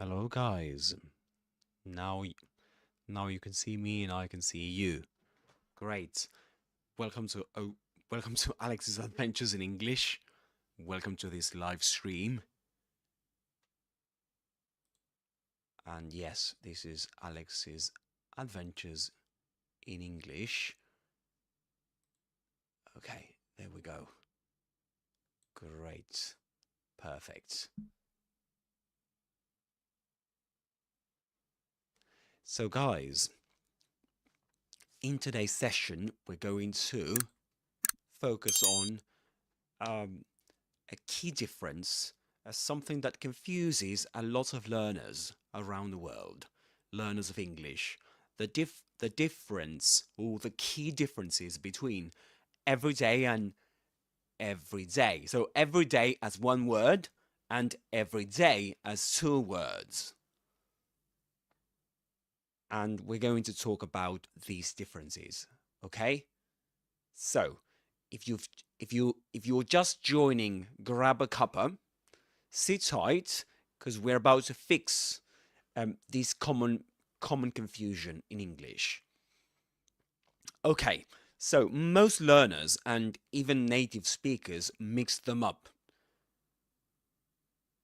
Hello guys. Now now you can see me and I can see you. Great. Welcome to welcome to Alex's Adventures in English. Welcome to this live stream. And yes, this is Alex's Adventures in English. Okay, there we go. Great. Perfect. So guys, in today's session, we're going to focus on a key difference, something that confuses a lot of learners around the world, learners of English. The difference, or the key differences between everyday and everyday. So everyday as one word and everyday as two words. And we're going to talk about these differences, okay? So, if you're just joining, grab a cuppa, sit tight, because we're about to fix this common confusion in English. Okay, so most learners and even native speakers mix them up.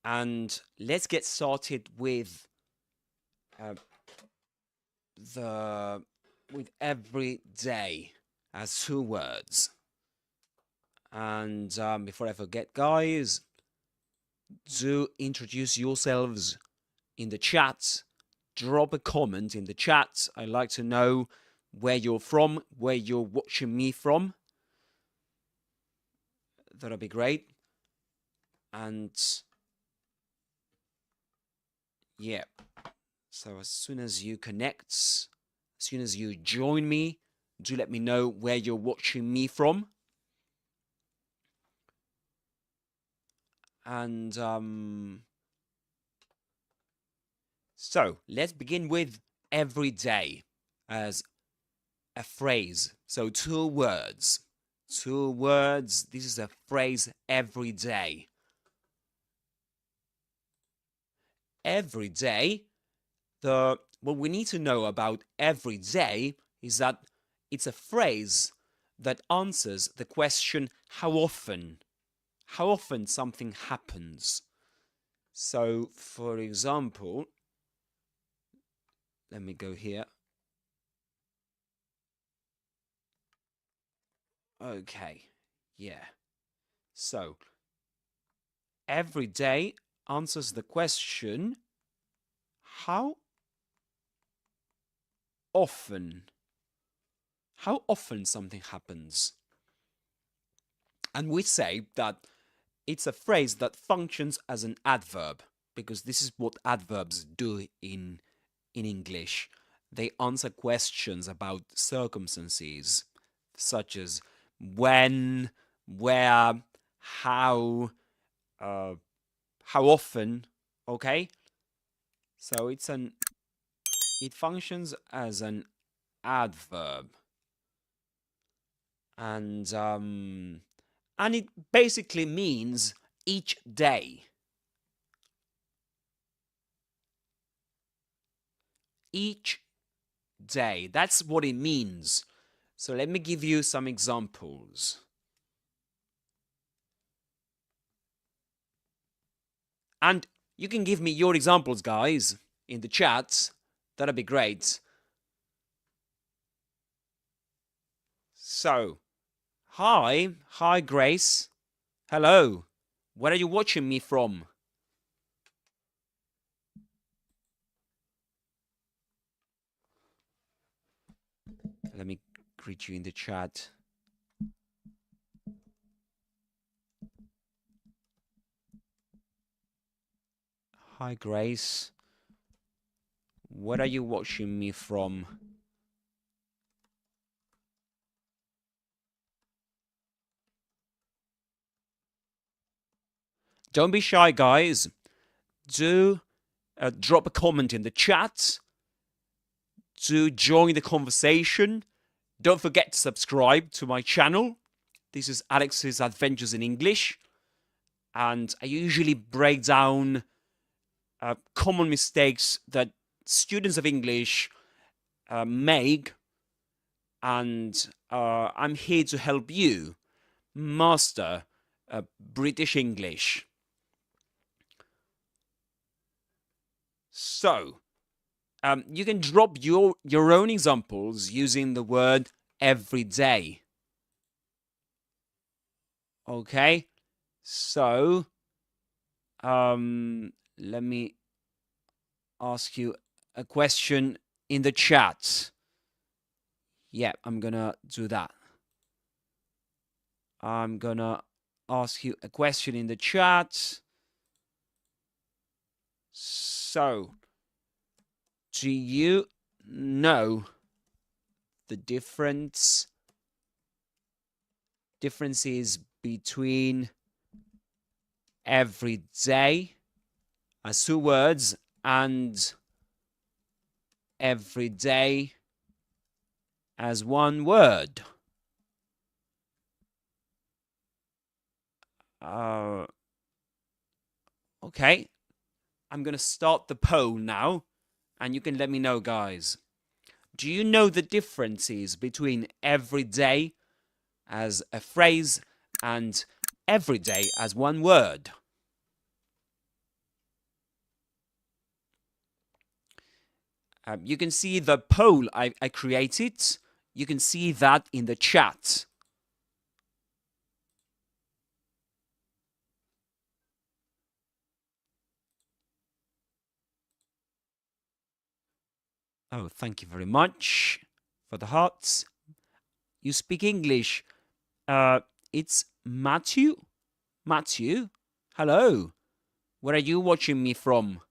And let's get started with everyday as two words. And before I forget, guys, do introduce yourselves in the chat. Drop a comment in the chat. I'd like to know where you're from, where you're watching me from. That'll be great. And yeah, so as soon as you connect, as soon as you join me, do let me know where you're watching me from. And so let's begin with everyday as a phrase. So two words. This is a phrase, everyday. Every day, what we need to know about every day is that it's a phrase that answers the question, how often something happens. So, for example, let me go here. Okay, yeah. So, every day answers the question, how often something happens. And we say that it's a phrase that functions as an adverb, because this is what adverbs do in English. They answer questions about circumstances, such as when, where, how often, okay? So it functions as an adverb. And it basically means each day. Each day. That's what it means. So let me give you some examples. And you can give me your examples, guys, in the chat. That'd be great. So, hi Grace. Hello. Where are you watching me from? Let me greet you in the chat. Hi Grace. Where are you watching me from? Don't be shy, guys. Do drop a comment in the chat. Do join the conversation. Don't forget to subscribe to my channel. This is Alex's Adventures in English. And I usually break down common mistakes that students of English make, and I'm here to help you master British English. So, you can drop your own examples using the word every day. Okay, so let me ask you a question in the chat. Yeah, I'm gonna do that. I'm gonna ask you a question in the chat. So, do you know the differences between every day as two words and every day as one word? Okay, I'm gonna start the poll now, and you can let me know, guys. Do you know the differences between every day as a phrase and every day as one word? You can see the poll I created. You can see that in the chat. Oh, thank you very much for the hearts. You speak English. It's Matthew. Matthew, hello. Where are you watching me from?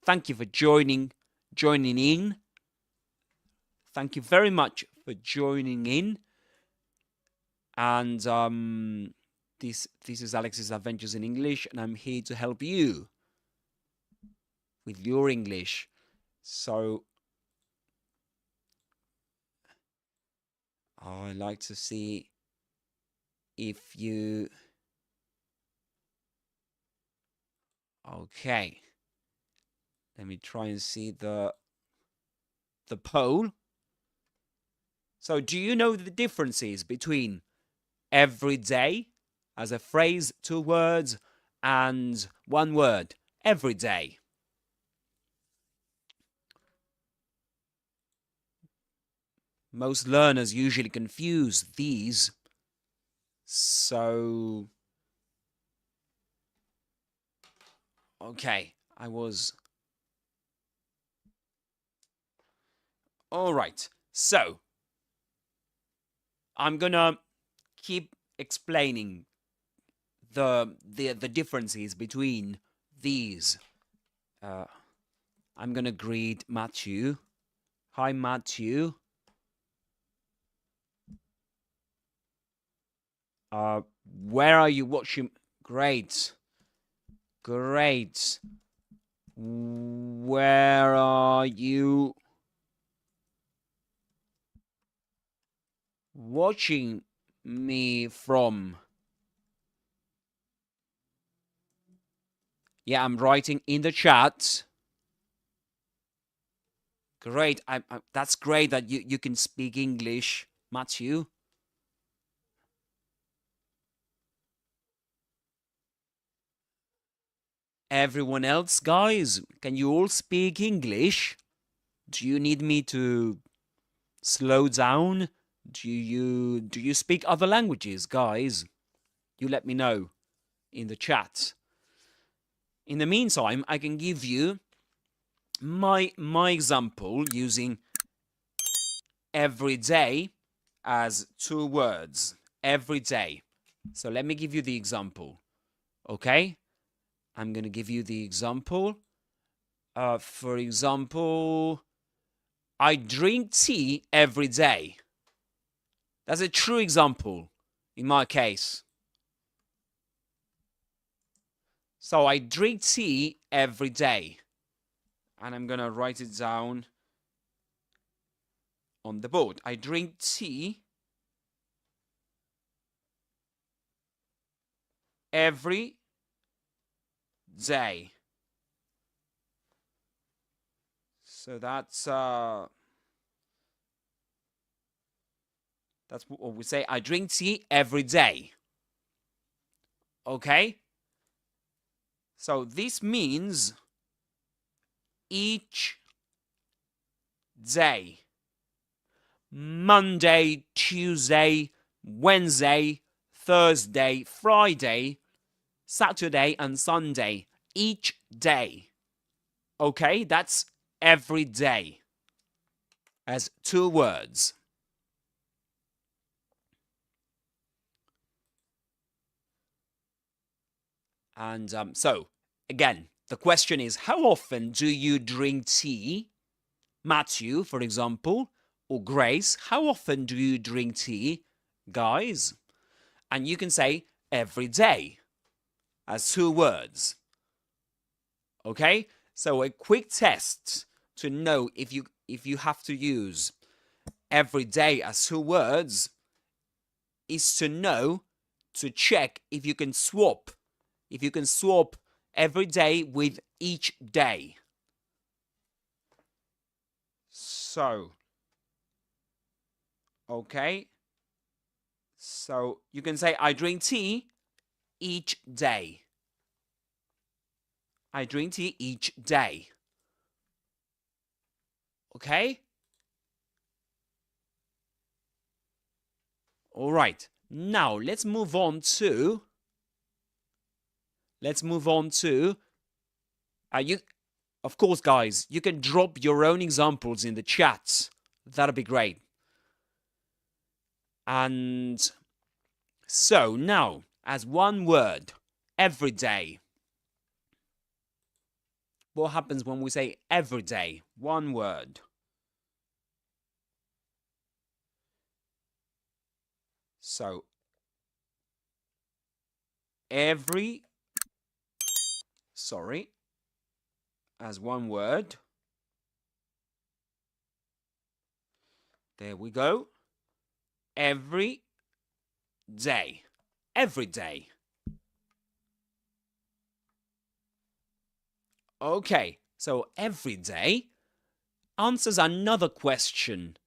Thank you for joining in. Thank you very much for joining in. And this is Alex's Adventures in English, and I'm here to help you with your English. So I like to see if you... Okay. Let me try and see the poll. So do you know the differences between every day as a phrase, two words, and one word? Every day. Most learners usually confuse these. So, okay, I was... All right, so I'm gonna keep explaining the differences between these. I'm gonna greet Matthew. Hi, Matthew. Where are you watching? Great. Great. Where are you watching me from? Yeah, I'm writing in the chat. Great. That's great that you can speak English, Matthew. Everyone else, guys, can you all speak English? Do you need me to slow down? Do you speak other languages, guys? You let me know in the chat. In the meantime, I can give you my example using every day as two words. Every day. So let me give you the example. Okay? I'm going to give you the example. For example, I drink tea every day. That's a true example in my case. So I drink tea every day. And I'm going to write it down on the board. I drink tea every day. So that's what we say. I drink tea every day. Okay? So this means each day. Monday, Tuesday, Wednesday, Thursday, Friday, Saturday, and Sunday. Each day. Okay? That's every day. As 2 words. And so, again, the question is, how often do you drink tea? Matthew, for example, or Grace, how often do you drink tea, guys? And you can say every day as 2 words. Okay? So a quick test to know if you have to use every day as 2 words is to check if you can swap every day with each day. So, okay. So you can say, I drink tea each day. I drink tea each day. Okay? All right. Now let's move on to you. Of course, guys, you can drop your own examples in the chat. That'll be great. And so now, as 1 word, every day. What happens when we say every day? 1 word. So, as 1 word. There we go. Every day. Every day. Okay, so every day answers another question.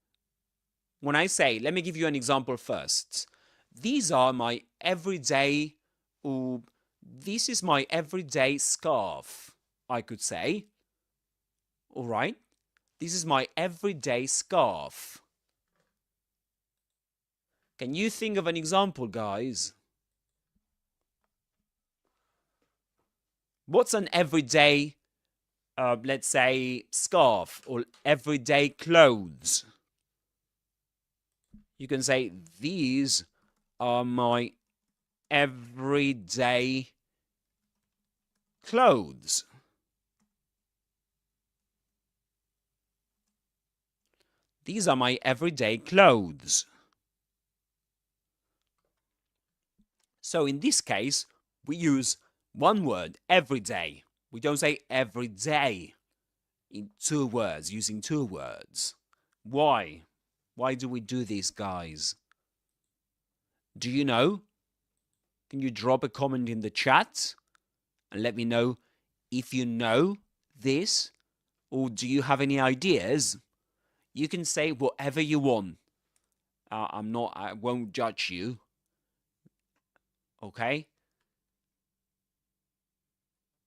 When I say, let me give you an example first. These are my everyday, or this is my everyday scarf, I could say. All right, this is my everyday scarf. Can you think of an example, guys? What's an everyday, let's say, scarf or everyday clothes? You can say, these are my everyday clothes. These are my everyday clothes. So in this case, we use 1 word, every day. We don't say every day in 2 words, using 2 words. Why? Why do we do this, guys? Do you know? Can you drop a comment in the chat and let me know if you know this, or do you have any ideas? You can say whatever you want. I won't judge you. Okay?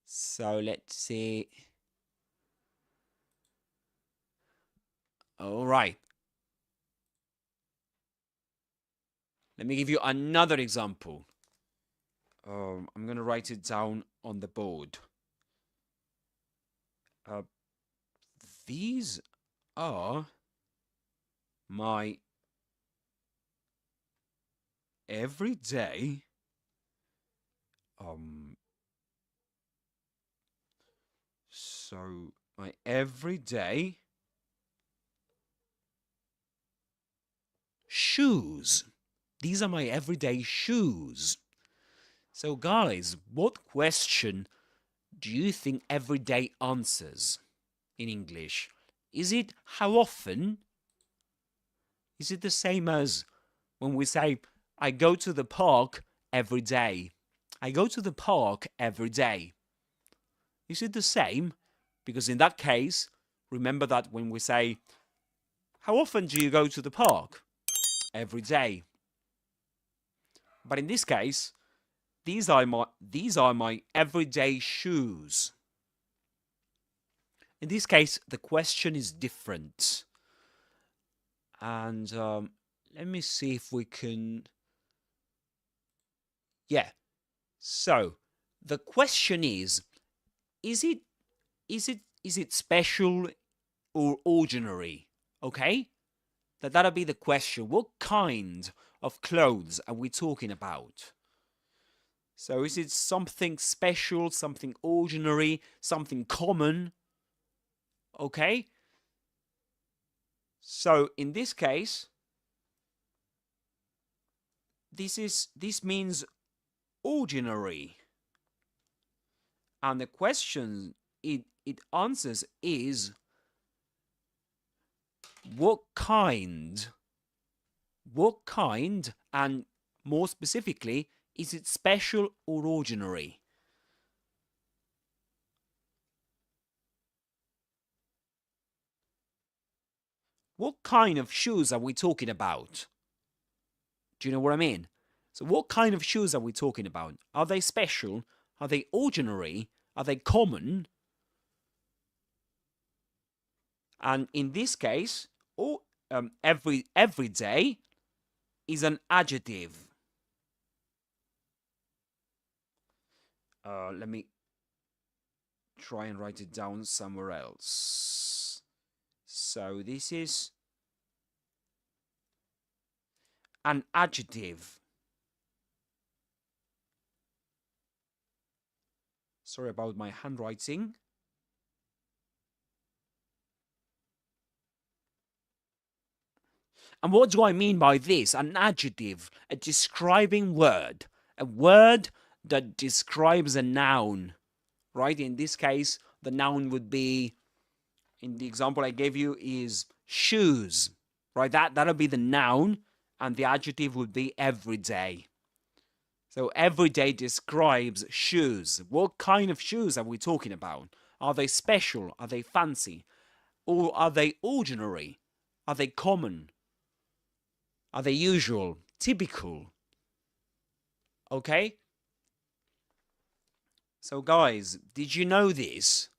So let's see. All right. Let me give you another example. I'm going to write it down on the board. These are my everyday so my everyday shoes. These are my everyday shoes. So guys, what question do you think everyday answers in English? Is it how often? Is it the same as when we say, I go to the park every day? I go to the park every day. Is it the same? Because in that case, remember that when we say, how often do you go to the park? Every day. But in this case, these are my everyday shoes. In this case, the question is different. And let me see if we can... Yeah. So, the question is it special or ordinary? Okay? That'll be the question. What kind of clothes are we talking about? So is it something special, something ordinary, something common? Okay? So in this case, this means ordinary. And the question it answers is what kind, and more specifically, is it special or ordinary? What kind of shoes are we talking about? Do you know what I mean? So what kind of shoes are we talking about? Are they special? Are they ordinary? Are they common? And in this case, every day is an adjective. Let me try and write it down somewhere else. So this is an adjective. Sorry about my handwriting. And what do I mean by this? An adjective, a describing word, a word that describes a noun, right? In this case, the noun would be, in the example I gave you, is shoes, right? That'll be the noun, and the adjective would be everyday. So everyday describes shoes. What kind of shoes are we talking about? Are they special? Are they fancy? Or are they ordinary? Are they common? Are they usual? Typical? Okay? So guys, did you know this?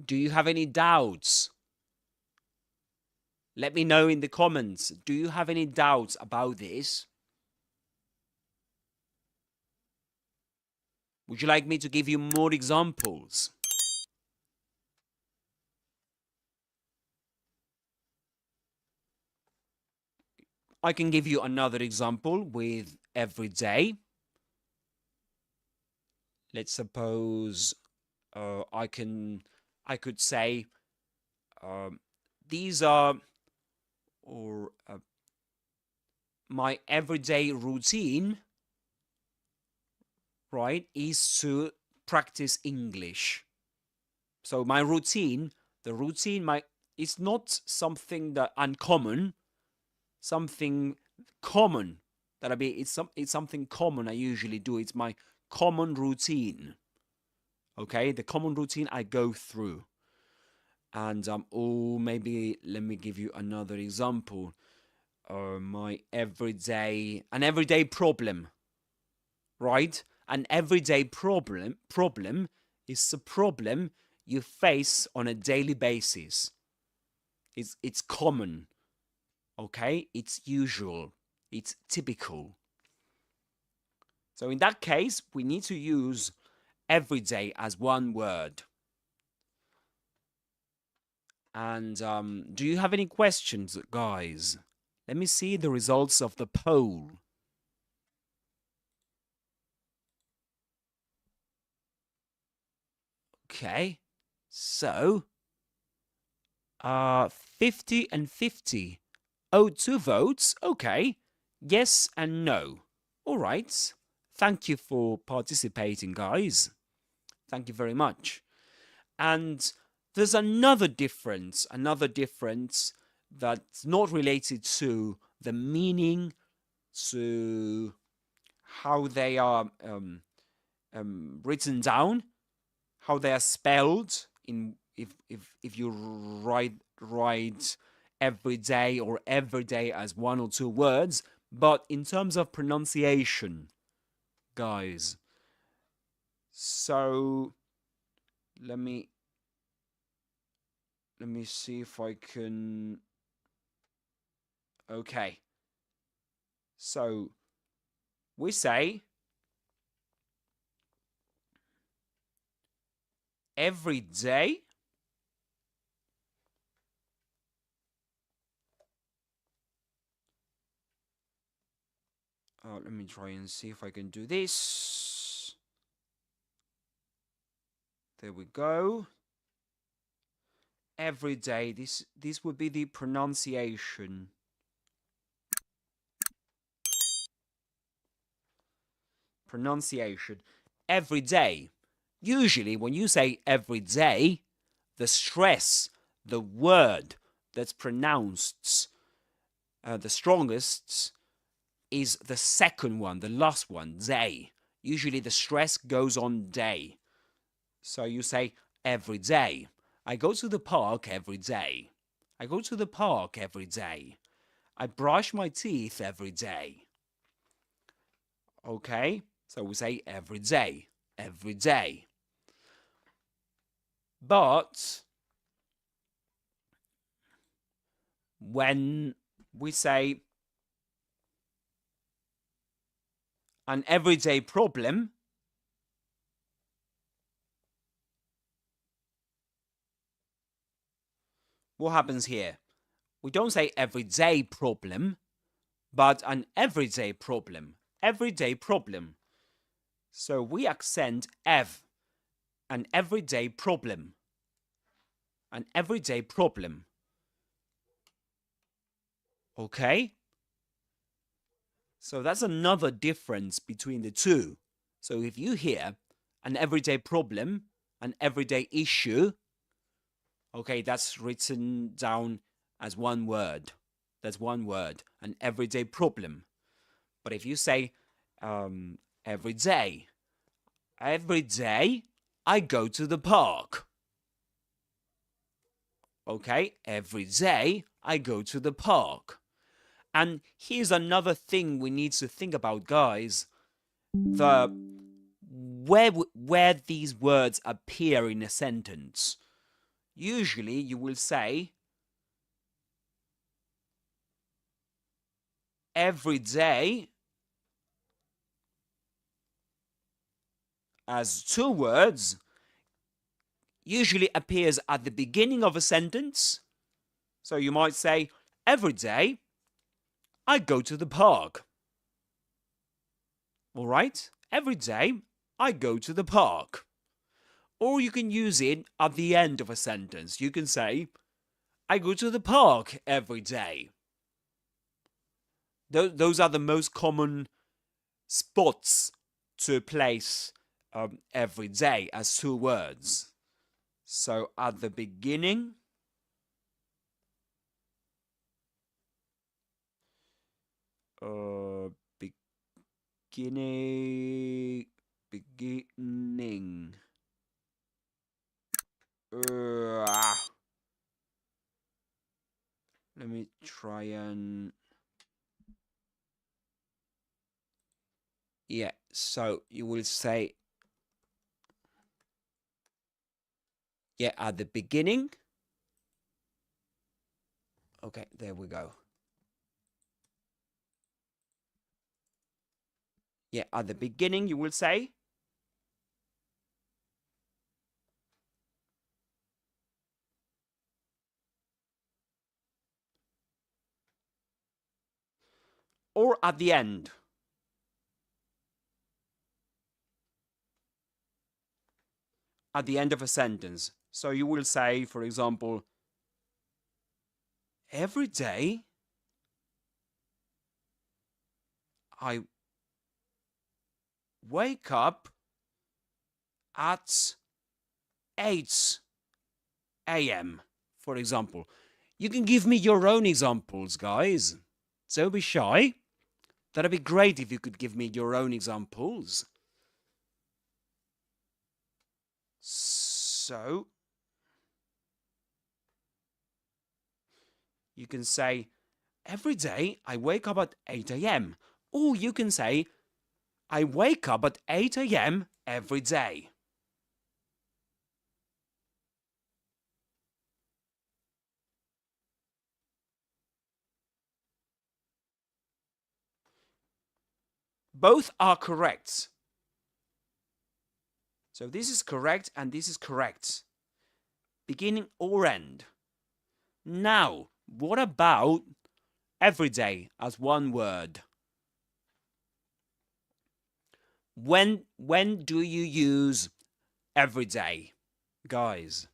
Do you have any doubts? Let me know in the comments. Do you have any doubts about this? Would you like me to give you more examples? I can give you another example with everyday. Let's suppose I could say these are my everyday routine, right, is to practice English. So my routine, it's not something that uncommon, something common. It's something common I usually do. It's my common routine. Okay, the common routine I go through. And maybe let me give you another example. An everyday problem, right? An everyday problem is a problem you face on a daily basis. It's common, okay? It's usual, it's typical. So in that case, we need to use everyday as one word. And do you have any questions, guys? Let me see the results of the poll. Okay, so 50 and 50. Oh, 2 votes. Okay, yes and no. All right. Thank you for participating, guys. Thank you very much. And there's another difference that's not related to the meaning, to how they are written down, how they are spelled in if you write every day or every day as one or two words, but in terms of pronunciation, guys. So let me see if I can. Okay. So we say every day. Let me try and see if I can do this. There we go. Every day. This would be the pronunciation. Pronunciation. Every day. Usually when you say every day, the stress, the word that's pronounced the strongest is the second one, the last one, day. Usually the stress goes on day. So you say every day. I go to the park every day. I go to the park every day. I brush my teeth every day. Okay? So we say every day. Every day. But when we say an everyday problem, what happens here? We don't say everyday problem, but an everyday problem. Everyday problem. So we accent ev. An everyday problem. An everyday problem. Okay? So that's another difference between the two. So if you hear an everyday problem, an everyday issue, okay, that's written down as one word. That's one word, an everyday problem. But if you say every day I go to the park. Okay, every day I go to the park. And here's another thing we need to think about, guys. Where these words appear in a sentence. Usually you will say every day as two words usually appears at the beginning of a sentence. So you might say, every day I go to the park. All right? Every day I go to the park. Or you can use it at the end of a sentence. You can say, I go to the park every day. Those are the most common spots to place every day as two words. So at the beginning, beginning. Let me try and... Yeah, so you will say... Yeah, at the beginning. Okay, there we go. Yeah, at the beginning you will say... Or at the end. At the end of a sentence. So you will say, for example, every day I wake up at 8 a.m., for example. You can give me your own examples, guys. Don't be shy. That'd be great if you could give me your own examples. So, You can say, every day I wake up at 8 a.m. Or you can say, I wake up at 8 a.m. every day. Both are correct. So this is correct and this is correct. Beginning or end. Now, what about every day as one word? When do you use every day, guys?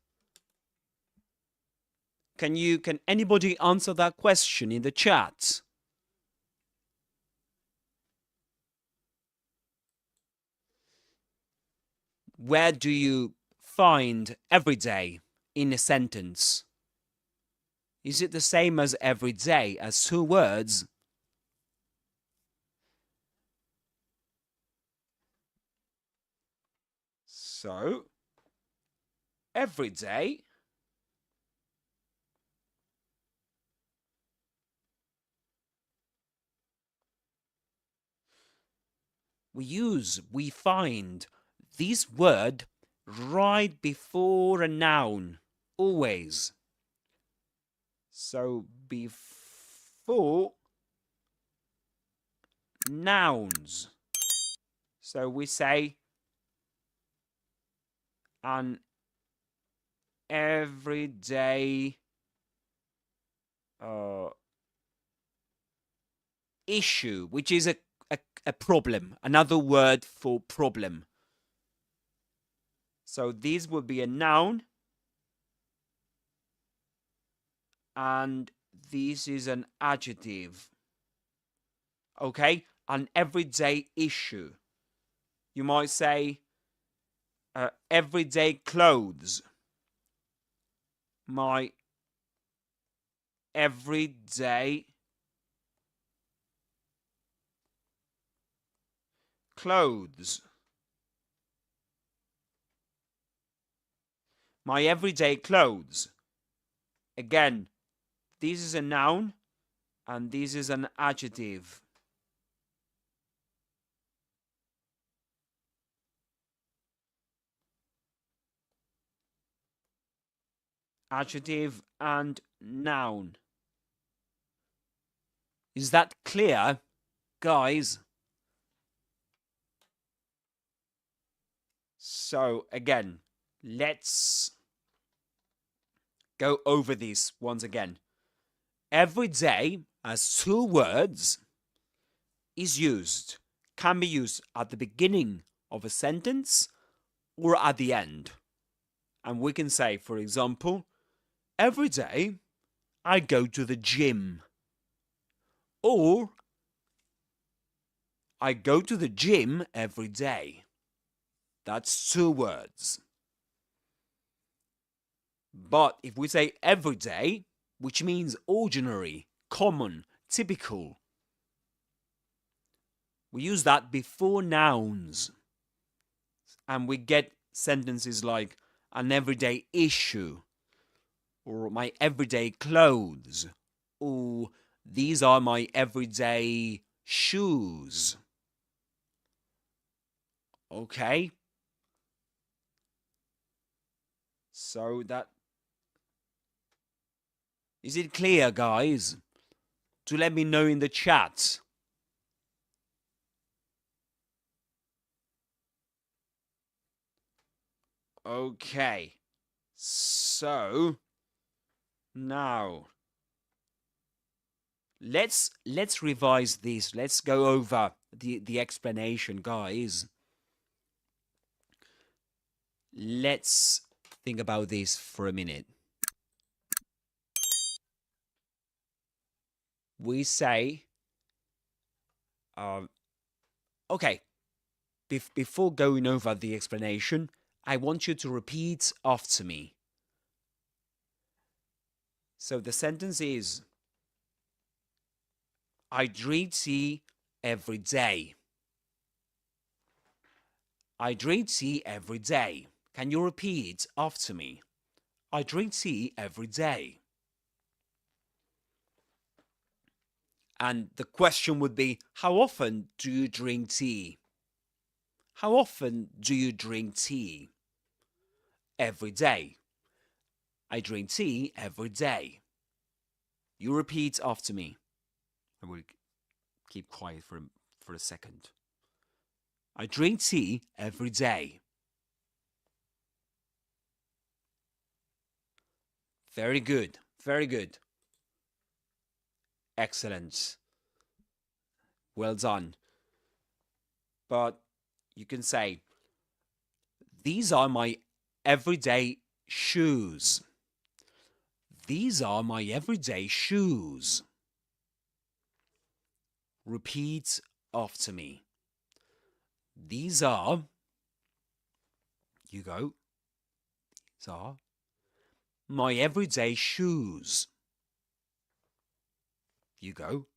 Can anybody answer that question in the chat? Where do you find every day in a sentence? Is it the same as every day as two words? So, every day we find this word right before a noun, always. So before nouns. So we say an everyday issue, which is a problem, another word for problem. So this would be a noun, and this is an adjective. Okay, an everyday issue. You might say everyday clothes. My everyday clothes. My everyday clothes. Again, this is a noun and this is an adjective. Adjective and noun. Is that clear, guys? So again, let's go over this once again. Every day as two words is used, can be used at the beginning of a sentence or at the end. And we can say, for example, every day I go to the gym. Or I go to the gym every day. That's two words. But if we say every day, which means ordinary, common, typical, we use that before nouns. And we get sentences like an everyday issue, or my everyday clothes, or these are my everyday shoes. Okay? So that... Is it clear, guys? Do let me know in the chat. Okay. So now let's revise this. Let's go over the explanation, guys. Let's think about this for a minute. We say, okay, before going over the explanation, I want you to repeat after me. So the sentence is, I drink tea every day. I drink tea every day. Can you repeat after me? I drink tea every day. And the question would be, how often do you drink tea? How often do you drink tea? Every day. I drink tea every day. You repeat after me. I will keep quiet for a second. I drink tea every day. Very good. Very good. Excellent. Well done. But you can say, these are my everyday shoes. These are my everyday shoes. Repeat after me. These are, you go, these are my everyday shoes. You go.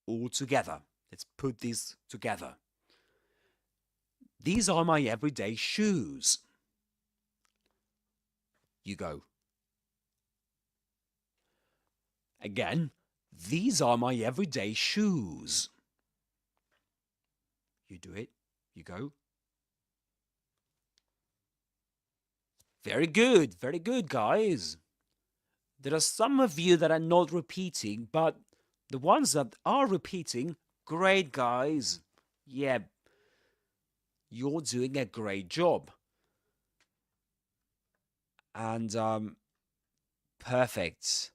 All together. Let's put these together. These are my everyday shoes. You go. Again, these are my everyday shoes. You do it. You go. Very good, guys. There are some of you that are not repeating, but the ones that are repeating, great, guys. Yeah, you're doing a great job. And perfect.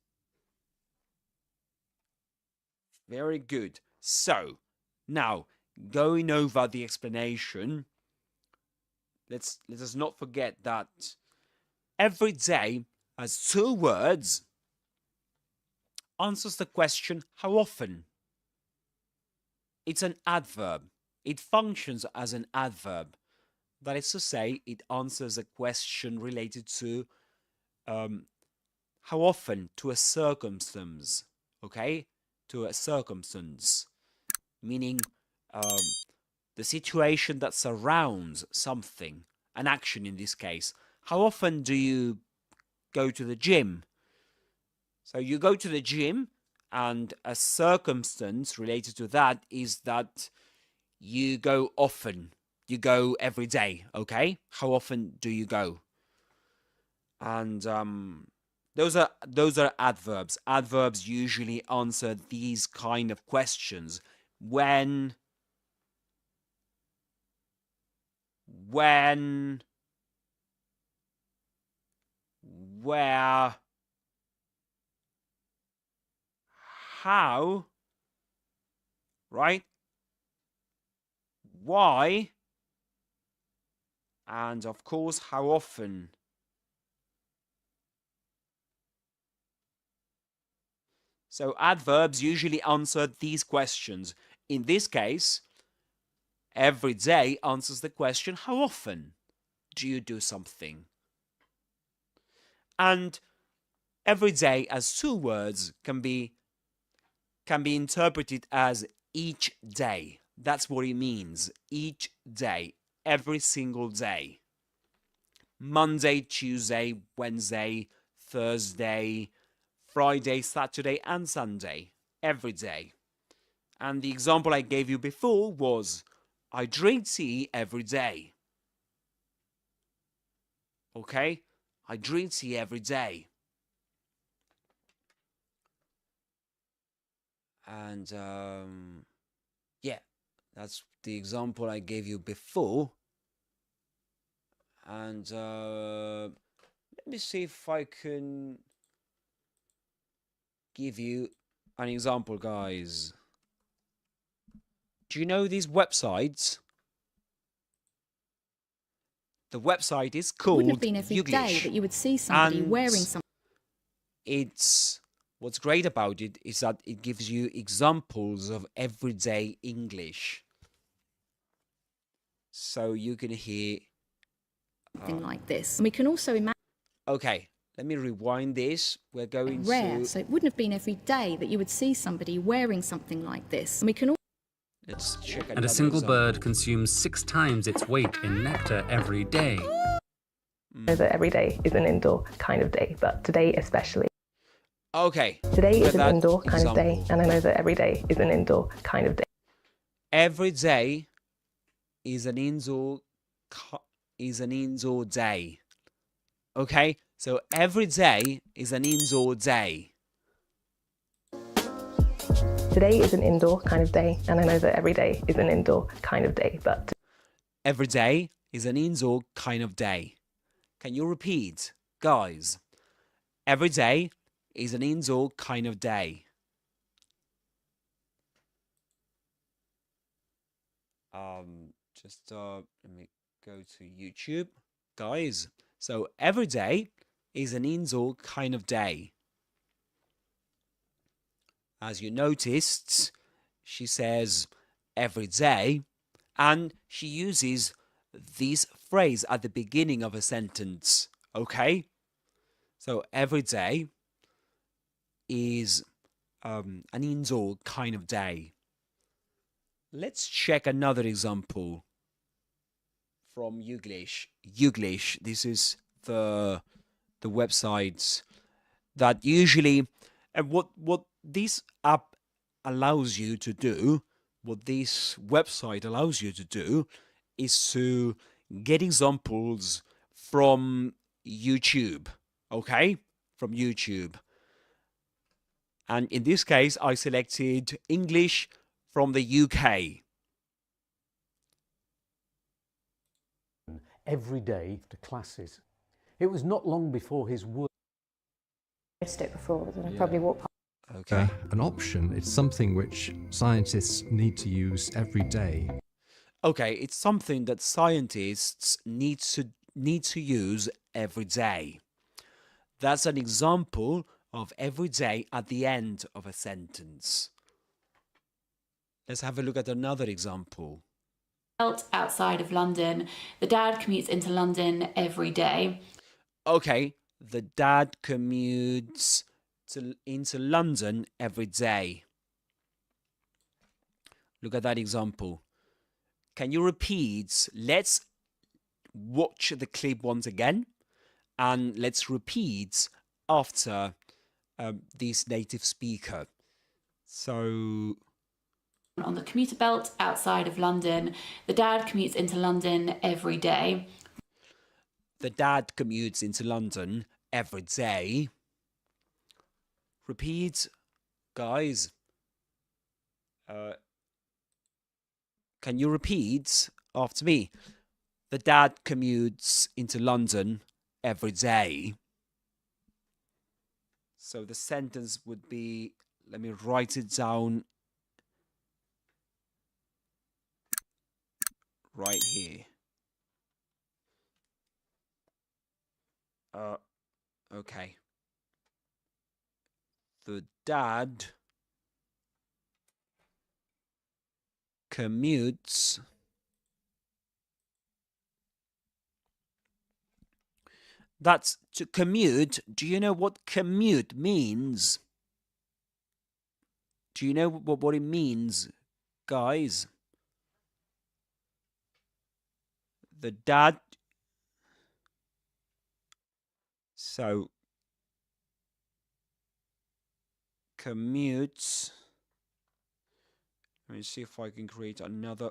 Very good. So, now, going over the explanation, let us not forget that every day has two words, answers the question, how often? It's an adverb. It functions as an adverb. That is to say, it answers a question related to how often, to a circumstance, okay? To a circumstance, meaning the situation that surrounds something, an action in this case. How often do you go to the gym? So you go to the gym, and a circumstance related to that is that you go often. You go every day, okay? How often do you go? And those are adverbs. Adverbs usually answer these kind of questions. When, where, how, right? Why, and of course, how often. So adverbs usually answer these questions. In this case, every day answers the question, how often do you do something? And every day as two words can be interpreted as each day. That's what it means. Each day. Every single day. Monday, Tuesday, Wednesday, Thursday, Friday, Saturday, and Sunday. Every day. And the example I gave you before was, I drink tea every day. Okay? I drink tea every day. And yeah, that's the example I gave you before. And let me see if I can give you an example, guys. Do you know these websites? The website is called Wouldn't have been every YouGlish, day that you would see somebody wearing something. What's great about it is that it gives you examples of everyday English. So you can hear something like this. And we can also imagine. Okay, let me rewind this. We're going rare, to. so it wouldn't have been every day that you would see somebody wearing something like this. And we can. Let's check. And a single bird consumes 6 times its weight in nectar every day. That every day is an indoor kind of day, but today especially. Okay. Today look is at an that indoor kind of day, example. and I know that every day is an indoor kind of day. Every day is an indoor day. Okay, so every day is an indoor day. Today is an indoor kind of day, and I know that every day is an indoor kind of day, but Every day is an indoor kind of day. Can you repeat, guys? Every day is an indoor kind of day. Just let me go to YouTube, guys. So every day is an indoor kind of day. As you noticed, she says every day, and she uses this phrase at the beginning of a sentence. Okay, so every day is an indoor kind of day. Let's check another example from YouGlish. YouGlish, this is the website that usually, and what this app allows you to do, what this website allows you to do, is to get examples from YouTube. Okay, from YouTube. And in this case, I selected English from the UK. Every day to classes. It was not long before his work. Missed it before, and I probably walked past. Okay. An option. It's something which scientists need to use every day. Okay, it's something that scientists need to use every day. That's an example of every day at the end of a sentence. Let's have a look at another example. Outside of London. The dad commutes into London every day. Okay, the dad commutes into London every day. Look at that example. Can you repeat? Let's watch the clip once again, and let's repeat after this native speaker. So, On the commuter belt outside of London. The dad commutes into London every day. the dad commutes into London every day. Repeat, guys. Can you repeat after me? The dad commutes into London every day. So the sentence would be, let me write it down right here. Okay. The dad commutes That's to commute. Do you know what commute means? Do you know what it means, guys? The dad. So, commutes. Let me see if I can create another.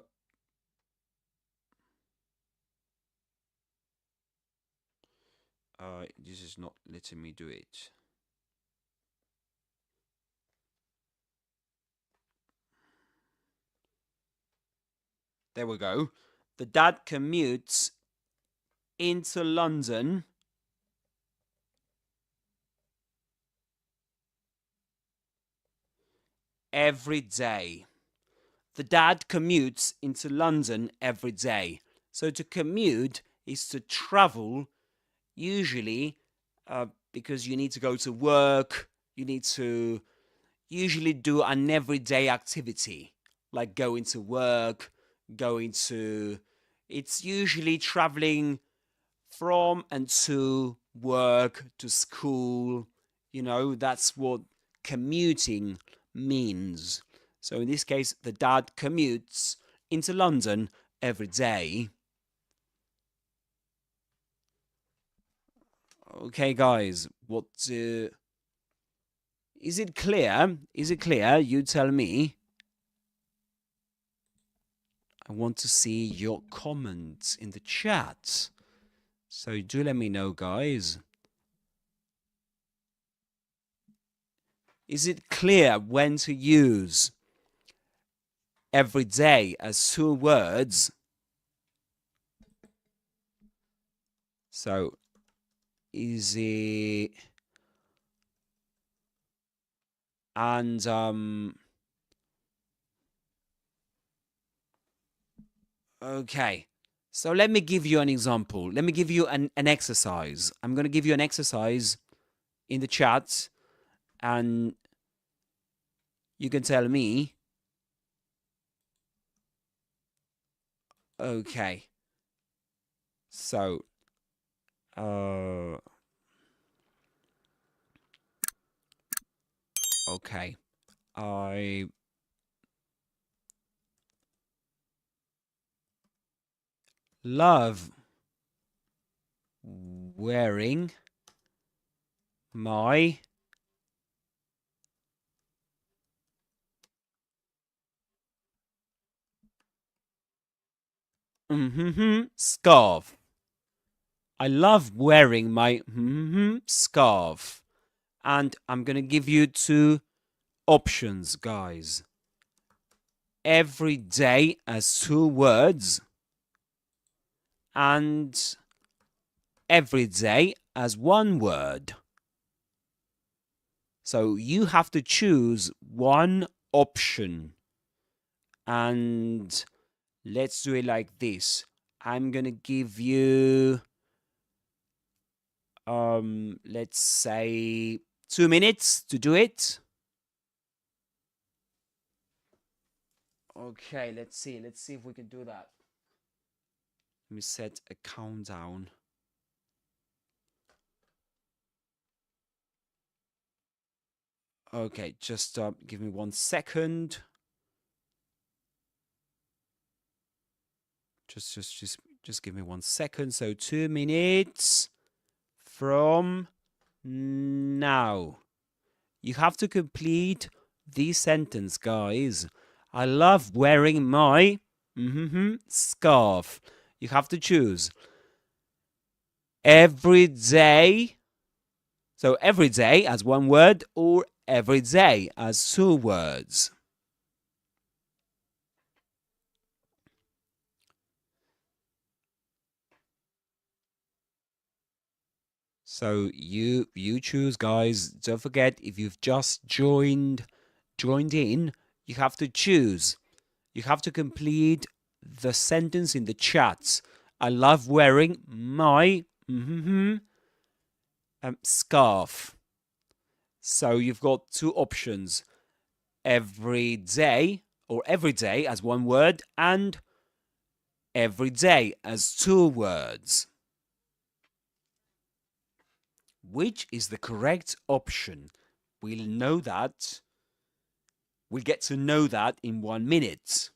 This is not letting me do it. There we go. The dad commutes into London every day. The dad commutes into London every day. So to commute is to travel, usually because you need to go to work, you need to usually do an everyday activity, like going to work, it's usually traveling from and to work, to school, that's what commuting means. So in this case, the dad commutes into London every day. Okay, guys, what do Is it clear? Is it clear? You tell me. I want to see your comments in the chat. So do let me know, guys. Is it clear when to use every day as 2 words? So, is it... And, okay. So let me give you an example. Let me give you an exercise. I'm going to give you an exercise in the chat, and you can tell me. Okay. So, okay. I love wearing my scarf. I love wearing my scarf. And I'm going to give you 2 options, guys. Every day as 2 words, and every day as 1 word. So you have to choose one option. And let's do it like this. I'm going to give you, let's say 2 minutes to do it. Okay, let's see if we can do that. Let me set a countdown. Okay, just give me 1 second. Just give me 1 second. So 2 minutes from now. You have to complete this sentence, guys. I love wearing my scarf. You have to choose every day. So every day as 1 word, or every day as 2 words. So you choose, guys. Don't forget, if you've just joined in, you have to choose. You have to complete the sentence in the chat. I love wearing my scarf. So you've got 2 options. Every day, or every day as 1 word, and every day as 2 words. Which is the correct option? We'll know that. We'll get to know that in 1 minute.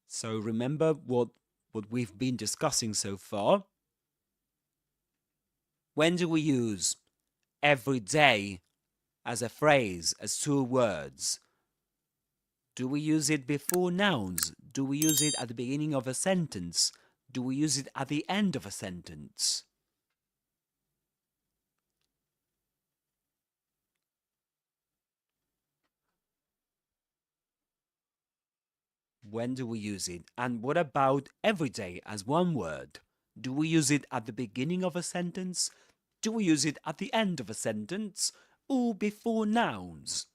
So remember what we've been discussing so far. When do we use every day as a phrase, as 2 words? Do we use it before nouns? Do we use it at the beginning of a sentence? Do we use it at the end of a sentence? When do we use it? And what about every day as 1 word? Do we use it at the beginning of a sentence? Do we use it at the end of a sentence? Or before nouns?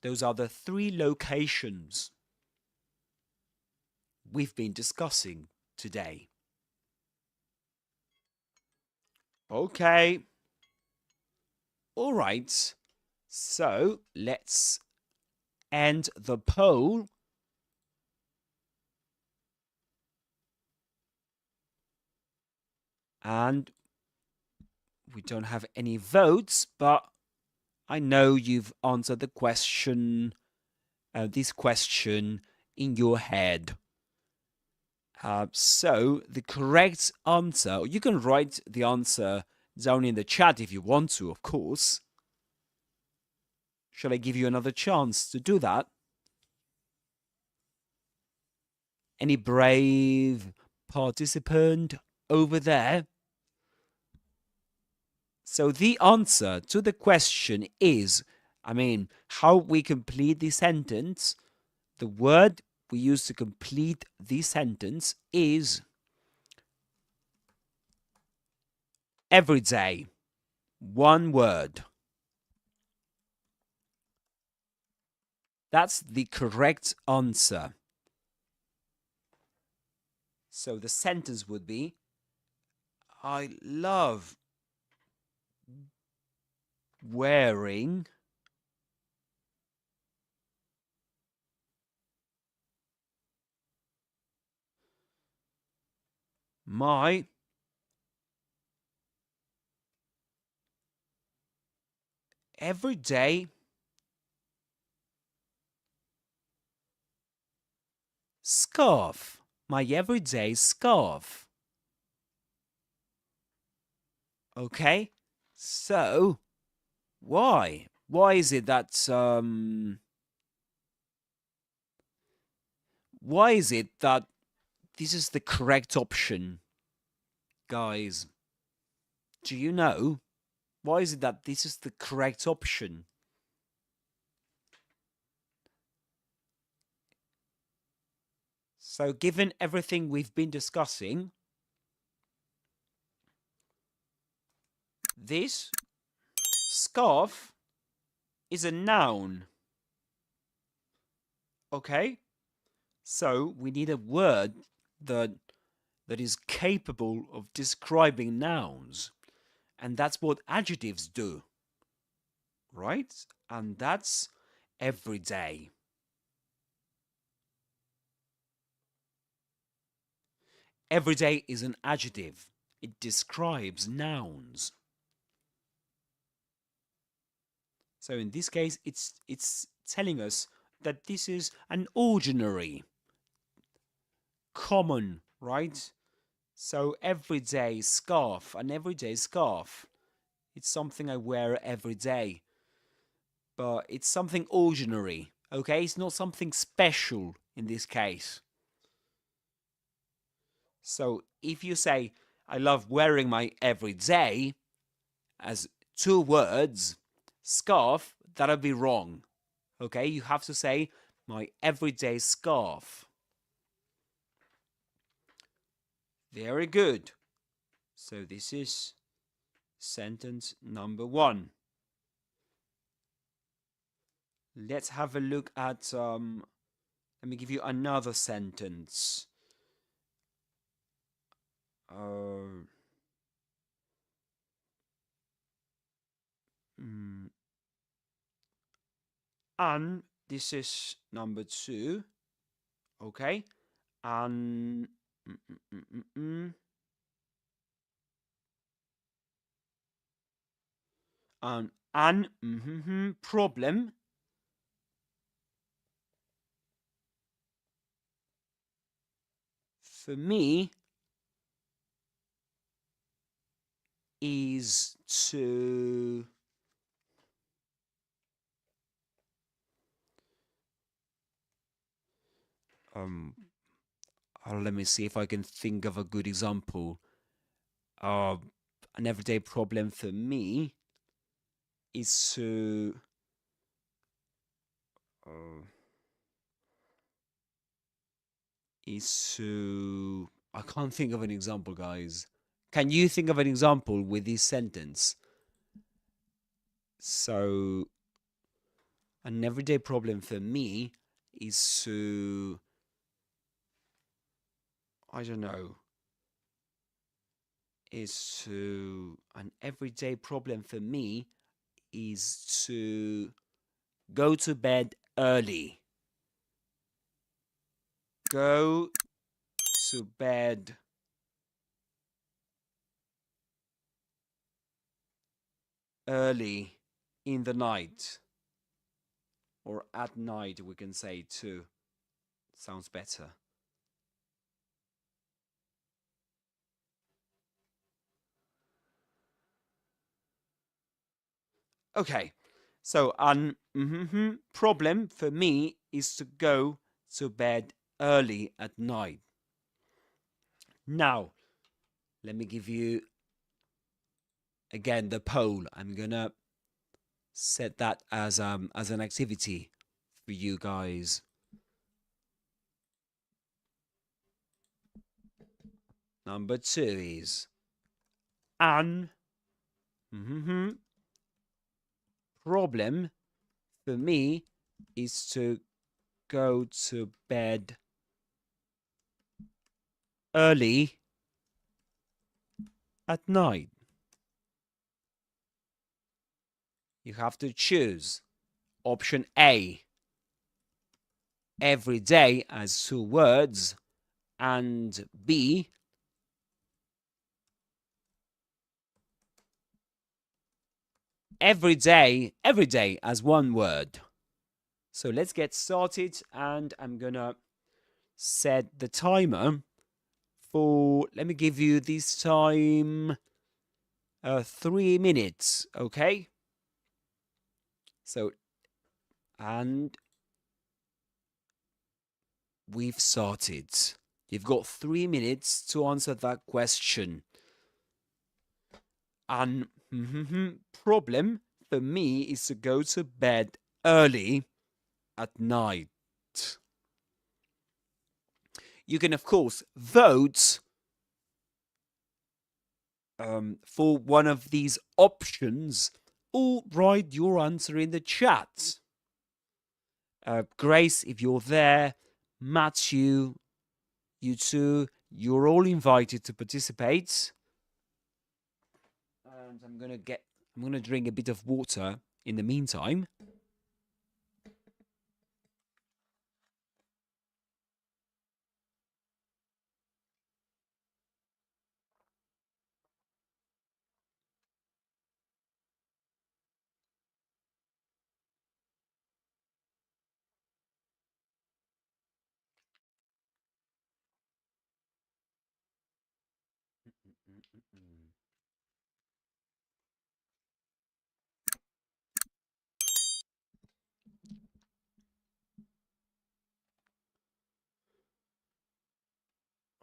Those are the 3 locations we've been discussing today. Okay. All right. So let's end the poll. And we don't have any votes, but I know you've answered the question, this question in your head. So the correct answer, you can write the answer down in the chat if you want to, of course. Shall I give you another chance to do that? Any brave participant over there? So the answer to the question is, how we complete the sentence, the word we use to complete the sentence is every day. One word. That's the correct answer. So the sentence would be, I love wearing my everyday scarf. My everyday scarf. Okay, so why? Why is it that this is the correct option? Guys, do you know? Why is it that this is the correct option? So given everything we've been discussing, this scarf is a noun. Okay? So we need a word that is capable of describing nouns. And that's what adjectives do. Right? And that's everyday. Everyday is an adjective. It describes nouns. So in this case, it's telling us that this is an ordinary, common, right? So everyday scarf, an everyday scarf. It's something I wear every day. But it's something ordinary, okay? It's not something special in this case. So if you say, I love wearing my everyday as two words, scarf, that'll be wrong. Okay, you have to say my everyday scarf. Very good. So this is sentence number 1. Let's have a look at, let me give you another sentence. And this is number 2. Okay. And an problem for me is to let me see if I can think of a good example. An everyday problem for me is to I can't think of an example, guys. Can you think of an example with this sentence? So an everyday problem for me is to, I don't know, an everyday problem for me is to go to bed early. Go to bed early in the night. Or at night, we can say too. Sounds better. Okay, so problem for me is to go to bed early at night. Now, let me give you again the poll. I'm gonna set that as an activity for you guys. Number 2 is problem for me is to go to bed early at night. You have to choose option A, every day as 2 words, and B, every day as 1 word. So let's get started, and I'm gonna set the timer for, let me give you this time 3 minutes, okay? So, and we've started. You've got 3 minutes to answer that question. And problem for me is to go to bed early at night. You can, of course, vote for one of these options or write your answer in the chat. Grace, if you're there, Matthew, you two, you're all invited to participate. And I'm gonna drink a bit of water in the meantime.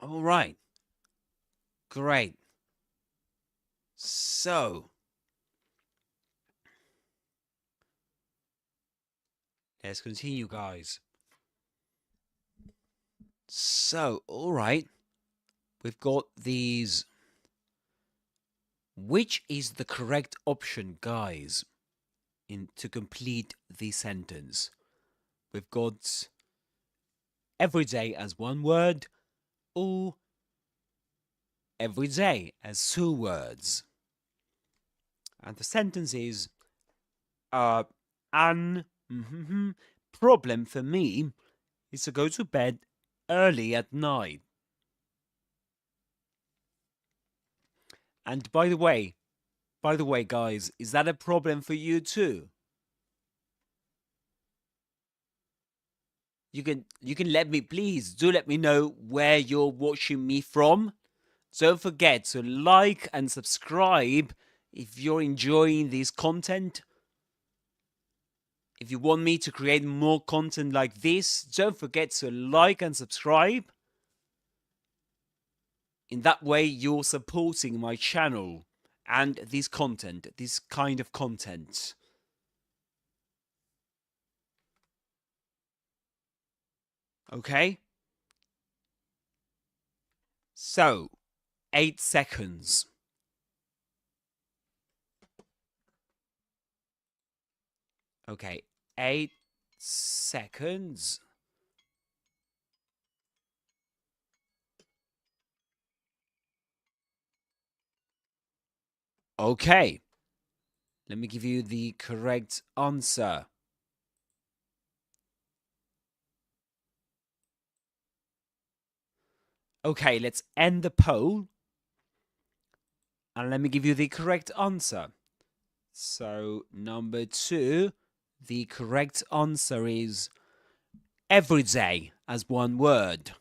All right. Great. So, let's continue, guys. So, all right. We've got these. Which is the correct option, guys, to complete the sentence? We've got every day as 1 word or every day as 2 words. And the sentence is an problem for me is to go to bed early at night. And by the way, guys, is that a problem for you too? You can let me, please do let me know where you're watching me from. Don't forget to like and subscribe if you're enjoying this content. If you want me to create more content like this, don't forget to like and subscribe. In that way, you're supporting my channel and this content, this kind of content. Okay? So, 8 seconds. Okay, 8 seconds. Okay. Let me give you the correct answer. Okay, let's end the poll. And let me give you the correct answer. So, number 2, the correct answer is every day as 1 word.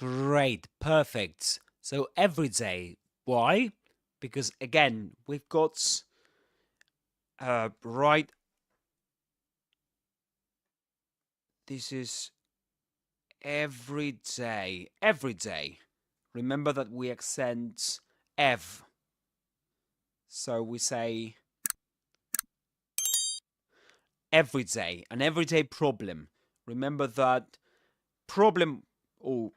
Great, perfect. So every day. Why? Because again, we've got right. This is every day. Every day. Remember that we accent ev. So we say every day, an everyday problem. Remember that problem, or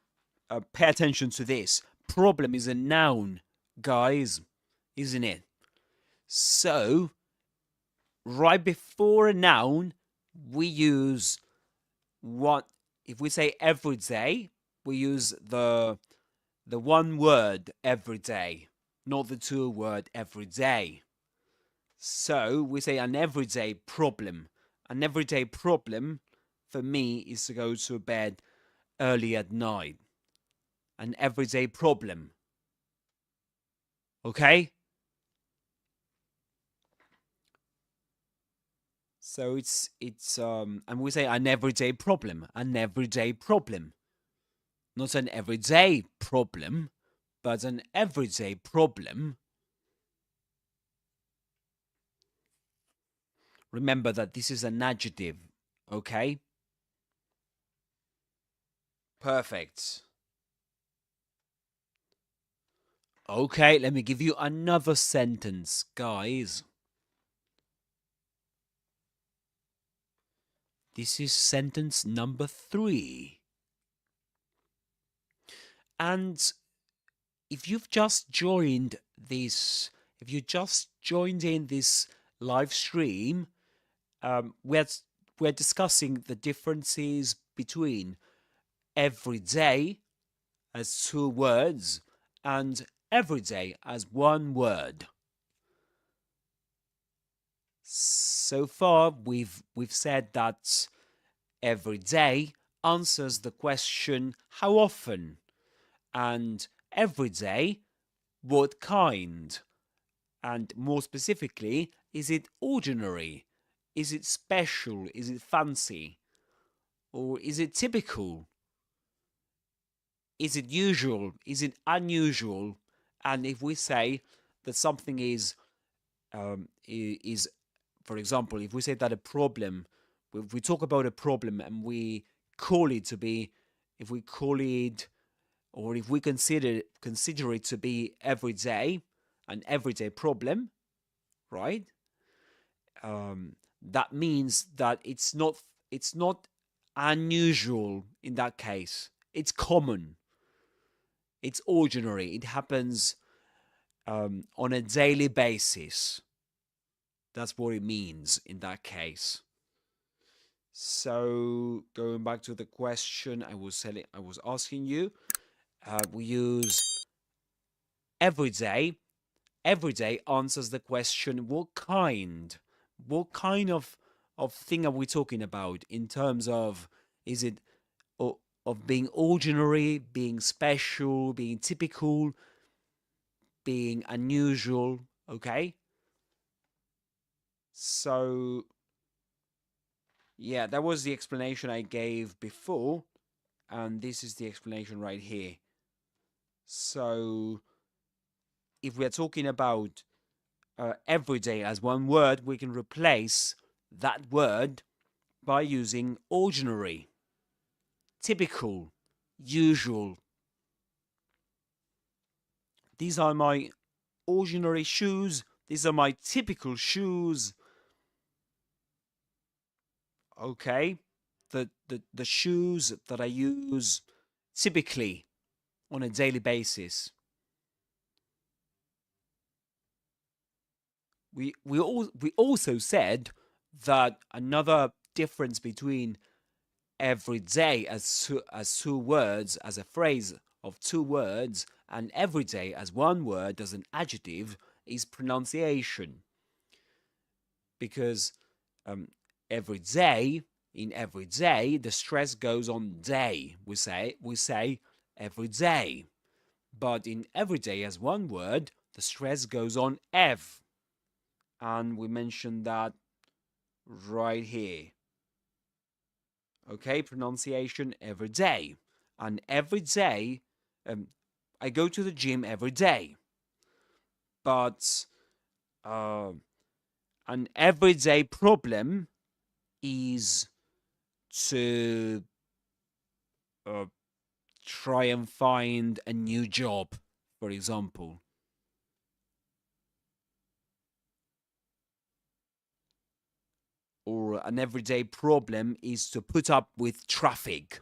pay attention to this. Problem is a noun, guys, isn't it? So, right before a noun, we use what, if we say every day, we use the one word every day, not the two word every day. So we say an everyday problem. An everyday problem for me is to go to bed early at night. An everyday problem. Okay? So it's and we say an everyday problem. An everyday problem. Not an everyday problem, but an everyday problem. Remember that this is an adjective, okay? Perfect. Okay, let me give you another sentence, guys. This is sentence number 3. And if you've just joined this, if you just joined in this live stream, we're discussing the differences between every day as 2 words and every day as 1 word. So far, we've said that every day answers the question how often, and every day what kind, and more specifically, is it ordinary, is it special, is it fancy, or is it typical, is it usual, is it unusual? And if we say that something is for example, if we say that a problem, if we talk about a problem and we call it to be, if we call it, or if we consider it to be every day, an everyday problem, right? That means that it's not unusual in that case. It's common. It's ordinary. It happens on a daily basis. That's what it means in that case. So going back to the question I was asking you, we use every day. Every day answers the question what kind of thing are we talking about in terms of, is it of being ordinary, being special, being typical, being unusual, okay? So, yeah, that was the explanation I gave before, and this is the explanation right here. So, if we are talking about every day as 1 word, we can replace that word by using ordinary, typical, usual. These are my ordinary shoes. These are my typical shoes. Okay, the shoes that I use typically on a daily basis. We also said that another difference between every day as 2 words, as a phrase of 2 words, and every day as 1 word as an adjective is pronunciation. Because every day, in every day, the stress goes on day. We say every day. But in every day as 1 word, the stress goes on ev. And we mentioned that right here. Okay, pronunciation every day. And every day, I go to the gym every day. But an everyday problem is to try and find a new job, for example. Or an everyday problem is to put up with traffic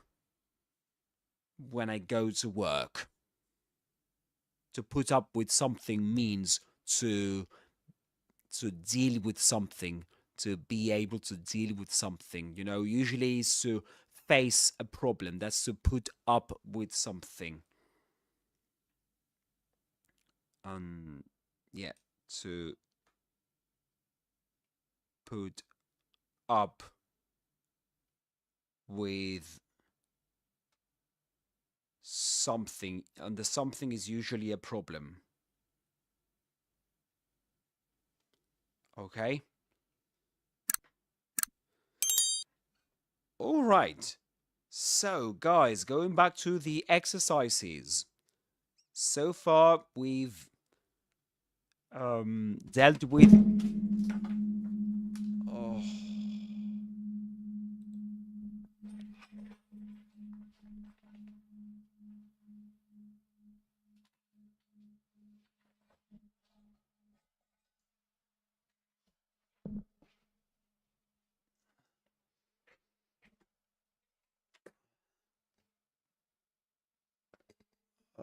when I go to work. To put up with something means to deal with something, to be able to deal with something. You know, usually is to face a problem. That's to put up with something. Yeah, to put up with something, and the something is usually a problem. Okay? All right. So, guys, going back to the exercises. So far, we've dealt with...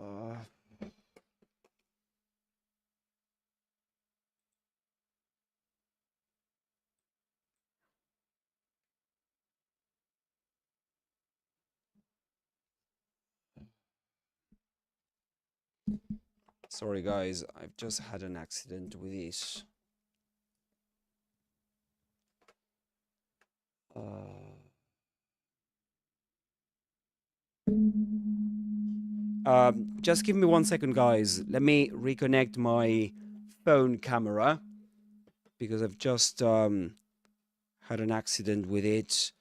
Oh. Sorry, guys. I've just had an accident with this. Just give me 1 second, guys. Let me reconnect my phone camera because I've just had an accident with it.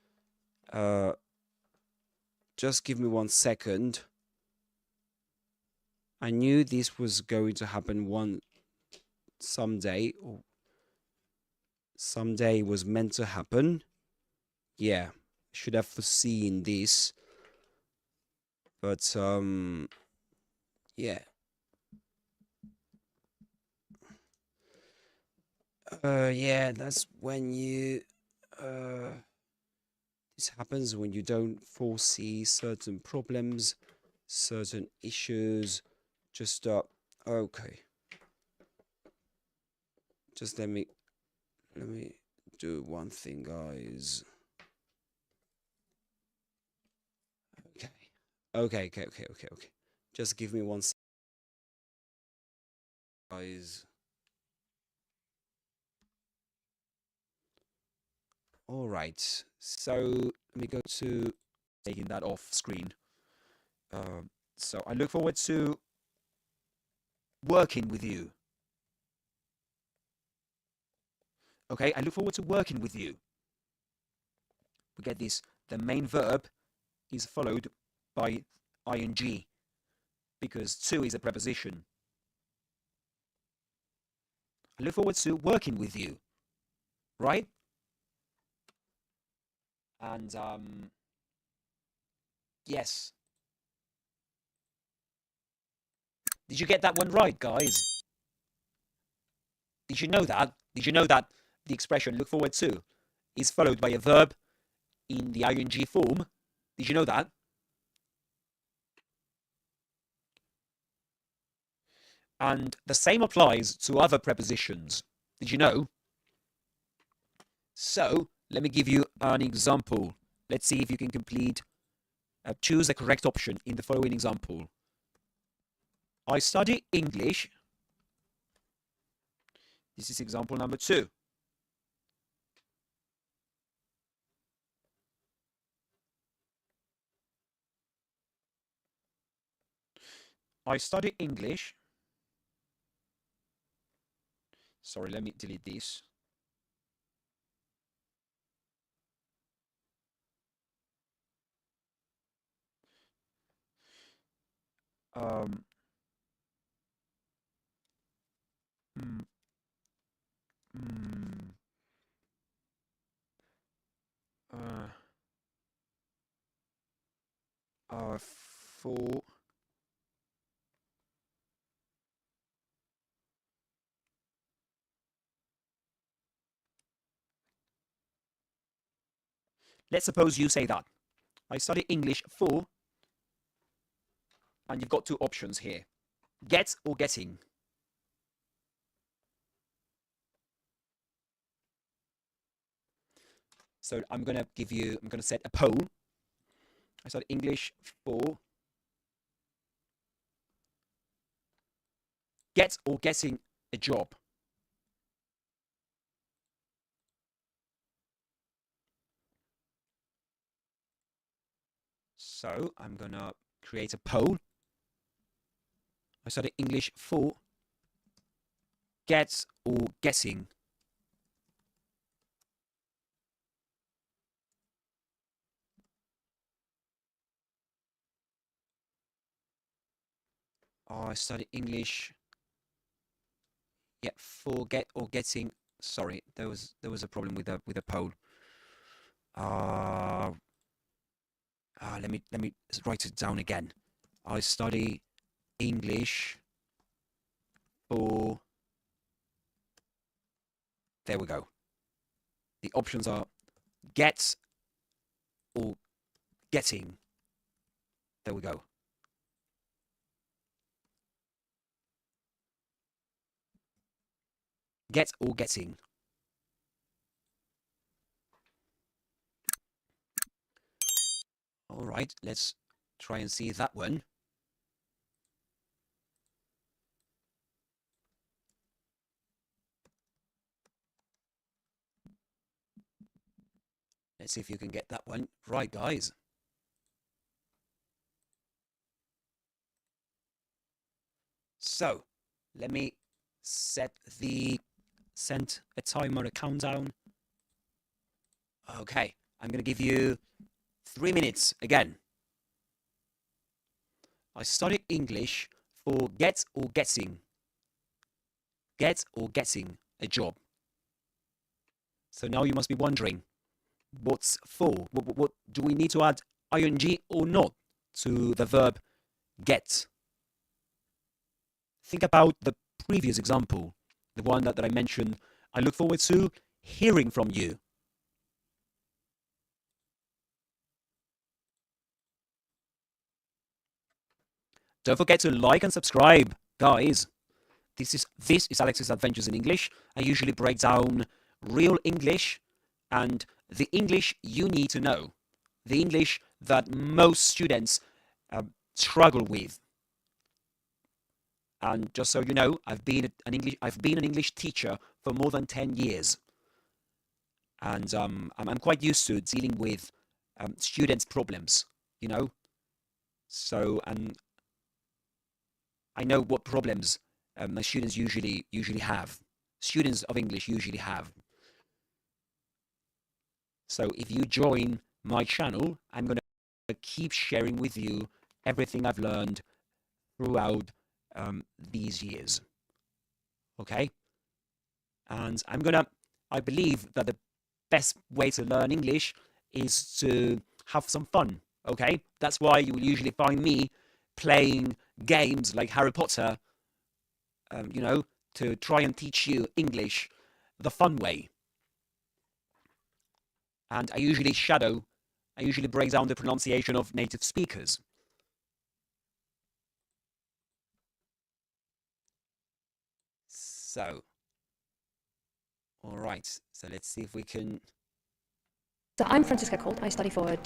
Just give me 1 second. I knew this was going to happen someday, or someday was meant to happen. Yeah, should have foreseen this. But yeah. Yeah, that's when you this happens when you don't foresee certain problems, certain issues. Just okay. Just let me do one thing, guys. Okay. Just give me 1 second, guys. All right. So let me go to taking that off screen. So I look forward to working with you. Okay, I look forward to working with you. We get this. The main verb is followed by ing because to is a preposition. I look forward to working with you, right? And yes. Did you get that one right, guys? Did you know that? Did you know that the expression look forward to is followed by a verb in the ing form? Did you know that? And the same applies to other prepositions. Did you know? So, let me give you an example. Let's see if you can choose the correct option in the following example. I study English. This is example number 2. I study English. Sorry, let me delete this. Um, mm, mm, uh, for let's suppose you say that I study English for, and you've got two options here: get or getting. So I'm gonna set a poll. I study English for get or getting a job. So I'm gonna create a poll. I study English for get or getting. I study English. Yeah, for get or getting. Sorry, there was a problem with the poll. Let me write it down again. I study English for. There we go. The options are get or getting. There we go. Get or getting. All right, let's try and see that one. Let's see if you can get that one right, guys. So, let me set a timer, a countdown. Okay, I'm going to give you 3 minutes again. I study English for get or getting. Get or getting a job. So now you must be wondering, what's for? What do we need to add ing or not to the verb get? Think about the previous example, the one that I mentioned. I look forward to hearing from you. Don't forget to like and subscribe, guys. This is Alex's Adventures in English. I usually break down real English and the English you need to know, the English that most students struggle with. And just so you know, I've been an English teacher for more than 10 years, and I'm quite used to dealing with students' problems. You know, so I know what problems my students usually have. Students of English usually have. So if you join my channel, I'm going to keep sharing with you everything I've learned throughout these years. Okay? And I believe that the best way to learn English is to have some fun. Okay? That's why you will usually find me playing games like Harry Potter, you know, to try and teach you English the fun way. And I usually break down the pronunciation of native speakers. So, all right. So let's see if we can. So I'm Francisca Colt. I study for a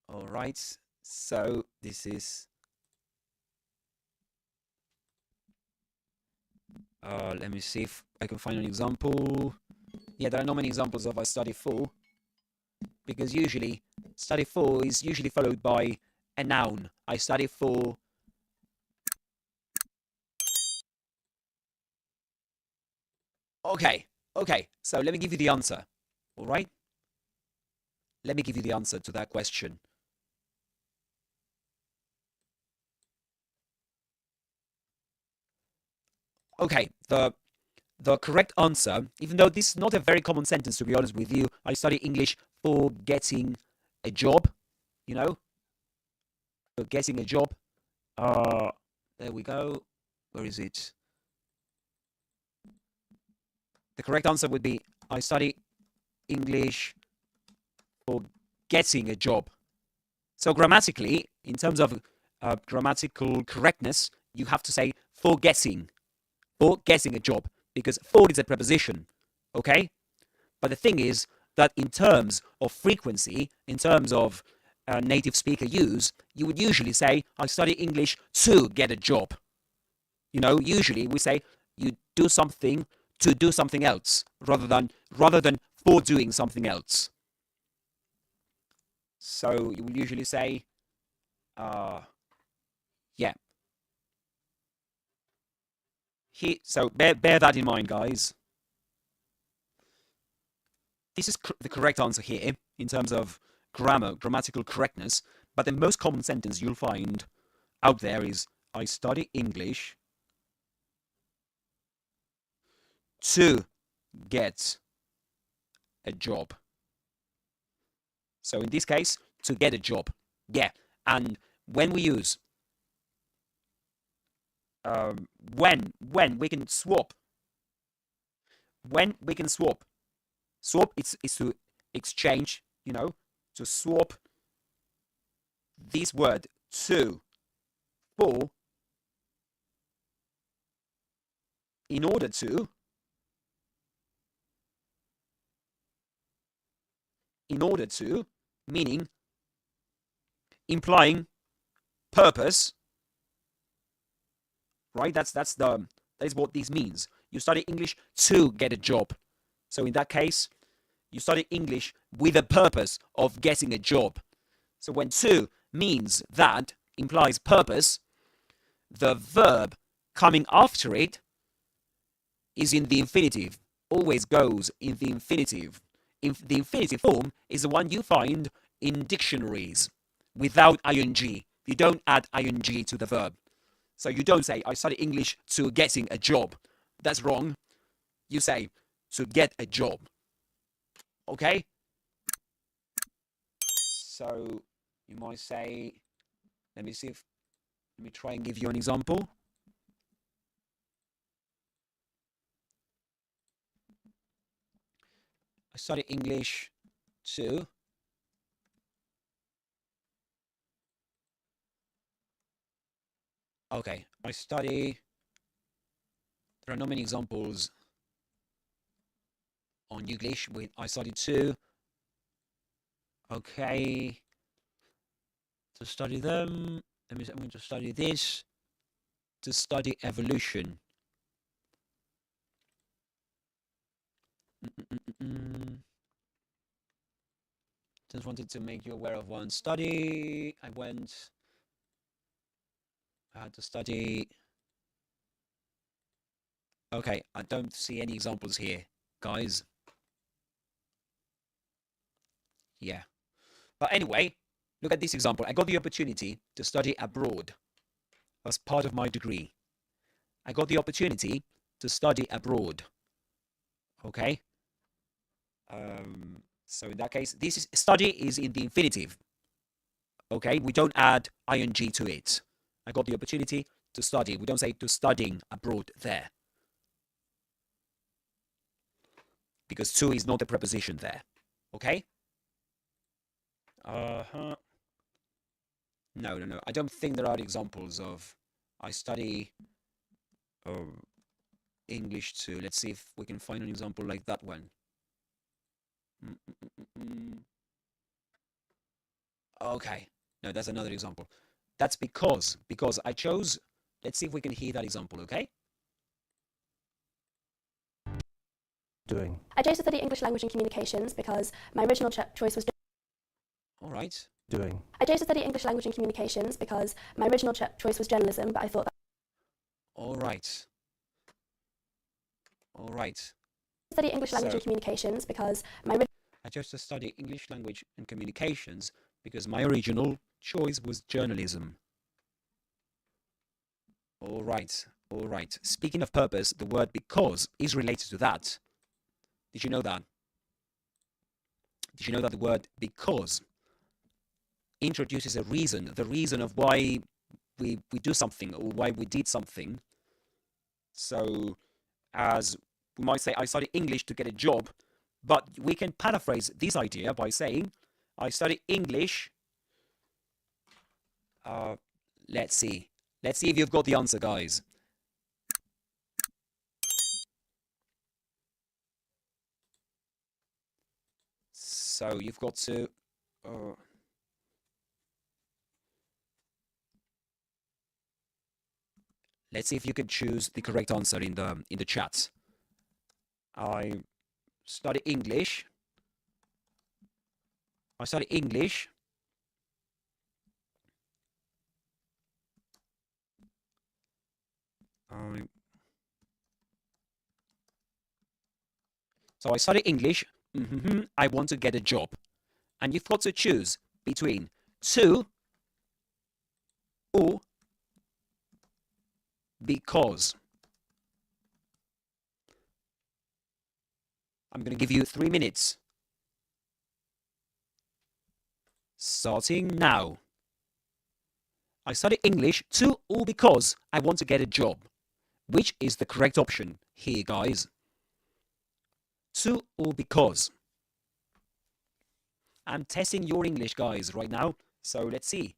All right. So this is. Let me see if I can find an example. Yeah, there are not many examples of I study for, because usually study for is usually followed by a noun. I study for. Okay. So let me give you the answer. All right. Let me give you the answer to that question. Okay, the correct answer, even though this is not a very common sentence, to be honest with you, I study English for getting a job, you know, for getting a job. There we go. Where is it? The correct answer would be I study English for getting a job. So grammatically, in terms of grammatical correctness, you have to say for getting a job, because for is a preposition, okay? But the thing is that in terms of frequency, in terms of native speaker use, you would usually say, I study English to get a job. You know, usually we say you do something to do something else rather than for doing something else. So you will usually say, yeah. So bear that in mind, guys. This is the correct answer here in terms of grammatical correctness. But the most common sentence you'll find out there is, I study English to get a job. So in this case, to get a job. Yeah. And when we use when we can swap. When we can swap. Swap is to exchange, you know, to swap this word to for in order to meaning implying purpose, right? That is what this means. You study English to get a job. So in that case, you study English with a purpose of getting a job. So when to means that, implies purpose, the verb coming after it is in the infinitive, always goes in the infinitive. The infinitive form is the one you find in dictionaries without ing. You don't add ing to the verb. So you don't say, I study English to getting a job. That's wrong. You say, to get a job. Okay? So you might say, let me try and give you an example. I study English to okay, there are not many examples on YouGlish with I study to. Okay, to study them, I'm going to study this, to study evolution. Just wanted to make you aware of one study. I had to study. Okay, I don't see any examples here, guys. Yeah. But anyway, look at this example. I got the opportunity to study abroad as part of my degree. I got the opportunity to study abroad. Okay. So in that case, study is in the infinitive. Okay, we don't add ing to it. I got the opportunity to study. We don't say to studying abroad there, because to is not a preposition there. Okay. No. I don't think there are examples of I study English to. Let's see if we can find an example like that one. Okay. No, that's another example. That's because I chose. Let's see if we can hear that example, okay? Doing. I chose to study English language and communications because my original choice was... All right. Doing. I chose to study English language and communications because my original choice was journalism, but I thought that... All right. All right. Study English language and communications because my... I chose to study English language and communications because my original choice was journalism. All right. All right. Speaking of purpose, the word because is related to that. Did you know that? Did you know that the word because introduces a reason, the reason of why we do something or why we did something? So, as we might say, I studied English to get a job, but we can paraphrase this idea by saying, I studied English. Let's see. Let's see if you've got the answer, guys. So you've got to. Let's see if you can choose the correct answer in the chat. I study English. I study English. So I study English. I want to get a job. And you've got to choose between to or because. I'm going to give you 3 minutes. Starting now. I study English to or because I want to get a job. Which is the correct option here, guys? To or because? I'm testing your English, guys, right now. So let's see.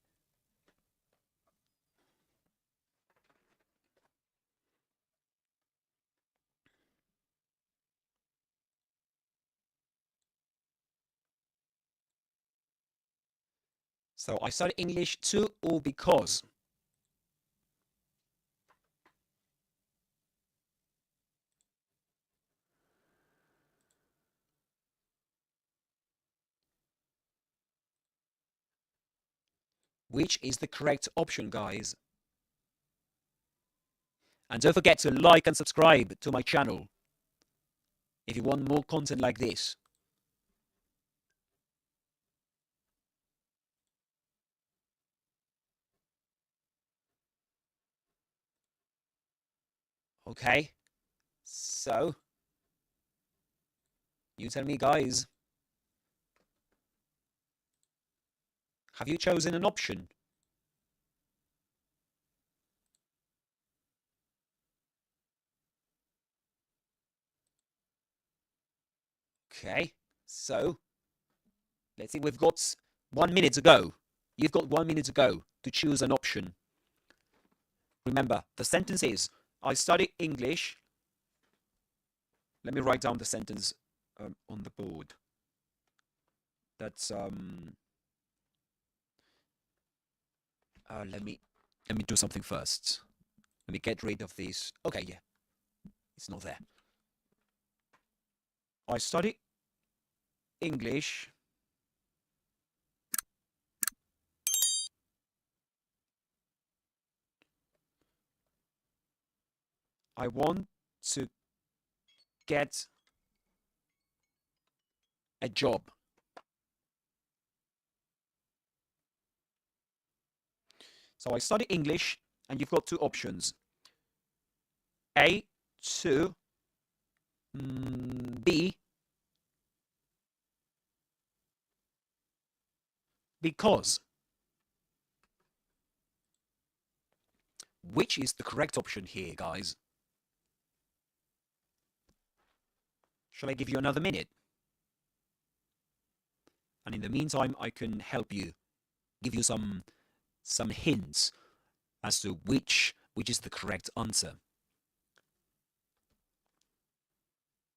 So I study English to or because. Which is the correct option, guys? And don't forget to like and subscribe to my channel if you want more content like this. Okay, so you tell me, guys, have you chosen an option? Okay, so let's see, we've got 1 minute to go. You've got 1 minute to go to choose an option. Remember, the sentence is, I study English. Let me write down the sentence on the board. That's let me do something first. Let me get rid of this. Okay, yeah, it's not there. I study English. I want to get a job. So I study English, and you've got two options. A, to, B, because. Which is the correct option here, guys? Shall I give you another minute? And in the meantime, I can help you, give you some hints as to which is the correct answer.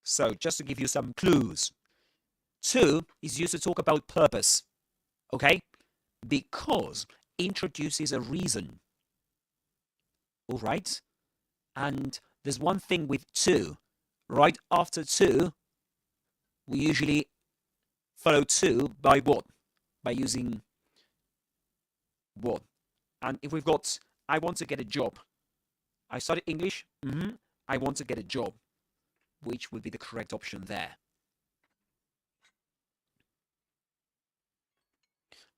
So just to give you some clues, to is used to talk about purpose, okay? Because introduces a reason, all right? And there's one thing with to, right after to, we usually follow to by what? By using what? And if we've got, I want to get a job. I studied English. I want to get a job. Which would be the correct option there?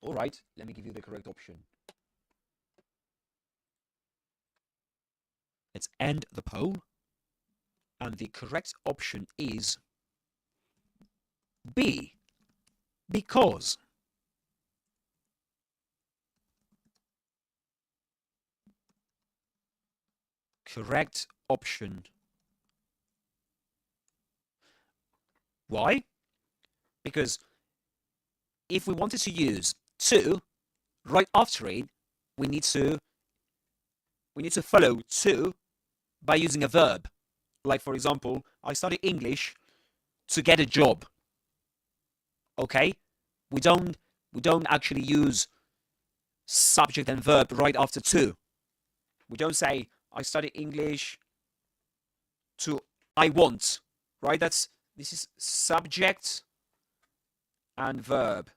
All right, let me give you the correct option. Let's end the poll. And the correct option is B, because. Correct option. Why? Because if we wanted to use to right after it, we need to follow to by using a verb. Like, for example, I study English to get a job. Okay? We don't actually use subject and verb right after to. We don't say I study English to I want. Right? This is subject and verb.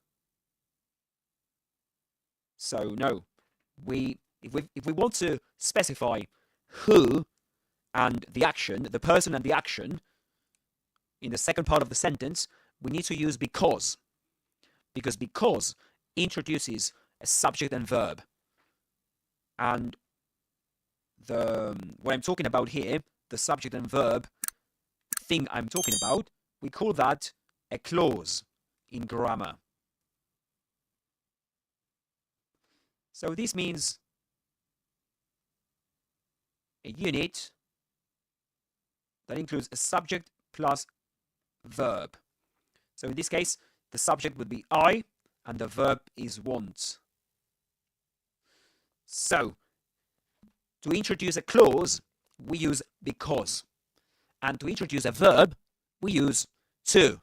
So no. If we want to specify who and the action, the person and the action, in the second part of the sentence, we need to use because. Because introduces a subject and verb. And what I'm talking about here, the subject and verb thing I'm talking about, we call that a clause in grammar. So this means a unit that includes a subject plus verb. So in this case, the subject would be I and the verb is want. So to introduce a clause, we use because. And to introduce a verb, we use to.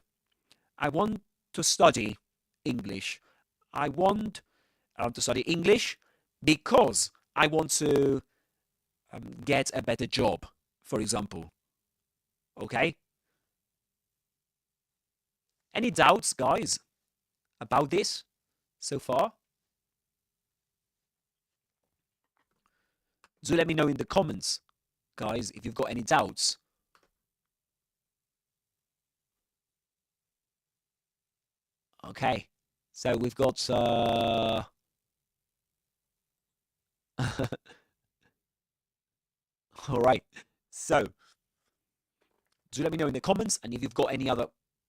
I want to study English. I want to study English because I want to get a better job, for example. Okay? Any doubts, guys, about this so far? Do let me know in the comments, guys, if you've got any doubts. Okay, so we've got all right. So do let me know in the comments, and if you've got any other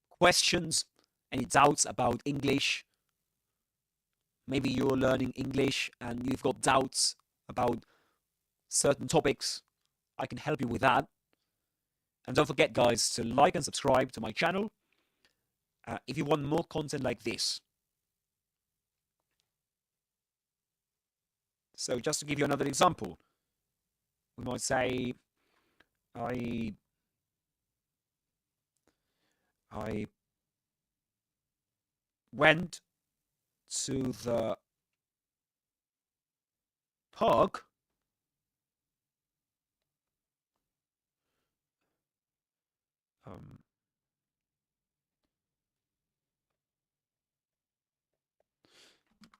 questions, any doubts about English. Maybe you're learning English and you've got doubts about certain topics. I can help you with that. And don't forget, guys, to like and subscribe to my channel if you want more content like this. So just to give you another example, we might say, I went to the park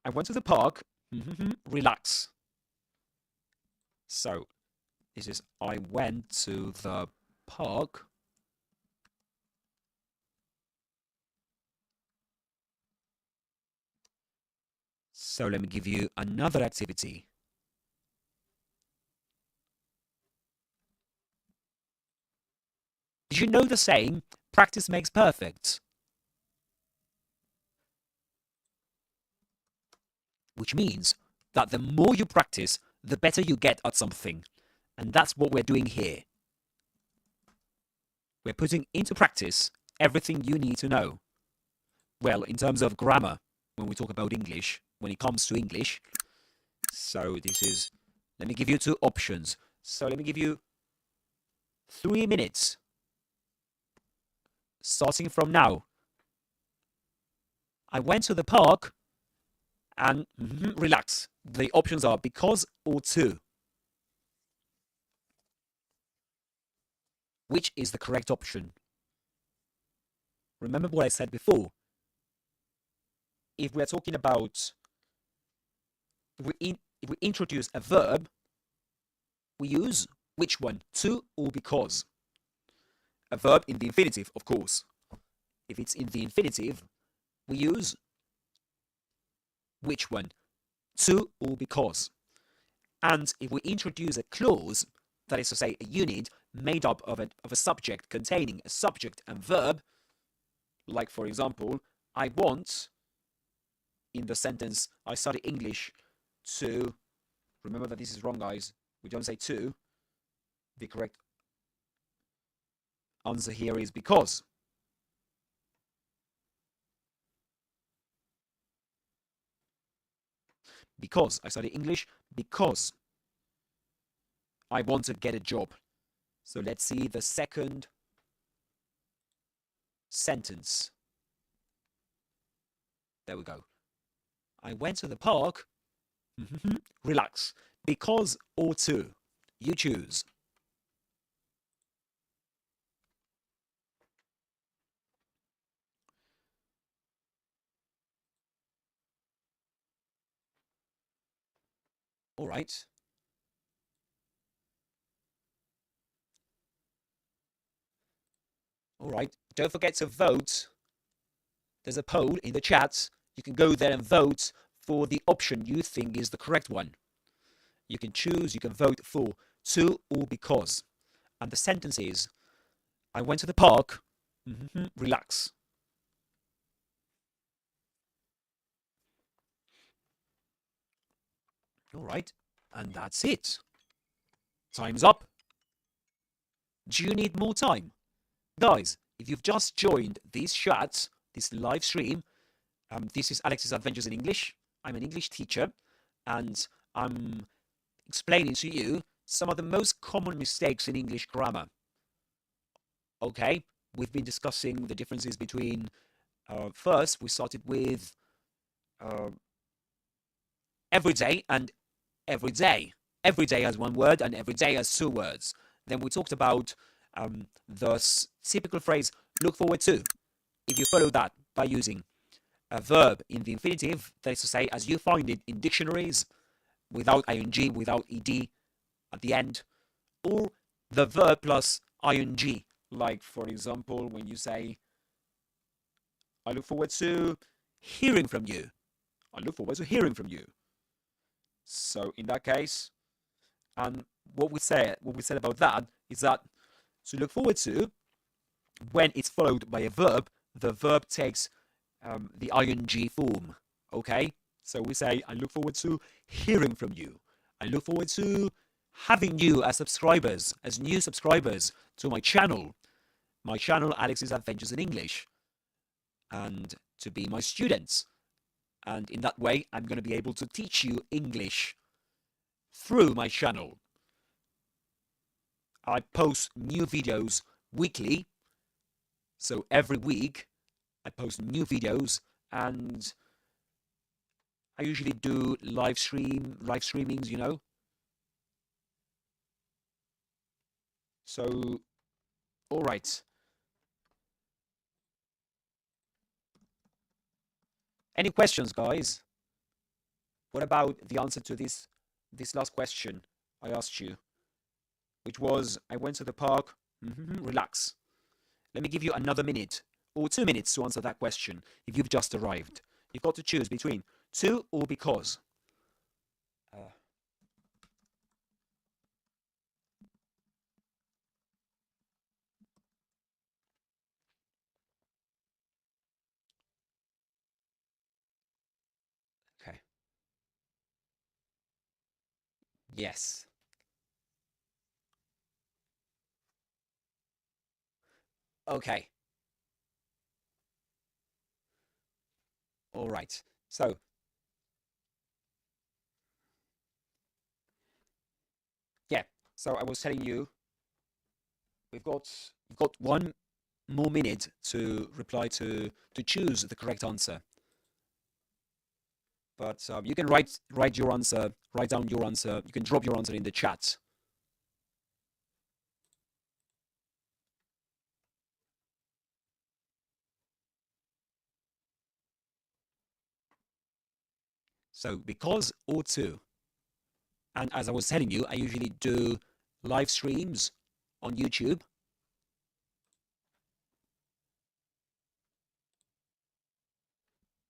I went to the park, relax. So this is I went to the park So let me give you another activity. Did you know the saying, practice makes perfect? Which means that the more you practice, the better you get at something. And that's what we're doing here. We're putting into practice everything you need to know. Well, in terms of grammar, when we talk about English, when it comes to English. So this is, let me give you two options. So let me give you 3 minutes. Starting from now. I went to the park and relax. The options are because or to. Which is the correct option? Remember what I said before. If we're talking about, if we introduce a verb, we use which one? To or because? A verb in the infinitive, of course. If it's in the infinitive, we use which one? To or because? And if we introduce a clause, that is to say a unit made up of a subject containing a subject and verb, like for example, I want, in the sentence, I study English to, remember that this is wrong, guys, we don't say to, the correct answer here is because. Because I study English, because I want to get a job. So let's see the second sentence. There we go. I went to the park. Relax. Because or to. You choose. All right. All right. Don't forget to vote. There's a poll in the chat. You can go there and vote for the option you think is the correct one. You can choose, you can vote for to or because. And the sentence is, I went to the park. Relax. All right. And that's it. Time's up. Do you need more time? Guys, if you've just joined this chat, this live stream, this is Alex's Adventures in English. I'm an English teacher, and I'm explaining to you some of the most common mistakes in English grammar. Okay, we've been discussing the differences between, first we started with everyday and everyday. Everyday as one word and everyday as two words. Then we talked about the typical phrase, look forward to. If you follow that by using a verb in the infinitive, that is to say, as you find it in dictionaries, without ing, without ed at the end, or the verb plus ing, like for example, when you say, I look forward to hearing from you. I look forward to hearing from you. So in that case, and what we said about that is that to look forward to, when it's followed by a verb, the verb takes the ing form. Okay, so we say, I look forward to hearing from you. I look forward to having you as subscribers, as new subscribers to my channel Alex's Adventures in English, and to be my students. And in that way, I'm going to be able to teach you English through my channel. I post new videos weekly, so every week I post new videos, and I usually do live streamings, you know. So, all right. Any questions, guys? What about the answer to this last question I asked you, which was, I went to the park. Relax. Let me give you another minute or 2 minutes to answer that question if you've just arrived. You've got to choose between to or because. Okay. Yes. Okay. All right. So, yeah. So I was telling you, you've got 1 more minute to reply to choose the correct answer. But you can write your answer, write down your answer. You can drop your answer in the chat. So because or to. And as I was telling you, I usually do live streams on YouTube.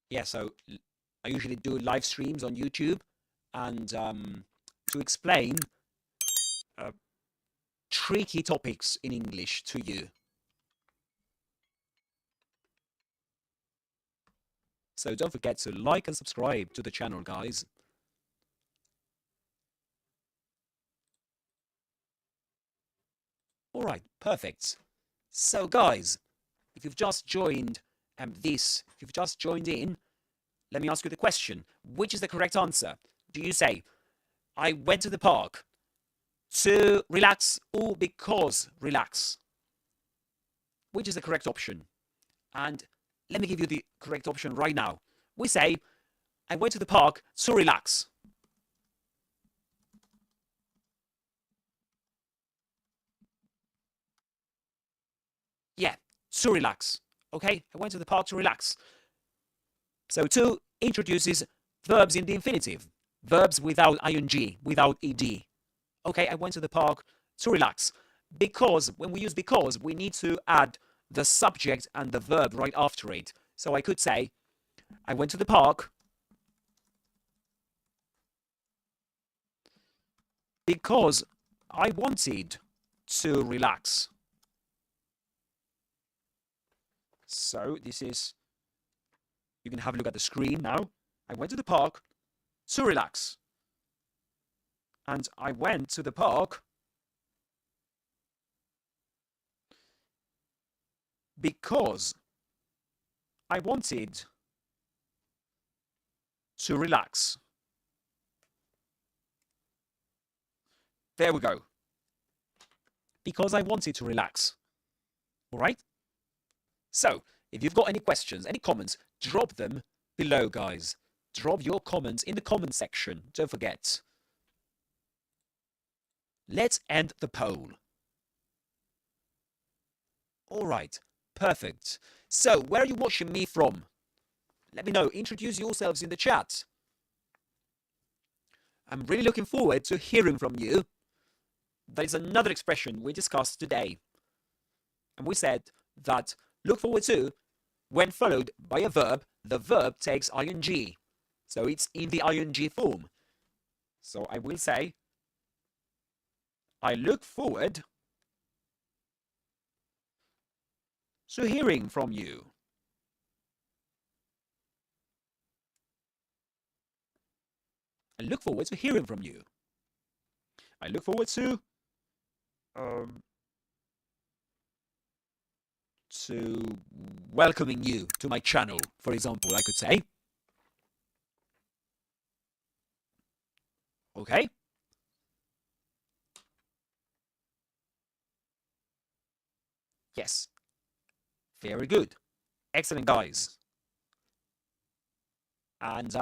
Yeah, so I usually do live streams on YouTube, and to explain tricky topics in English to you. So don't forget to like and subscribe to the channel, guys. All right, perfect. So guys, if you've just joined if you've just joined in, let me ask you the question. Which is the correct answer? Do you say, I went to the park to relax or because relax? Which is the correct option? And let me give you the correct option right now. We say, I went to the park to relax. Yeah, to relax. Okay, I went to the park to relax. So to introduces verbs in the infinitive. Verbs without ing, without ed. Okay, I went to the park to relax. Because, when we use because, we need to add the subject and the verb right after it. So I could say, I went to the park because I wanted to relax. So this is, you can have a look at the screen now. I went to the park to relax. And I went to the park because I wanted to relax. There we go. Because I wanted to relax. All right? So, if you've got any questions, any comments, drop them below, guys. Drop your comments in the comment section. Don't forget. Let's end the poll. All right, perfect. So, where are you watching me from? Let me know. Introduce yourselves in the chat. I'm really looking forward to hearing from you. That is another expression we discussed today. And we said that look forward to, when followed by a verb, the verb takes ing. So it's in the ing form. So I will say, I look forward to hearing from you. I look forward to hearing from you. I look forward to welcoming you to my channel, for example, I could say. Okay? Yes. Very good. Excellent, guys. And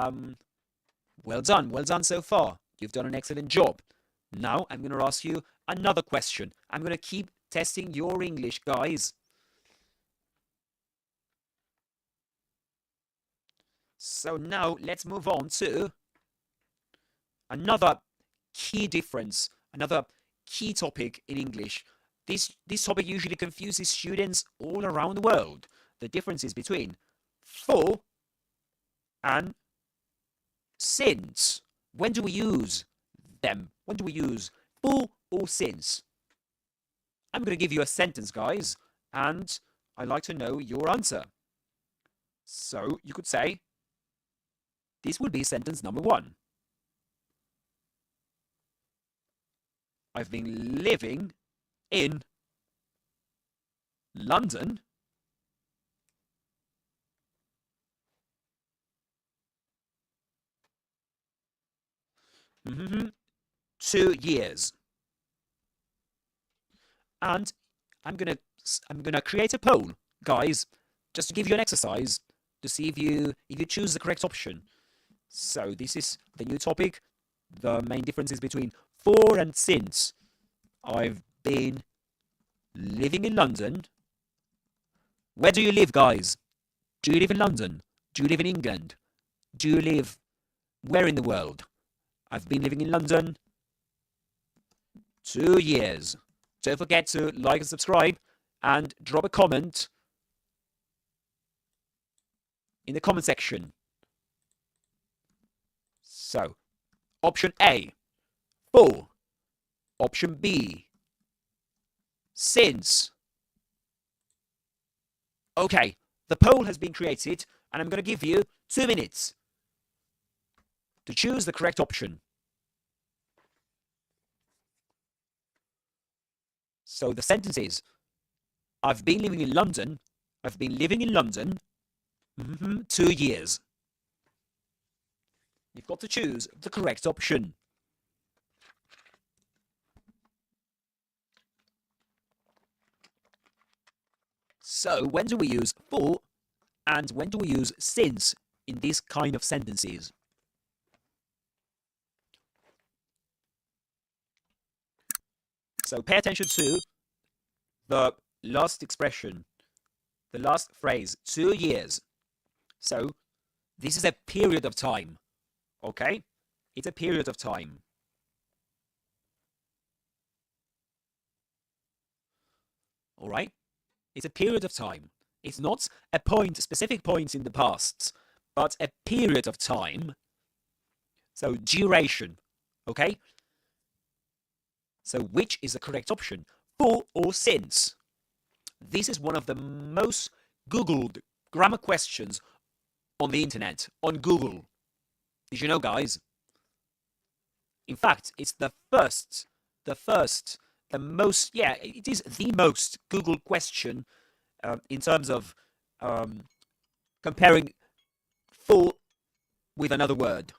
well done. Well done so far. You've done an excellent job. Now I'm going to ask you another question. I'm going to keep testing your English, guys. So now let's move on to another key difference, another key topic in English. This topic usually confuses students all around the world. The differences between for and since. When do we use them? When do we use for or since? I'm going to give you a sentence, guys, and I'd like to know your answer. So you could say, this would be sentence number 1. I've been living in London Mm-hmm. 2 years. And I'm gonna create a poll, guys, just to give you an exercise to see if you choose the correct option. So this is the new topic. The main differences between for and since. I've been living in London. Where do you live, guys? Do you live in London? Do you live in England? Do you live where in the world? I've been living in London 2 years. Don't forget to like and subscribe and drop a comment in the comment section. So, option A, for. Option B, since. Okay, the poll has been created, and I'm going to give you 2 minutes to choose the correct option. So the sentence is, I've been living in London. I've been living in London 2 years. You've got to choose the correct option. So when do we use for and when do we use since in these kind of sentences? So pay attention to the last expression, the last phrase, 2 years. So this is a period of time, okay? It's a period of time. All right? It's a period of time. It's not a point, specific point in the past, but a period of time. So duration, okay? So which is the correct option? For or since? This is one of the most Googled grammar questions on the internet, on Google. Did you know, guys? In fact, it's the most, yeah, it is the most Googled question in terms of comparing for with another word.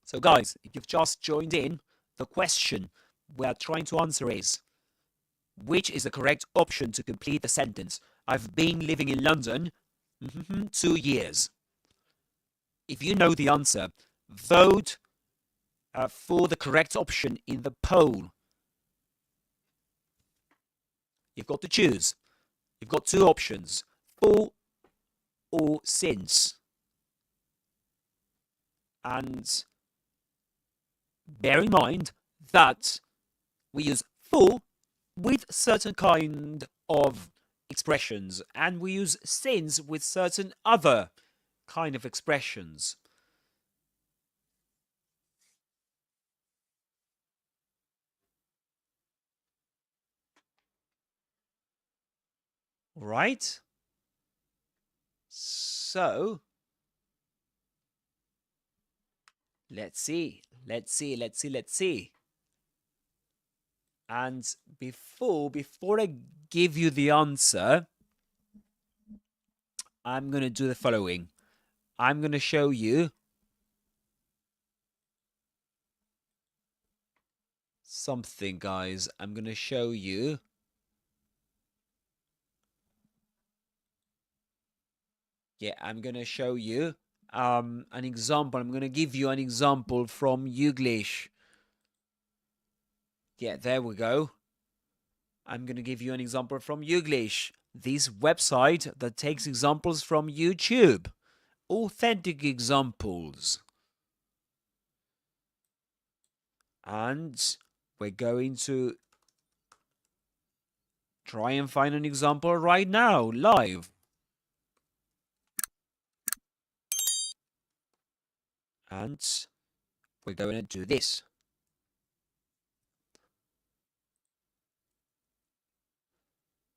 So guys, if you've just joined in, the question we are trying to answer is, which is the correct option to complete the sentence? I've been living in London 2 years. If you know the answer, vote for the correct option in the poll. You've got to choose. You've got 2 options, for or since. And bear in mind that we use for with certain kind of expressions, and we use since with certain other kind of expressions. All right? So let's see. And before I give you the answer, I'm going to do the following. I'm going to show you something, guys. I'm going to show you I'm going to show you an example. I'm going to give you an example from YouGlish. Yeah, there we go. I'm going to give you an example from YouGlish, this website that takes examples from YouTube. Authentic examples. And we're going to try and find an example right now, live. And we're going to do this.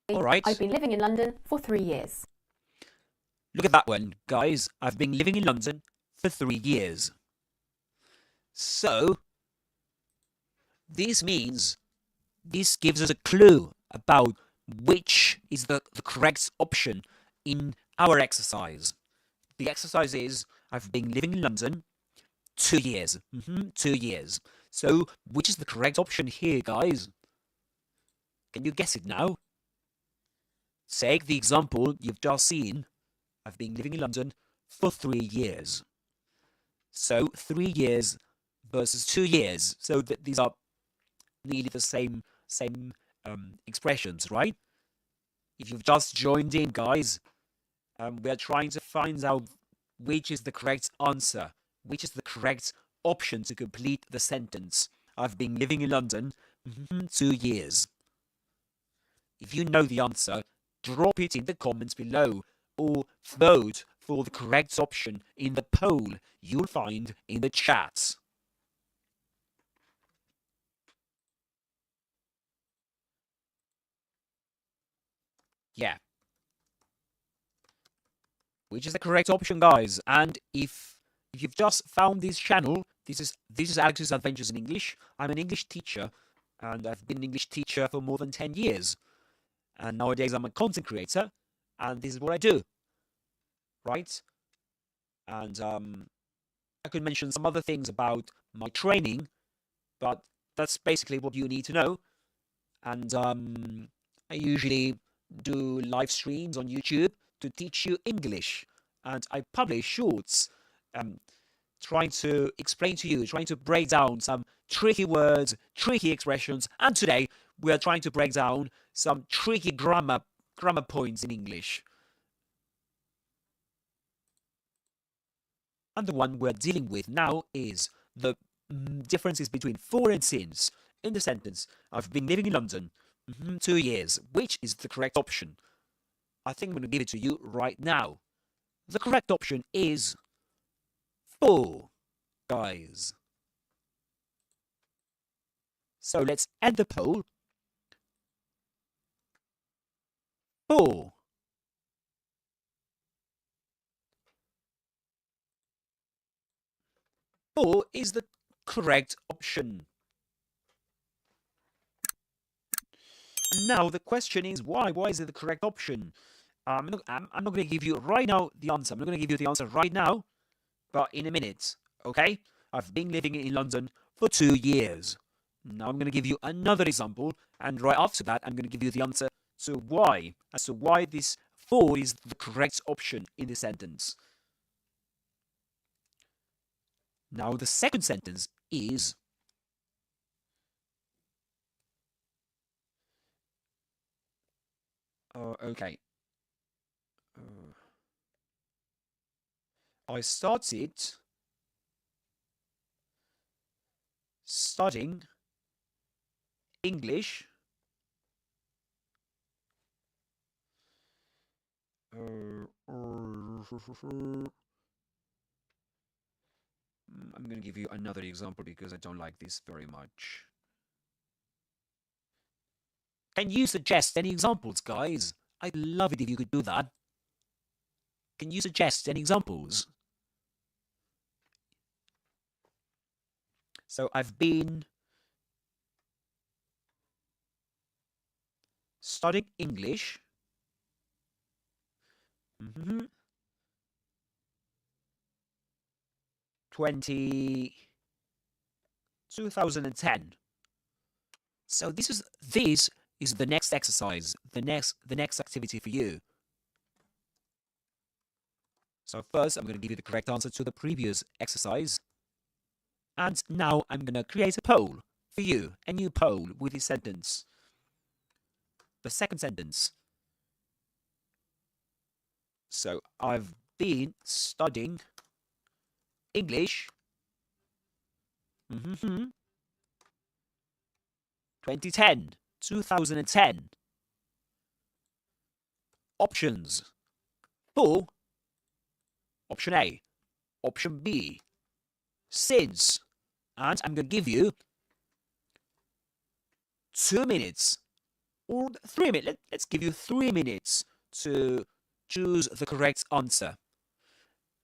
All right. I've been living in London for 3 years. Look at that one, guys. I've been living in London for 3 years. So, this means, this gives us a clue about which is the correct option in our exercise. The exercise is, I've been living in London 2 years. 2 years. So, which is the correct option here, guys? Can you guess it now? Take the example you've just seen. I've been living in London for 3 years. So 3 years versus 2 years. So these are nearly the same expressions, right? If you've just joined in, guys, we are trying to find out which is the correct answer, which is the correct option to complete the sentence. I've been living in London 2 years. If you know the answer, drop it in the comments below or vote for the correct option in the poll you'll find in the chat. Yeah. Which is the correct option, guys. And if you've just found this channel, this is Alex's Adventures in English. I'm an English teacher, and I've been an English teacher for more than 10 years. And nowadays I'm a content creator, and this is what I do. Right? And I could mention some other things about my training, but that's basically what you need to know. And I usually do live streams on YouTube to teach you English, and I publish shorts trying to explain to you, trying to break down some tricky words, tricky expressions, and today we are trying to break down some tricky grammar points in English. And the one we're dealing with now is the differences between for and since in the sentence. I've been living in London 2 years. Which is the correct option? I think I'm going to give it to you right now. The correct option is for, guys. So let's end the poll. For. For is the correct option. Now the question is why? Why is it the correct option? I'm not going to give you right now the answer. I'm not going to give you the answer right now, but in a minute. Okay? I've been living in London for 2 years. Now I'm going to give you another example, and right after that, I'm going to give you the answer to why, as to why this for is the correct option in the sentence. Now the second sentence is okay. I started studying English I'm going to give you another example because I don't like this very much. Can you suggest any examples, guys? I'd love it if you could do that. Can you suggest any examples? So I've been studying English 2010. So this is the next exercise, the next activity for you. So first, I'm going to give you the correct answer to the previous exercise. And now I'm going to create a poll for you, a new poll with this sentence. The second sentence. So I've been studying English 2010. Options. For. Option A. Option B. Since. And I'm going to give you 2 minutes or 3 minutes. Let's give you 3 minutes to choose the correct answer.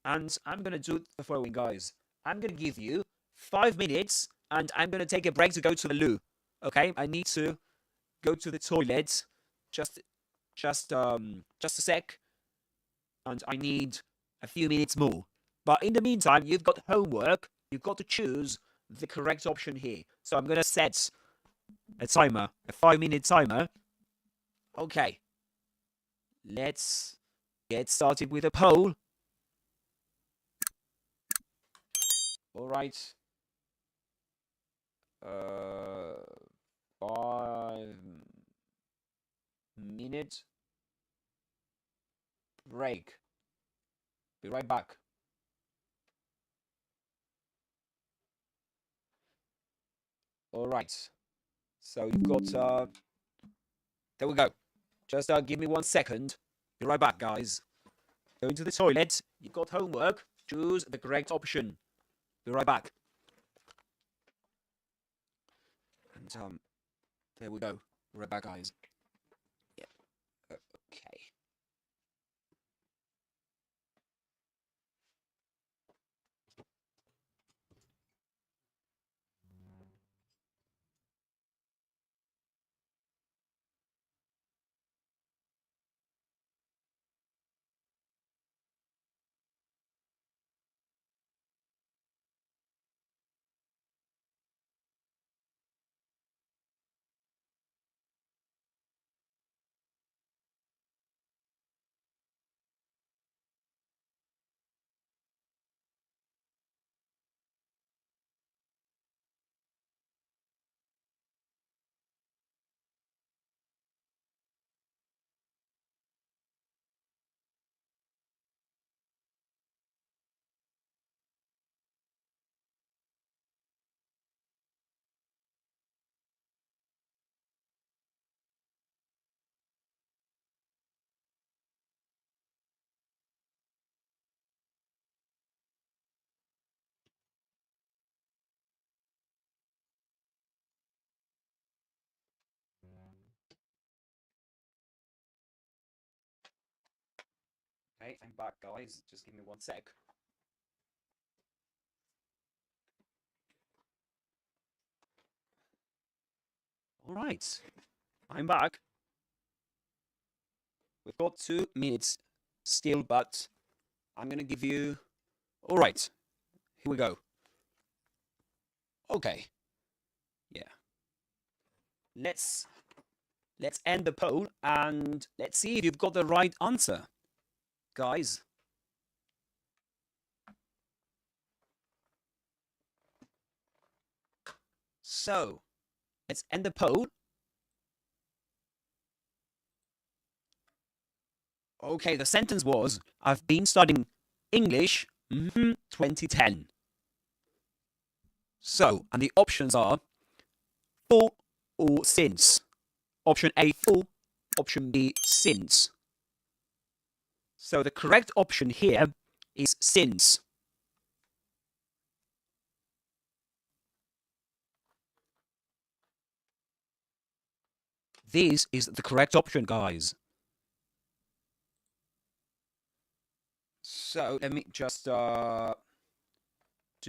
And I'm going to do the following, guys. I'm going to give you 5 minutes and I'm going to take a break to go to the loo. Okay? I need to go to the toilet. Just a sec. And I need a few minutes more. But in the meantime, you've got homework. You've got to choose the correct option here. So I'm going to set a timer, a 5-minute timer. Okay. Let's get started with a poll. All right. 5-minute break. Be right back. All right. So you've got, there we go. Just give me 1 second. Be right back, guys. Going to the toilet. You've got homework. Choose the correct option. Be right back. And there we go. Right back, guys. Yeah. Okay. Okay, I'm back, guys. Just give me 1 sec. All right, I'm back. We've got 2 minutes still, but I'm gonna give you. All right, here we go. Okay, yeah. Let's end the poll and let's see if you've got the right answer, guys. So, let's end the poll. Okay, the sentence was, I've been studying English 2010. So, and the options are for or since. Option A, for. Option B, since. So the correct option here is since. This is the correct option, guys. So let me just do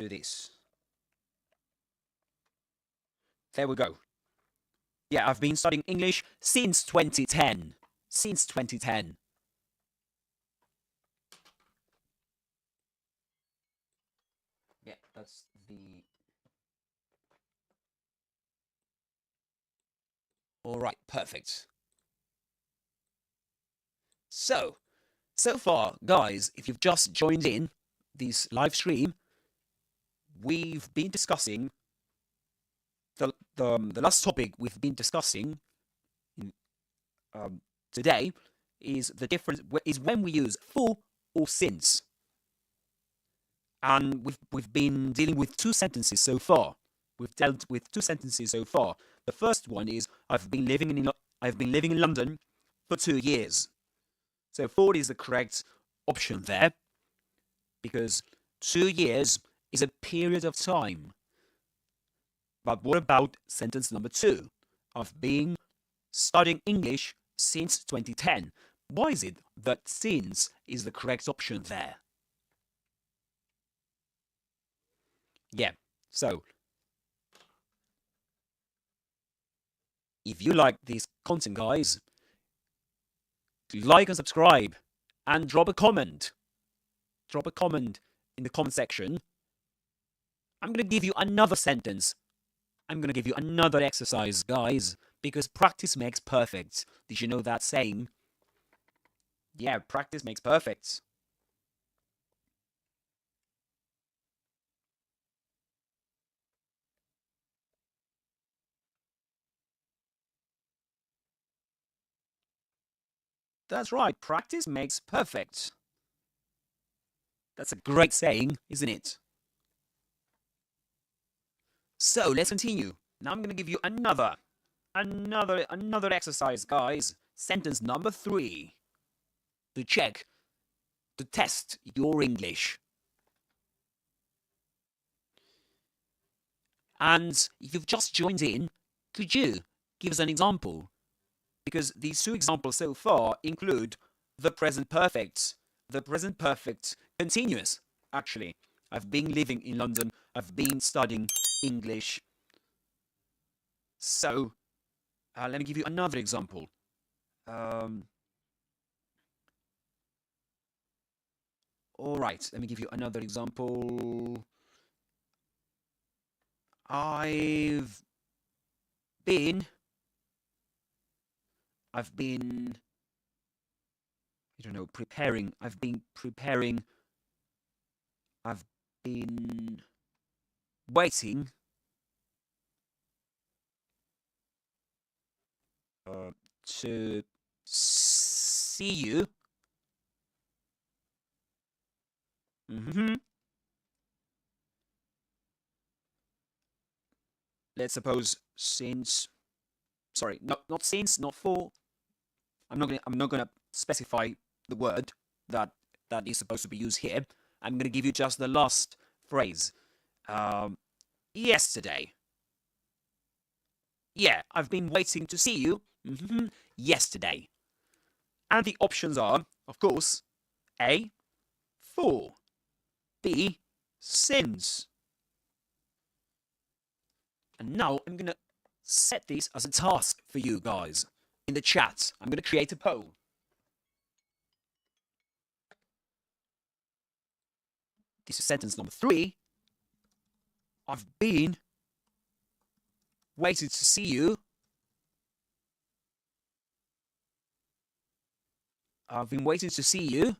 this. There we go. Yeah, I've been studying English since 2010. Since 2010. Yeah, that's the... All right, perfect. So far, guys, if you've just joined in this live stream, we've been discussing the last topic we've been discussing today is the difference is when we use for or since, and we've been dealing with 2 sentences so far. We've dealt with 2 sentences so far. The first one is I've been living in London for 2 years. So 4 is the correct option there, because 2 years is a period of time. But what about sentence number 2? I've been studying English since 2010. Why is it that since is the correct option there? Yeah, so if you like this content, guys, like and subscribe and drop a comment. Drop a comment in the comment section. I'm going to give you another sentence. I'm going to give you another exercise, guys, because practice makes perfect. Did you know that saying? Yeah, practice makes perfect. That's right, practice makes perfect. That's a great saying, isn't it? So let's continue. Now I'm going to give you another exercise, guys. Sentence number 3. To check, to test your English. And if you've just joined in, could you give us an example because these two examples so far include the present perfect continuous, actually. I've been living in London, I've been studying English. So, let me give you another example. All right, let me give you another example. I've been, I don't know, preparing. I've been waiting to see you. Let's suppose since, sorry, not since, not for. I'm not gonna specify the word that is supposed to be used here. I'm gonna give you just the last phrase. Yesterday. Yeah, I've been waiting to see you. Yesterday. And the options are, of course, A, for, B, since. And now I'm going to set this as a task for you guys. In the chat, I'm going to create a poll. This is sentence number 3. I've been waiting to see you. I've been waiting to see you.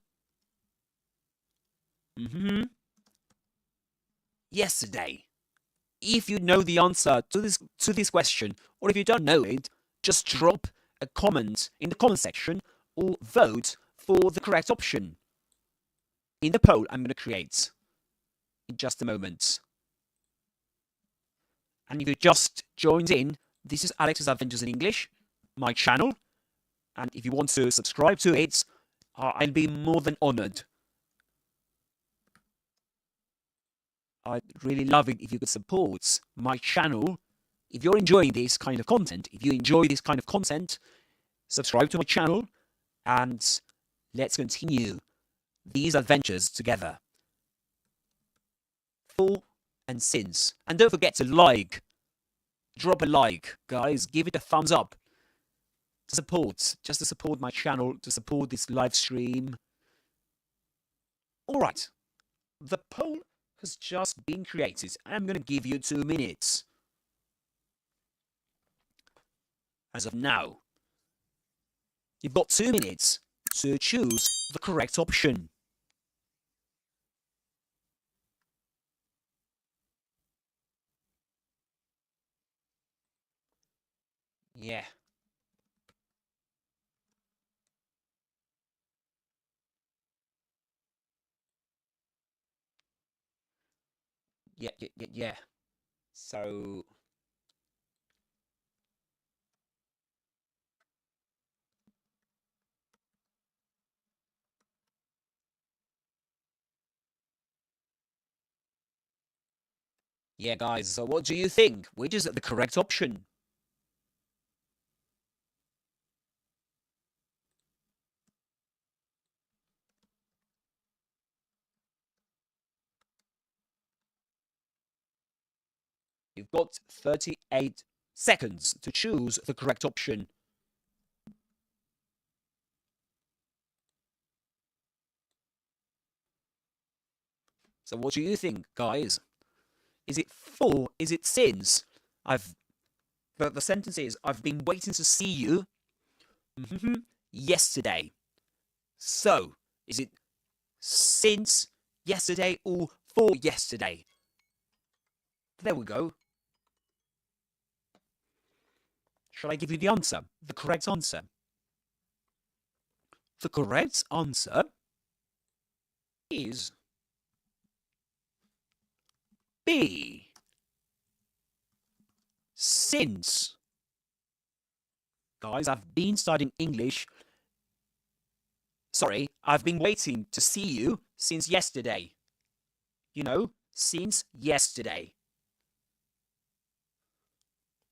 Yesterday. If you know the answer to this question, or if you don't know it, just drop a comment in the comment section or vote for the correct option in the poll I'm going to create in just a moment. And if you just joined in, this is Alex's Adventures in English, my channel. And if you want to subscribe to it, I'll be more than honored. I'd really love it if you could support my channel. If you're enjoying this kind of content, subscribe to my channel and let's continue these adventures together. For and since. And don't forget to drop a like, guys. Give it a thumbs up. Just to support my channel, to support this live stream. All right. The poll has just been created. I'm going to give you 2 minutes. As of now, you've got 2 minutes to choose the correct option. Yeah. Yeah. So, yeah, guys, so what do you think? Which is the correct option? You've got 38 seconds to choose the correct option. So what do you think, guys? Is it for? Is it since? The sentence is, I've been waiting to see you yesterday. So, is it since yesterday or for yesterday? There we go. Shall I give you the answer? The correct answer. The correct answer is B. Since. Guys, I've been studying English. Sorry, I've been waiting to see you since yesterday. You know, since yesterday.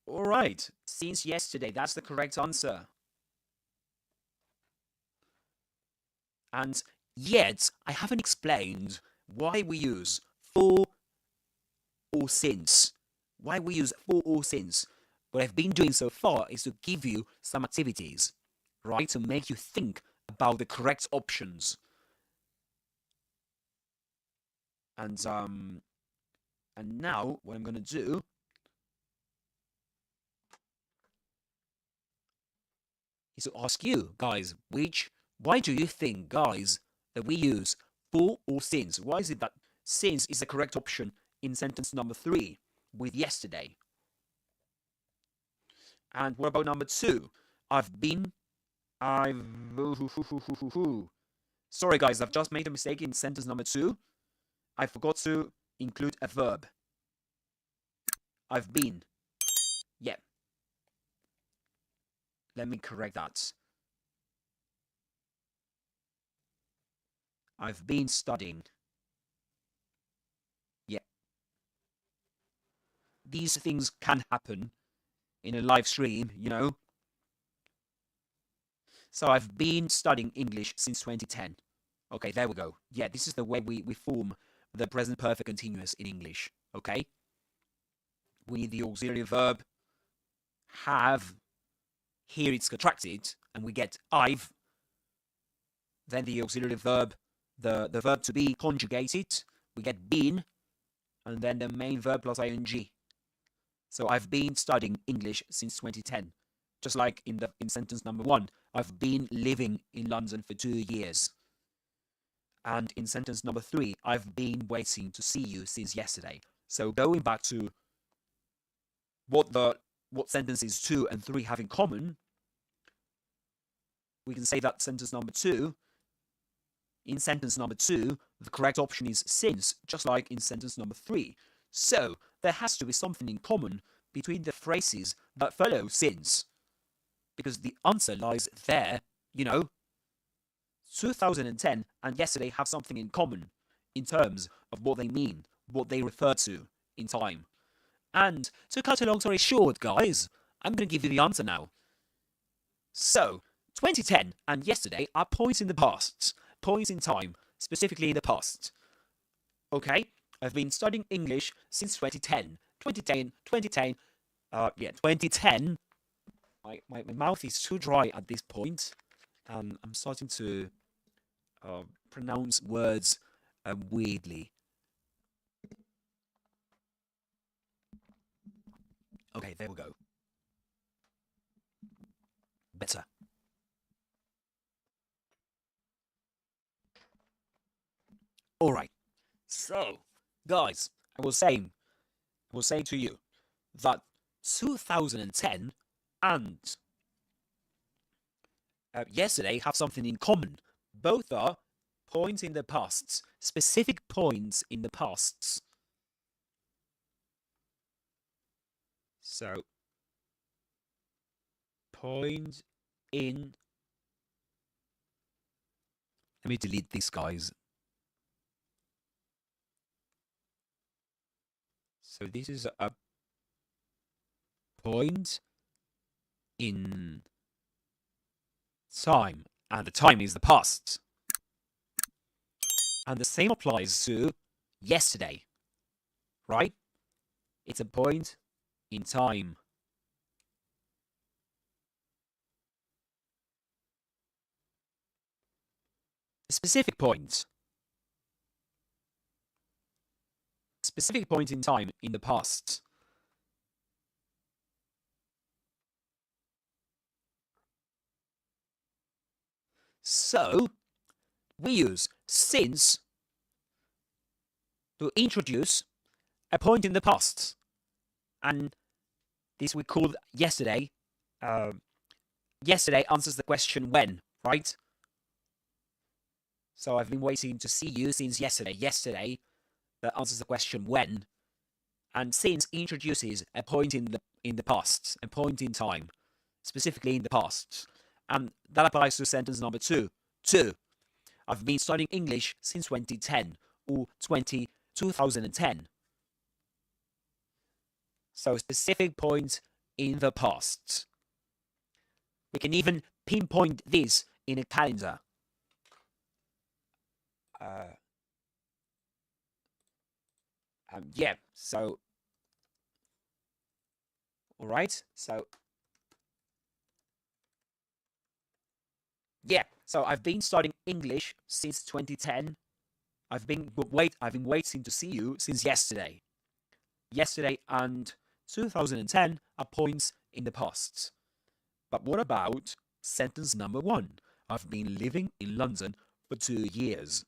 All right, since yesterday, that's the correct answer. And yet, I haven't explained why we use for or since. Why we use for or since. What I've been doing so far is to give you some activities, right? To make you think about the correct options. And now what I'm gonna do is to ask you guys, why do you think, guys, that we use for or since? Why is it that since is the correct option in sentence number 3 with yesterday? And what about number 2? Sorry guys, I've just made a mistake in sentence number 2. I forgot to include a verb. I've been. Yeah. Let me correct that. I've been studying. Yeah. These things can happen in a live stream, you know. So I've been studying English since 2010. Okay, there we go. Yeah, this is the way we form the present perfect continuous in English. Okay? We need the auxiliary verb have. Here it's contracted, and we get I've. Then the auxiliary verb, the verb to be conjugated, we get been, and then the main verb plus ing. So I've been studying English since 2010. Just like in sentence number 1, I've been living in London for 2 years. And in sentence number 3, I've been waiting to see you since yesterday. So going back to what sentences 2 and 3 have in common, we can say that sentence number 2, in sentence number 2, the correct option is since, just like in sentence number 3. So there has to be something in common between the phrases that follow since, because the answer lies there, you know. 2010 and yesterday have something in common in terms of what they mean, what they refer to in time. And to cut a long story short, guys, I'm going to give you the answer now. So, 2010 and yesterday are points in the past, points in time, specifically in the past. Okay, I've been studying English since 2010. 2010. 2010. My mouth is too dry at this point. I'm starting to pronounce words weirdly. Okay, there we go. Better. All right. So, guys, I was saying to you that 2010 and yesterday have something in common. Both are points in the past, specific points in the past. So, point in. Let me delete these guys. So this is a point in time, and the time is the past. And the same applies to yesterday, right? It's a point in time. A specific point. Specific point in time in the past. So, we use since to introduce a point in the past. And this we call yesterday. Yesterday answers the question when, right? So I've been waiting to see you since yesterday. Yesterday, that answers the question when. And since introduces a point in the past, a point in time, specifically in the past. And that applies to sentence number 2. 2. I've been studying English since 2010 or 2010. So specific point in the past. We can even pinpoint this in a calendar. Yeah, so, all right, so, yeah, so I've been studying English since 2010. I've been waiting to see you since yesterday. Yesterday and 2010 are points in the past. But what about sentence number 1? I've been living in London for 2 years.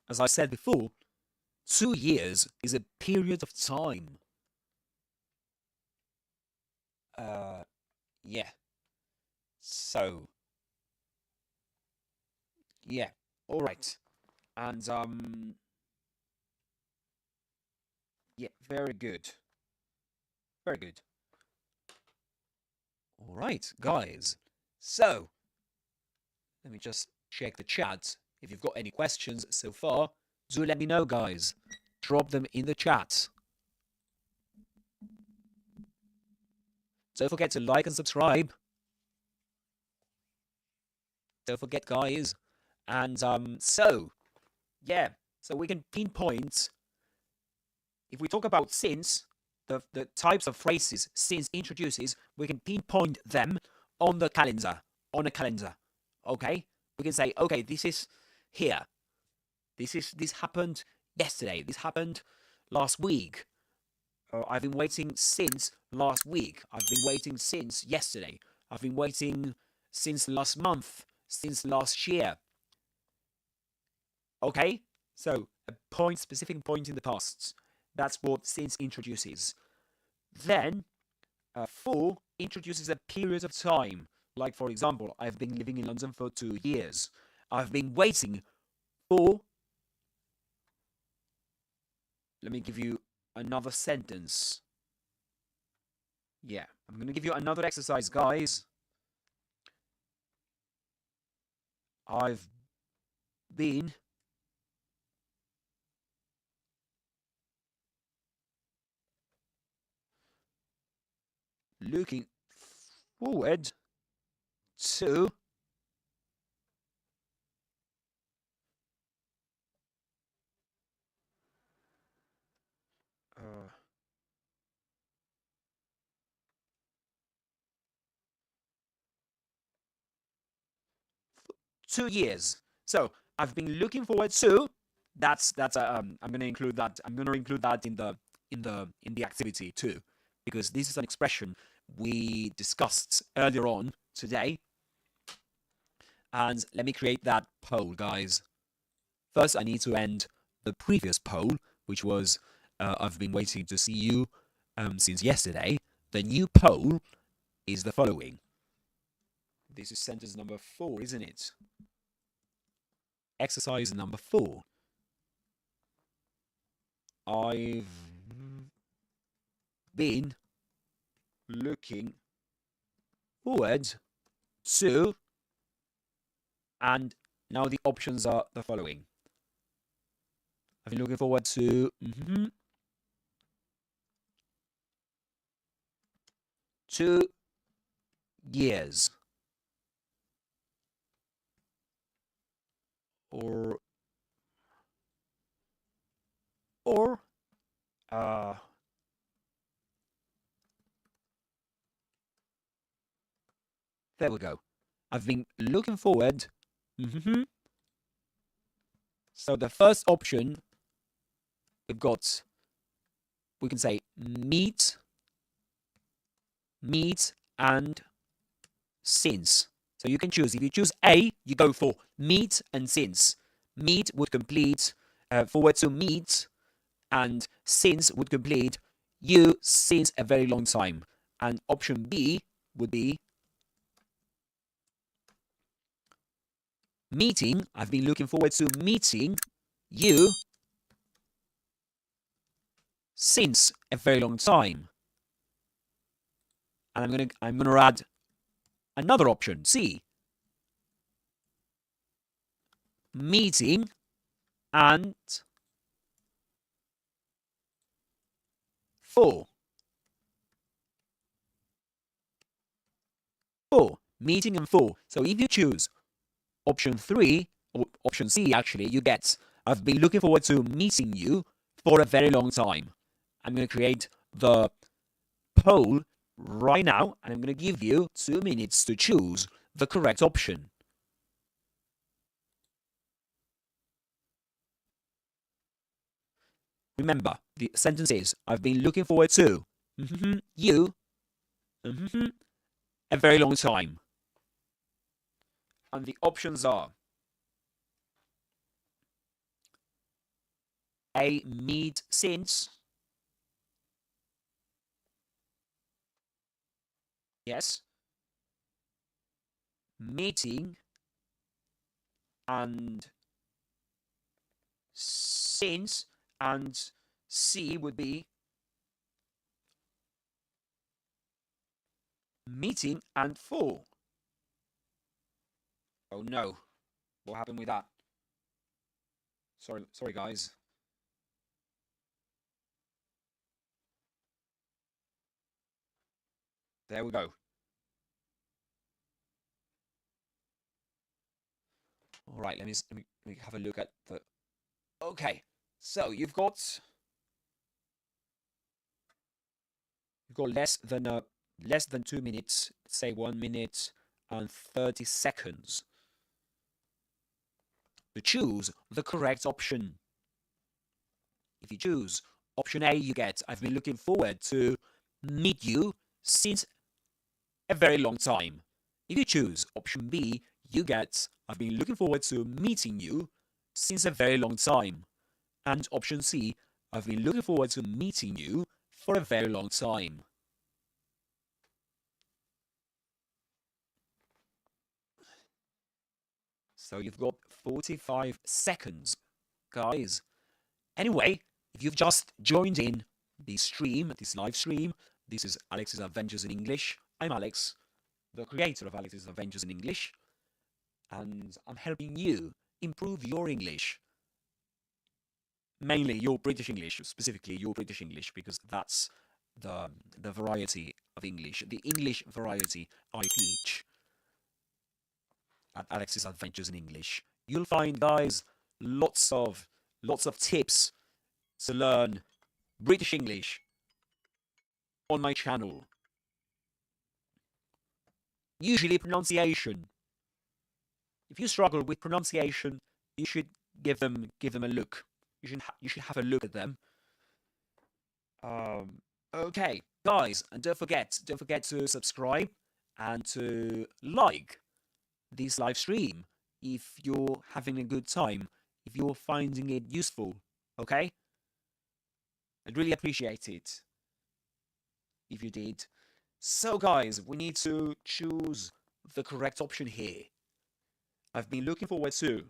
As I said before, 2 years is a period of time. Yeah. So, yeah, all right. And, yeah, very good. Very good. All right, guys. So, let me just check the chat. If you've got any questions so far, do let me know, guys. Drop them in the chat. Don't forget to like and subscribe. Don't forget, guys. And so, yeah. So we can pinpoint, if we talk about since, the types of phrases since introduces, we can pinpoint them on the calendar, on a calendar. Okay? We can say, okay, this is here. This happened yesterday. This happened last week. I've been waiting since last week. I've been waiting since yesterday. I've been waiting since last month, since last year. Okay? So, a point, specific point in the past. That's what since introduces. Then, for introduces a period of time. Like, for example, I've been living in London for 2 years. I've been waiting for... Let me give you another sentence. Yeah, I'm going to give you another exercise, guys. I've been looking forward to uh, 2 years. So I've been looking forward to. I'm going to include that. I'm going to include that in the activity too, because this is an expression we discussed earlier on today. And let me create that poll, guys. First, I need to end the previous poll, which was I've been waiting to see you since yesterday. The new poll is the following. This is sentence number 4, isn't it? Exercise number 4. I've been looking forward to, and now the options are the following. I've been looking forward to 2 years. Or there we go. I've been looking forward. So the first option we've got, we can say meet, and since. So you can choose. If you choose A, you go for meet and since. Meet would complete forward to meet, and since would complete you since a very long time. And option B would be meeting. I've been looking forward to meeting you since a very long time. And I'm gonna add another option, C. Meeting and for. Meeting and for. So if you choose option 3, or option C actually, you get, I've been looking forward to meeting you for a very long time. I'm going to create the poll right now, and I'm going to give you 2 minutes to choose the correct option. Remember, the sentence is, I've been looking forward to you a very long time. And the options are A, meet since. Yes. Meeting and since, and C would be meeting and for. Oh no, what happened with that? Sorry guys. There we go. All right, let me have a look at the. Okay, so you've got less than 2 minutes. Say 1 minute and 30 seconds to choose the correct option. If you choose option A, you get, I've been looking forward to meet you since a very long time. If you choose option B, you get, I've been looking forward to meeting you since a very long time. And option C, I've been looking forward to meeting you for a very long time. So you've got 45 seconds, guys. Anyway, if you've just joined in this live stream, this is Alex's Adventures in English. I'm Alex, the creator of Alex's Adventures in English, and I'm helping you improve your English. Mainly your British English, specifically your British English, because that's the variety of English, the English variety I teach at Alex's Adventures in English. You'll find, guys, lots of tips to learn British English on my channel. Usually pronunciation. If you struggle with pronunciation, you should give them a look. You should have a look at them. Okay, guys, and don't forget to subscribe and to like this live stream if you're having a good time, if you're finding it useful, okay? I'd really appreciate it if you did. So guys, we need to choose the correct option here. I've been looking forward to.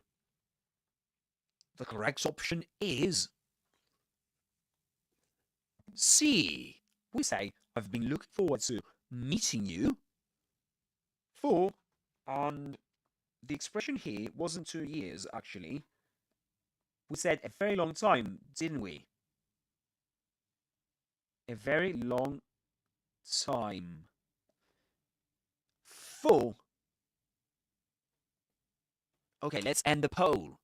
The correct option is C. We say, I've been looking forward to meeting you for, and the expression here wasn't 2 years, actually. We said a very long time, didn't we? A very long time. For. Okay, let's end the poll.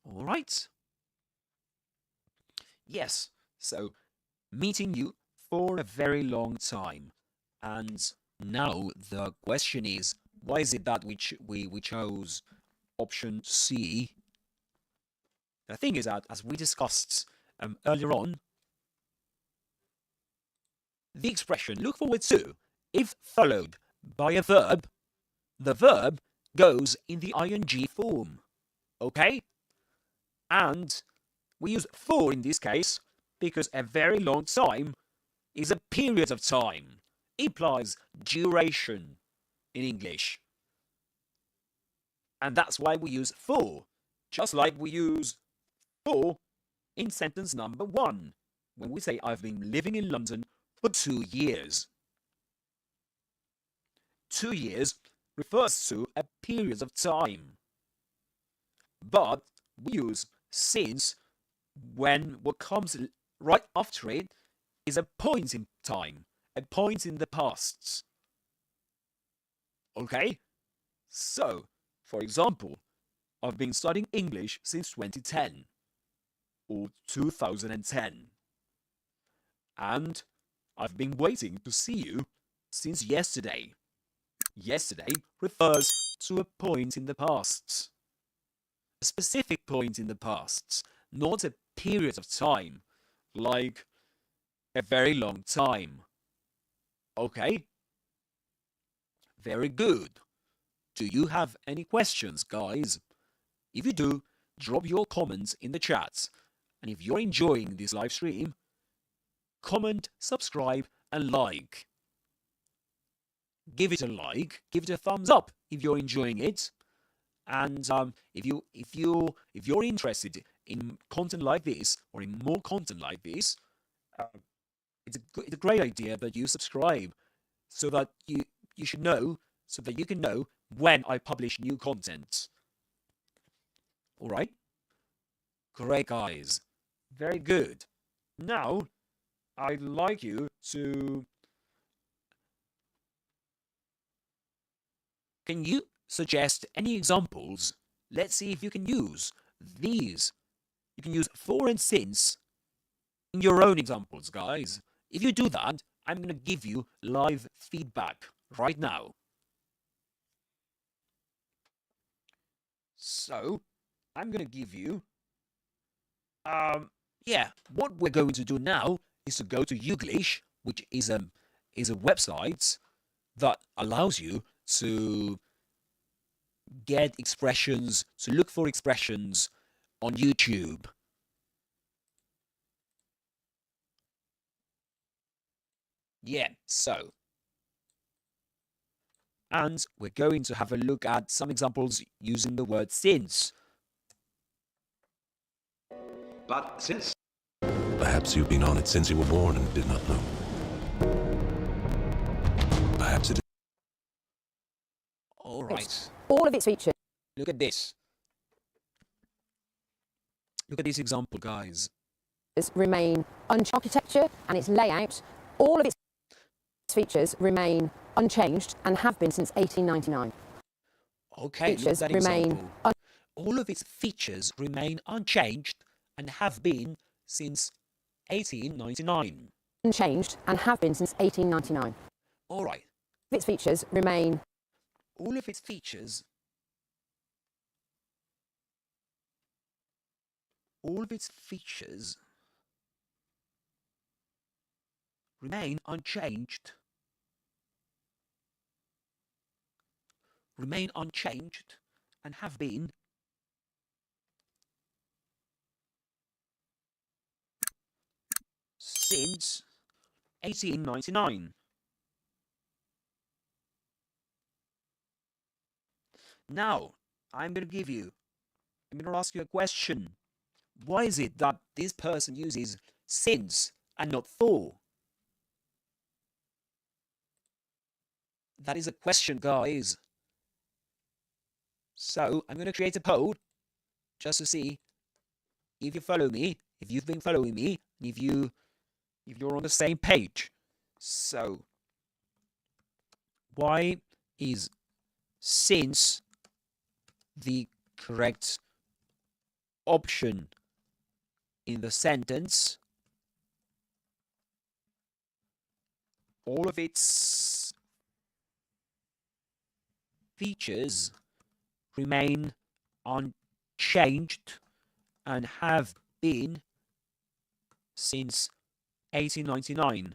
All right. Yes, so meeting you for a very long time. And now the question is, why is it that we chose option C? The thing is that, as we discussed earlier on, the expression look forward to, if followed by a verb, the verb goes in the ing form. Okay? And we use for in this case because a very long time is a period of time. It implies duration in English. And that's why we use for, just like we use for in sentence number 1, when we say I've been living in London for 2 years. 2 years refers to a period of time. But we use since when what comes right after it is a point in time, a point in the past. Okay? So, for example, I've been studying English since 2010 or 2010. And I've been waiting to see you since yesterday. Yesterday refers to a point in the past. A specific point in the past, not a period of time, like a very long time. Okay? Very good. Do you have any questions, guys? If you do, drop your comments in the chat. And if you're enjoying this live stream, comment, subscribe, and like. Give it a like, give it a thumbs up if you're enjoying it. And if you're interested in content like this or in more content like this, it's a great idea that you subscribe so that you should know, so that you can know when I publish new content. All right? Great, guys. Very good. Now, I'd like you to... Can you suggest any examples? Let's see if you can use these. You can use for and since in your own examples, guys. If you do that, I'm going to give you live feedback right now. So, I'm going to give you... what we're going to do now is to go to YouGlish, which is a website that allows you to get expressions, to look for expressions on YouTube. Yeah, so. And we're going to have a look at some examples using the word since. But since... Perhaps you've been on it since you were born and did not know. Perhaps it... All right. All of its features. Look at this. Look at this example, guys. Remain architecture and its layout. All of its features remain unchanged and have been since 1899. Okay, features look at that remain example. All of its features remain unchanged and have been since 1899. Unchanged and have been since 1899. All right. Its features remain... All of its features... All of its features remain unchanged. Remain unchanged and have been since 1899. Now, I'm going to ask you a question. Why is it that this person uses since and not for? That is a question, guys. So, I'm going to create a poll just to see if you follow me, if you've been following me, if you're on the same page. So, why is since the correct option in the sentence? All of its features remain unchanged and have been since 1899.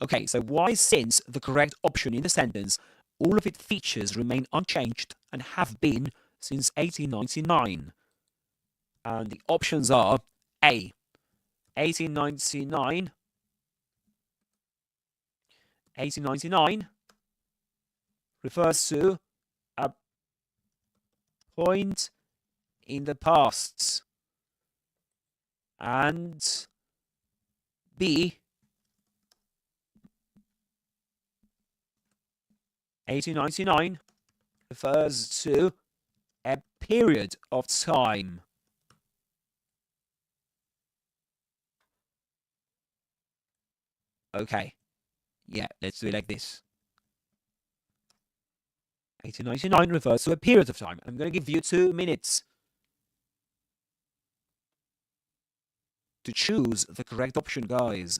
Okay, so why is since the correct option in the sentence? All of its features remain unchanged and have been since 1899. And the options are A, 1899. 1899 refers to a point in the past. And B, 1899 refers to a period of time. Okay. Yeah, let's do it like this. 1899 refers to a period of time. I'm going to give you 2 minutes to choose the correct option, guys.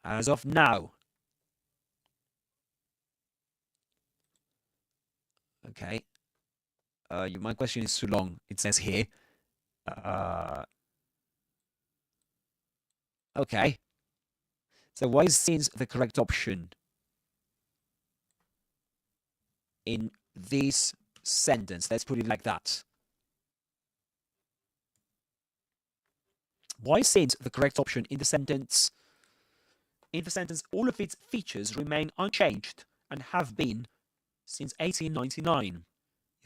As of now. Okay. My question is too long. It says here. Okay. So why is since the correct option in this sentence? Let's put it like that. Why is since the correct option in the sentence? In the sentence, all of its features remain unchanged and have been since 1899. You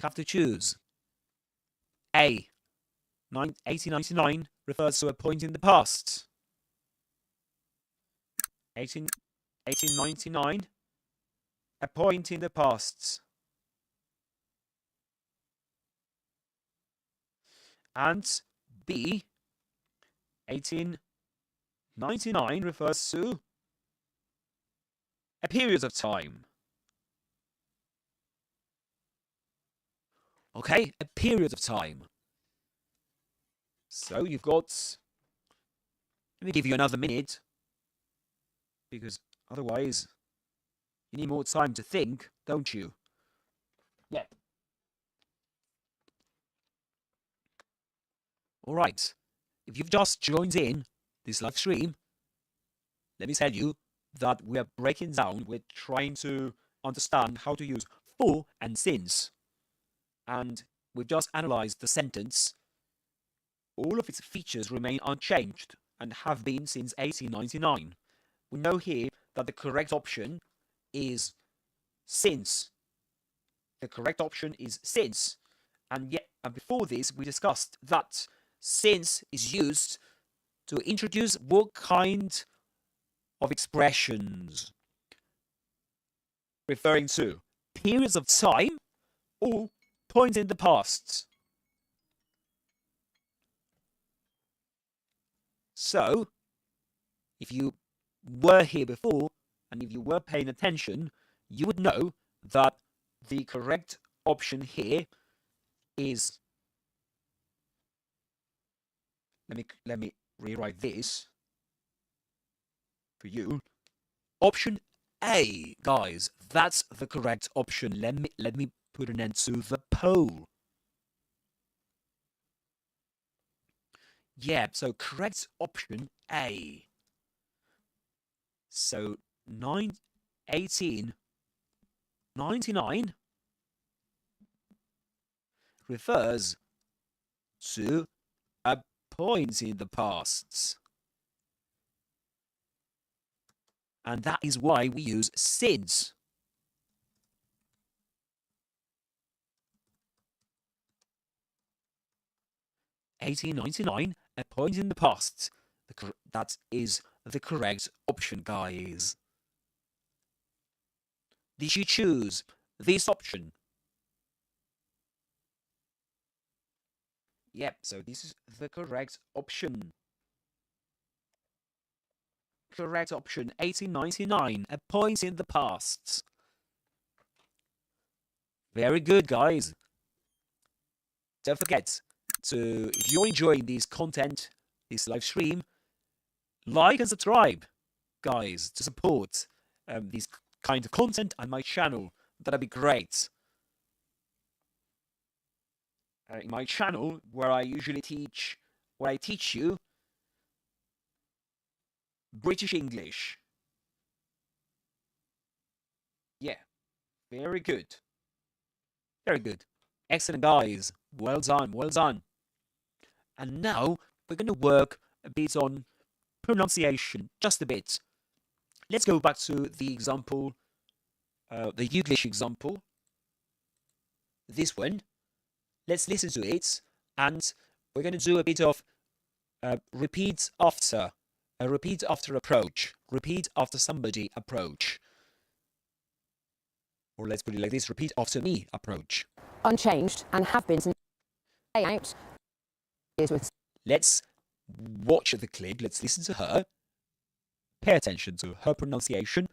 have to choose. A. 1899 refers to a point in the past. 1899, a point in the past. And B. 1899 refers to a period of time. Okay, a period of time. So you've got, let me give you another minute, because otherwise you need more time to think, don't you? Yeah. All right. If you've just joined in this live stream, let me tell you that we are breaking down, we're trying to understand how to use for and since. And we've just analyzed the sentence. All of its features remain unchanged and have been since 1899. We know here that the correct option is since. The correct option is since. And before this, we discussed that since is used to introduce what kind of expressions? Referring to periods of time or points in the past. So, if you were here before, and if you were paying attention, you would know that the correct option here is, let me rewrite this for you. Option A, guys, that's the correct option. Let me put an end to the poll. Yeah, so correct option A. So 1899 refers to a point in the past. And that is why we use since. (1899) a point in the past. That is the correct option, guys. Did you choose this option? Yep, so this is the correct option. Correct option, 1899, a point in the past. Very good, guys. Don't forget to, if you're enjoying this content, this live stream, like and subscribe, guys, to support this kind of content and my channel. That'd be great. In my channel, where I usually teach, where I teach you British English. Yeah, very good. Very good. Excellent, guys. Well done, well done. And now we're going to work a bit on pronunciation, just a bit. Let's go back to the example, the YouGlish example. This one. Let's listen to it, and we're going to do a bit of repeat after approach, repeat after somebody approach. Or let's put it like this, repeat after me approach. Unchanged and have been since layout is with. Let's watch the clip. Let's listen to her. Pay attention to her pronunciation.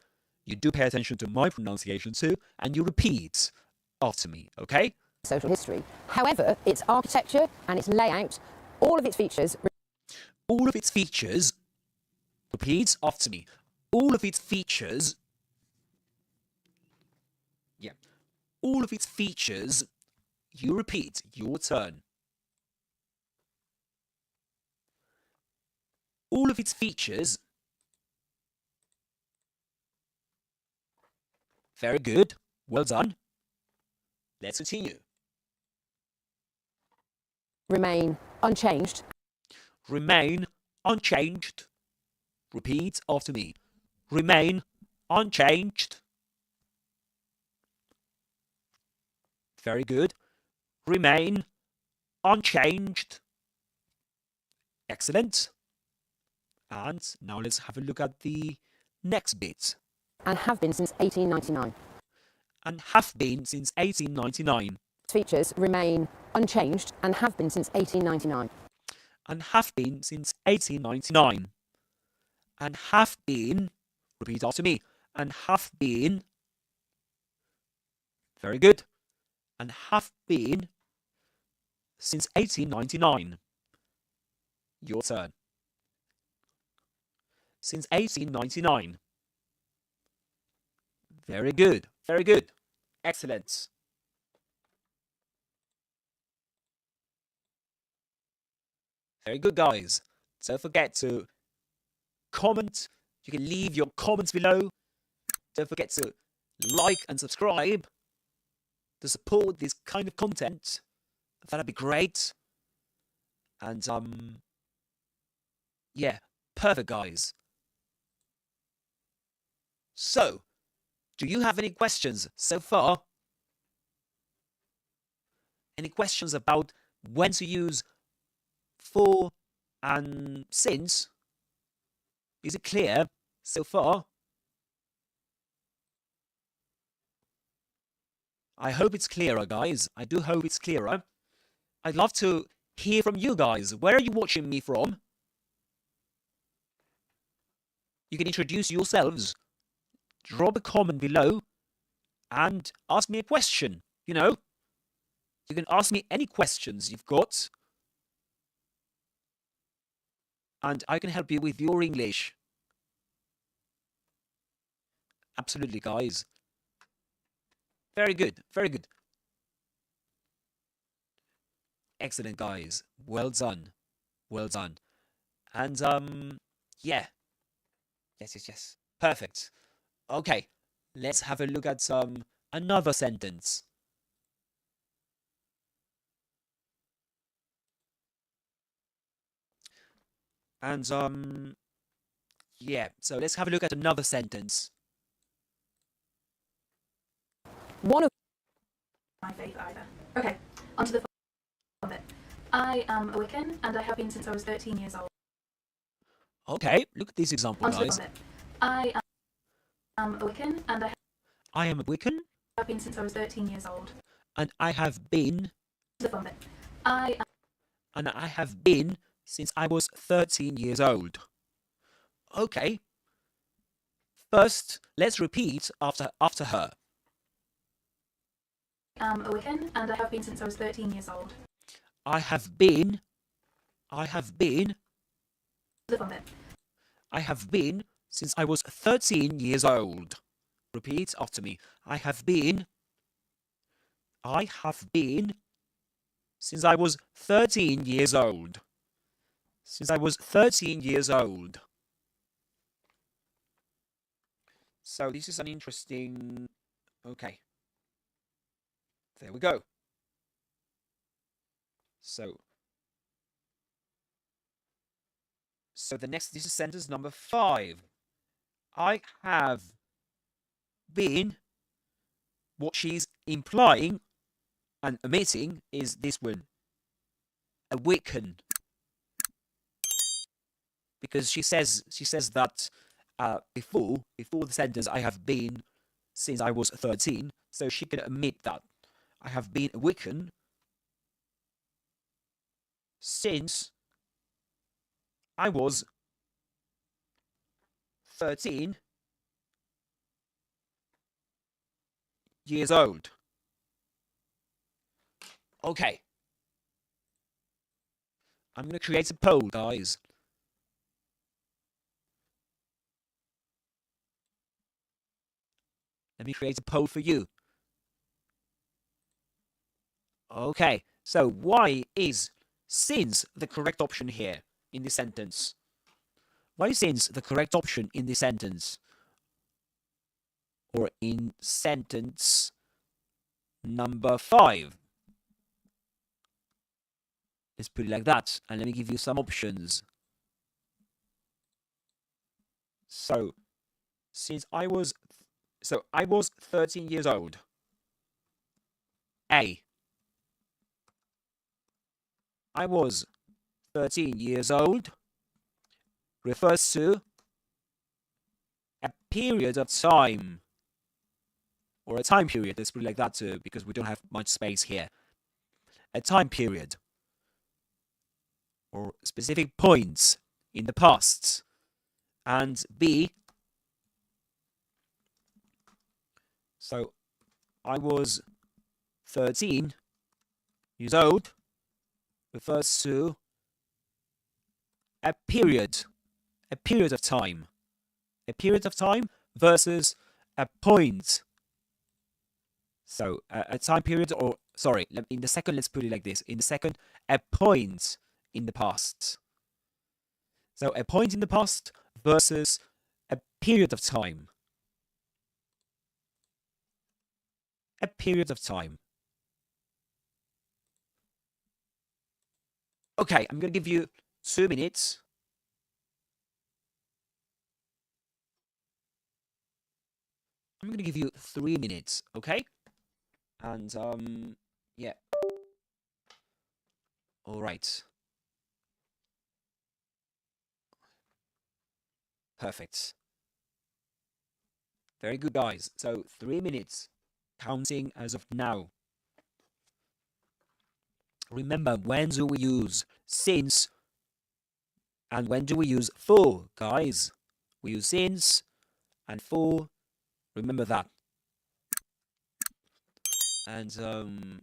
You do pay attention to my pronunciation too, and you repeat after me, okay? Social history. However, its architecture and its layout, all of its features. All of its features. Repeat after me. All of its features. Yeah. All of its features. You repeat. Your turn. All of its features. Very good. Well done. Let's continue. Remain unchanged. Remain unchanged. Repeat after me. Remain unchanged. Very good. Remain unchanged. Excellent. And now let's have a look at the next bit. And have been since 1899. And have been since 1899. Features remain unchanged and have been since 1899. And have been since 1899. And have been, repeat after me, and have been, very good, and have been since 1899. Your turn. Since 1899. Very good, very good. Excellent. Very good, guys. Don't forget to comment. You can leave your comments below. Don't forget to like and subscribe to support this kind of content. That'd be great. And yeah, perfect, guys. So, do you have any questions so far? Any questions about when to use for and since? Is it clear so far? I hope it's clearer, guys. I do hope it's clearer. I'd love to hear from you guys. Where are you watching me from? You can introduce yourselves. Drop a comment below and ask me a question. You know, you can ask me any questions you've got. And I can help you with your English. Absolutely, guys. Very good, very good. Excellent, guys. Well done. Well done. And, yeah. Yes. Perfect. Okay, let's have a look at another sentence. And, yeah, so let's have a look at another sentence. One of My faith either. Okay, onto the of it. I am a Wiccan, and I have been since I was 13 years old. Okay, look at this example, Onto guys. the of it. I am a Wiccan, and I am a Wiccan, have been since I was 13 years old. and I have been, Onto the of it. I am and I have been since I was 13 years old. Okay. First, let's repeat after her. a Wiccan, and I have been since I was 13 years old. I have been, The of it. I have been since I was 13 years old. Repeat after me. I have been since I was 13 years old. Since I was 13 years old. So this is an interesting... Okay. There we go. So this is sentence number 5. I have been, what she's implying and omitting is this one, a Wiccan. Because she says that before the sentence, I have been since I was 13, so she can omit that. I have been a Wiccan since I was 13 years old. Okay. I'm going to create a poll, guys. Let me create a poll for you. Okay, so why is since the correct option here in this sentence? Why is since the correct option in this sentence? Or in sentence number 5? Let's put it like that, and let me give you some options. So, I was 13 years old. A. I was 13 years old refers to a period of time, or a time period. Let's put it like that too, because we don't have much space here. A time period, or specific points in the past. And B, so I was 13 years old refers to a period of time. A period of time versus a point. So a time period, or sorry, in the second, let's put it like this. In the second, a point in the past. So a point in the past versus a period of time. A period of time. Okay, I'm going to give you 2 minutes. I'm going to give you 3 minutes, okay? And, yeah. All right. Perfect. Very good, guys. So 3 minutes, counting as of now. Remember, when do we use since and when do we use for, guys? We use since and for. Remember that. And,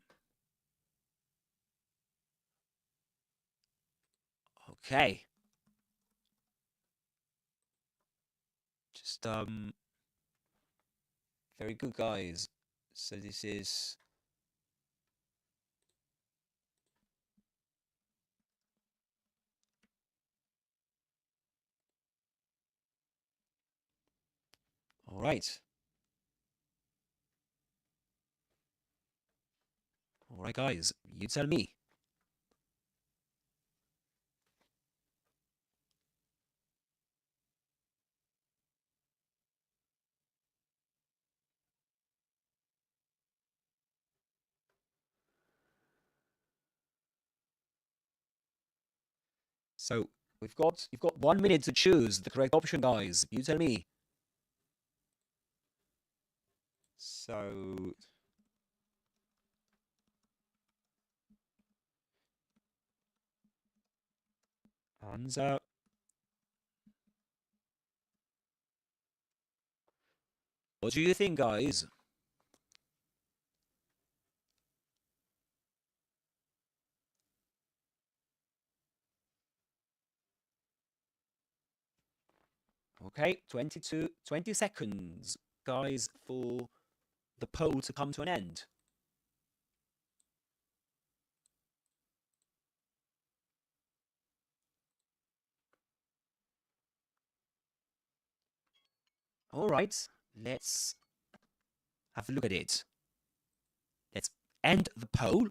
okay. Just, very good, guys. So this is... All right. All right, guys, you tell me. So you've got 1 minute to choose the correct option, guys. You tell me. So and what do you think, guys? Okay, 20 seconds, guys, for the poll to come to an end. All right, let's have a look at it. Let's end the poll.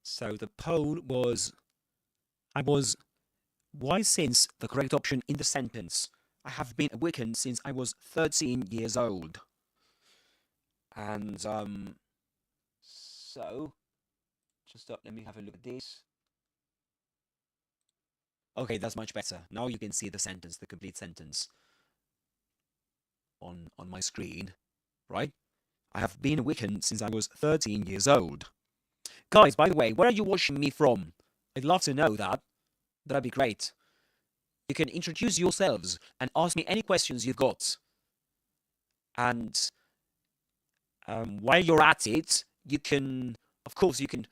So the poll was, why since the correct option in the sentence? I have been a Wiccan since I was 13 years old. And, so, just let me have a look at this. Okay, that's much better. Now you can see the sentence, the complete sentence on my screen, right? I have been a Wiccan since I was 13 years old. Guys, by the way, where are you watching me from? I'd love to know that. That'd be great. You can introduce yourselves and ask me any questions you've got. And while you're at it, you can, of course, you can,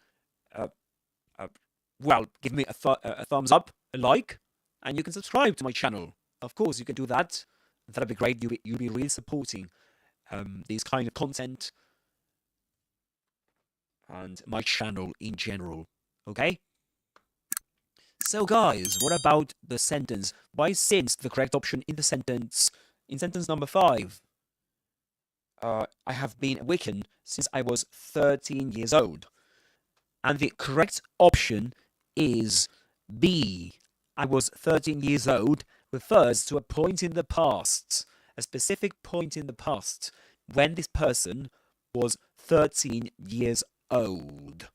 well, give me a thumbs up, a like, and you can subscribe to my channel. Of course, you can do that. That'd be great. You'll be really supporting this kind of content and my channel in general. Okay? So, guys, what about the sentence? Why is since the correct option in the sentence? In sentence number 5, I have been a Wiccan since I was 13 years old. And the correct option is B. I was 13 years old refers to a point in the past, a specific point in the past when this person was 13 years old.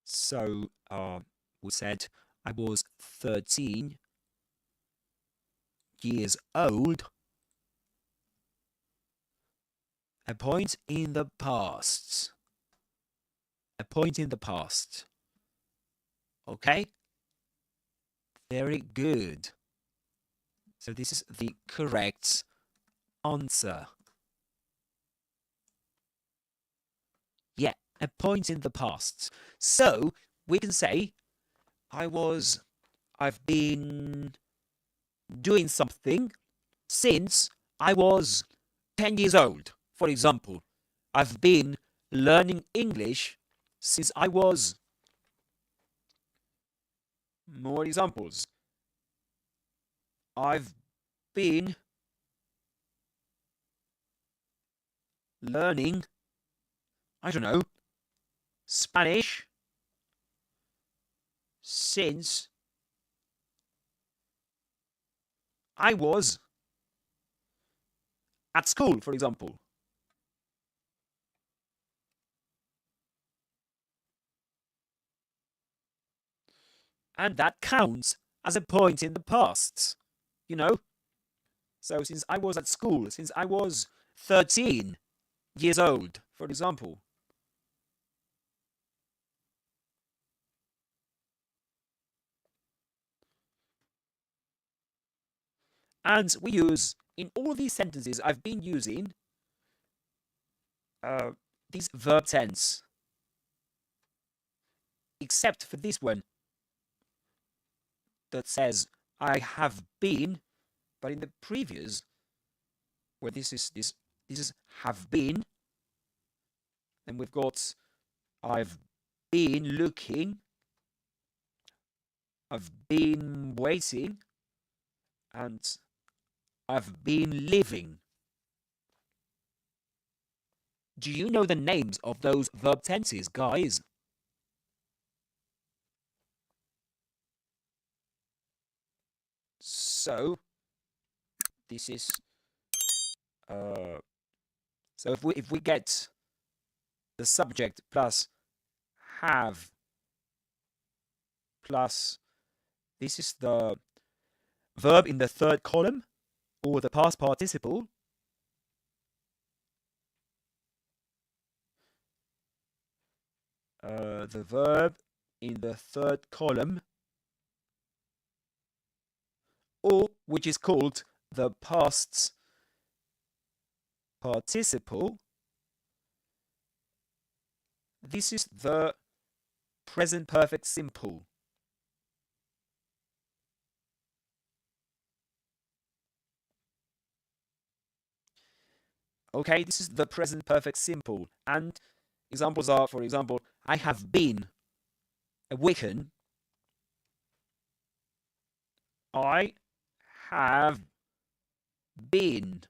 So, we said I was 13 years old. A point in the past. A point in the past. Okay? Very good. So this is the correct answer. Yeah, a point in the past. So we can say I've been doing something since I was 10 years old. For example, I've been learning English since I was... More examples. I've been learning, I don't know, Spanish since I was at school, for example. And that counts as a point in the past, you know? So since I was at school, since I was 13 years old, for example. And we use, in all these sentences, I've been using this verb tense. Except for this one that says I have been, but in the previous, where this is have been, and we've got I've been looking, I've been waiting, and I've been living. Do you know the names of those verb tenses, guys? So this is so if we get the subject plus have plus this is the verb in the third column or the past participle, the verb in the third column, or which is called the past participle. This is the present perfect simple. Okay, this is the present perfect simple. And examples are, for example, I have been a Wiccan. I have been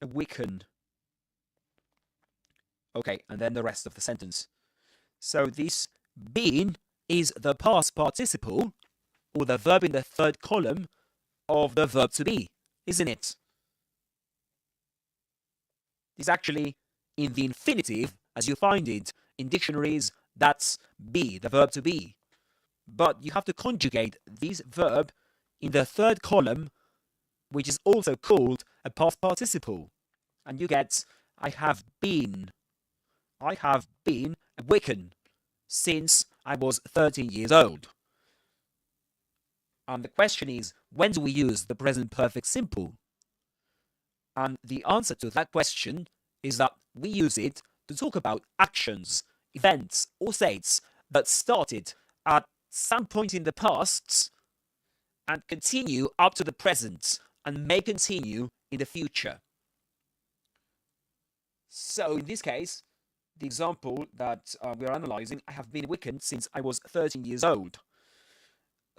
a Wiccan. Okay, and then the rest of the sentence. So this been is the past participle, or the verb in the third column of the verb to be, isn't it? It's actually in the infinitive, as you find it in dictionaries, that's be, the verb to be. But you have to conjugate this verb in the third column, which is also called a past participle. And you get, I have been I have been a Wiccan since I was 13 years old. And the question is, when do we use the present perfect simple? And the answer to that question is that we use it to talk about actions, events, or states that started at some point in the past and continue up to the present and may continue in the future. So in this case, the example that we are analyzing, I have been a Wiccan since I was 13 years old.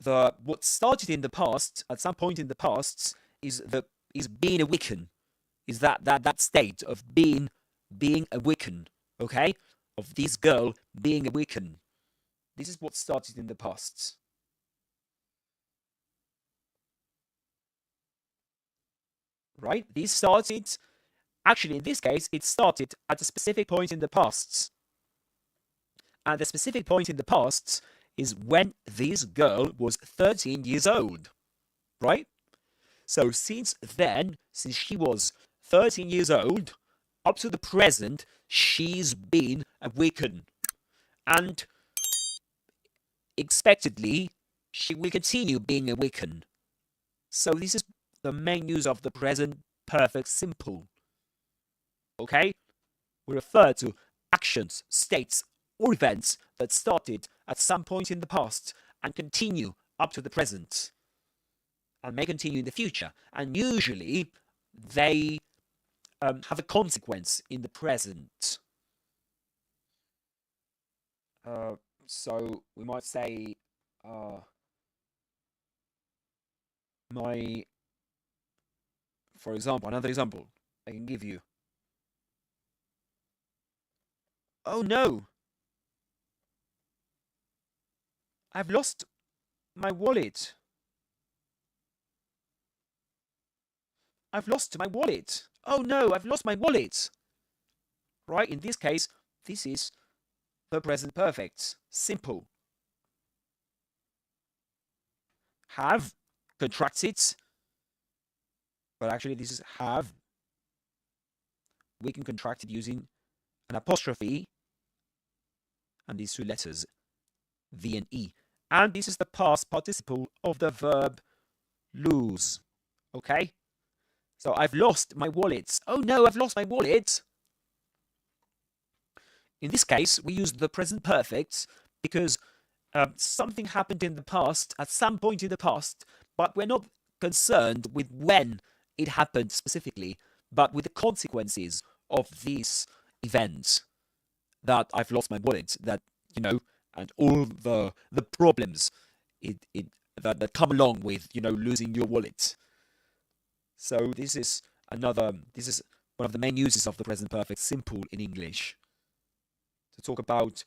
What started in the past, at some point in the past, is being a Wiccan, is that state of being a Wiccan, okay? Of this girl being a Wiccan. This is what started in the past. Right? This started, actually in this case, it started at a specific point in the past. And the specific point in the past is when this girl was 13 years old. Right? So since then, since she was 13 years old, up to the present, she's been a Wiccan. And expectedly, she will continue being a Wiccan. So this is the main use of the present perfect simple. Okay? We refer to actions, states, or events that started at some point in the past and continue up to the present and may continue in the future. And usually they have a consequence in the present. So we might say for example, another example I can give you. Oh no! I've lost my wallet. I've lost my wallet. Oh no, I've lost my wallet. Right, in this case, this is the present perfect. Simple. Have contracted, but actually this is have. We can contract it using an apostrophe and these two letters, V and E. And this is the past participle of the verb lose. Okay? So I've lost my wallet. Oh no, I've lost my wallet. In this case, we use the present perfect because something happened in the past, at some point in the past, but we're not concerned with when it happened specifically, but with the consequences of this event. That I've lost my wallet, that, you know, and all the problems that come along with, you know, losing your wallet. So this is one of the main uses of the present perfect simple in English. To talk about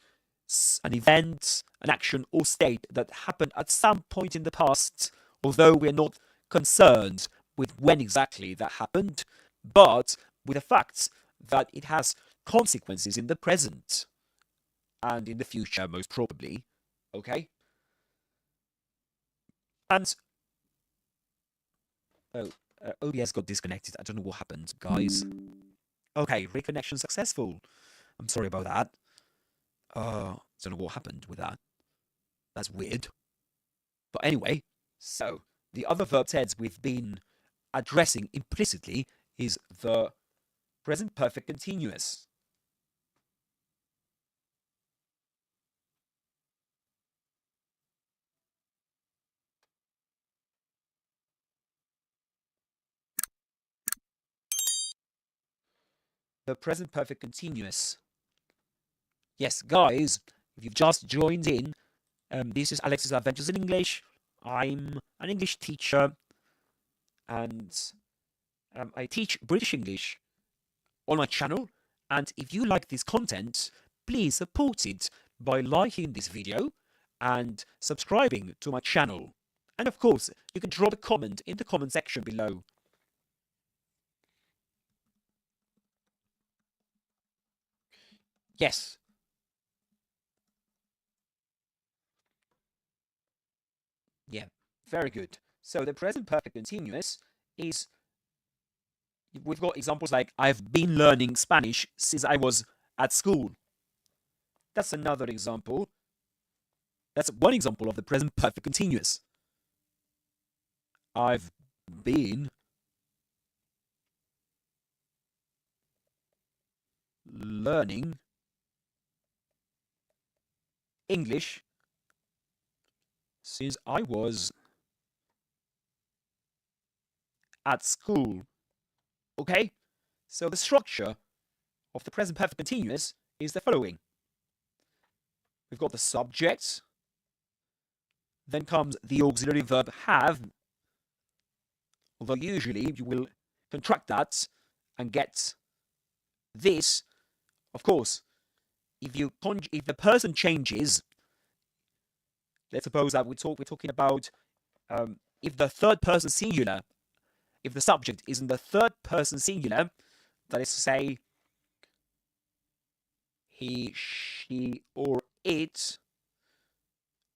an event, an action or state that happened at some point in the past, although we're not concerned with when exactly that happened, but with the fact that it has consequences in the present and in the future, most probably. Okay? And OBS got disconnected. I don't know what happened, guys. Okay, reconnection successful. I'm sorry about that. Don't know what happened with that. That's weird. But anyway, so the other verb tense we've been addressing implicitly is the present perfect continuous. The present perfect continuous. Yes, guys, if you've just joined in, this is Alex's Adventures in English. I'm an English teacher, and I teach British English on my channel. And if you like this content, please support it by liking this video and subscribing to my channel. And of course, you can drop a comment in the comment section below. Yes. Yeah, very good. So the present perfect continuous is, we've got examples like, I've been learning Spanish since I was at school. That's another example. That's one example of the present perfect continuous. I've been learning English since I was at school. Okay? So the structure of the present perfect continuous is the following. We've got the subject, then comes the auxiliary verb have, although usually you will contract that and get this. Of course, if the person changes, let's suppose that we're talking about if the third person singular, if the subject is in the third person singular, that is to say, he, she, or it,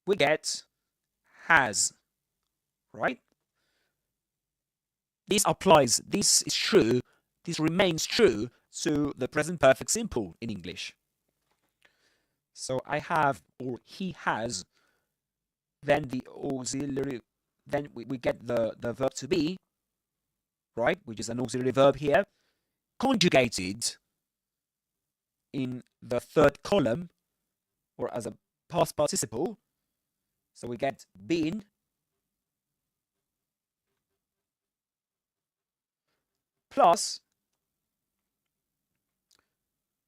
we get has, right? This applies, this is true, this remains true to the present perfect simple in English. So I have, or he has, then the auxiliary, then we get the verb to be, right, which is an auxiliary verb here, conjugated in the third column, or as a past participle. So we get been plus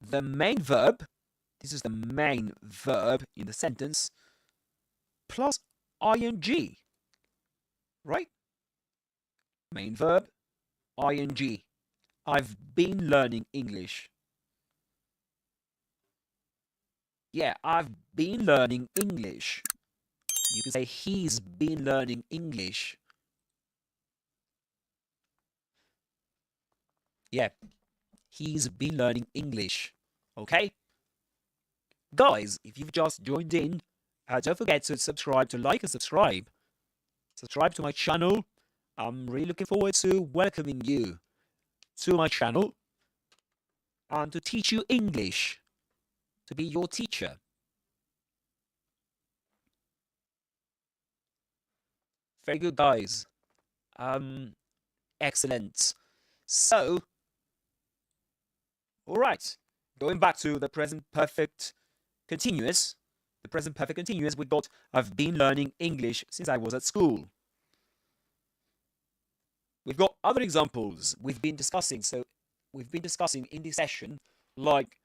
the main verb, this is the main verb in the sentence, plus ing, right? Main verb, ing. I've been learning English. Yeah, I've been learning English. You can say he's been learning English. Yeah, he's been learning English. Okay? Guys, if you've just joined in, don't forget to subscribe, to like and subscribe. Subscribe to my channel. I'm really looking forward to welcoming you to my channel and to teach you English, to be your teacher. Very good, guys. Excellent. So, all right, going back to the present perfect continuous. The present perfect continuous, we got I've been learning English since I was at school. We've got other examples we've been discussing. So we've been discussing in this session, like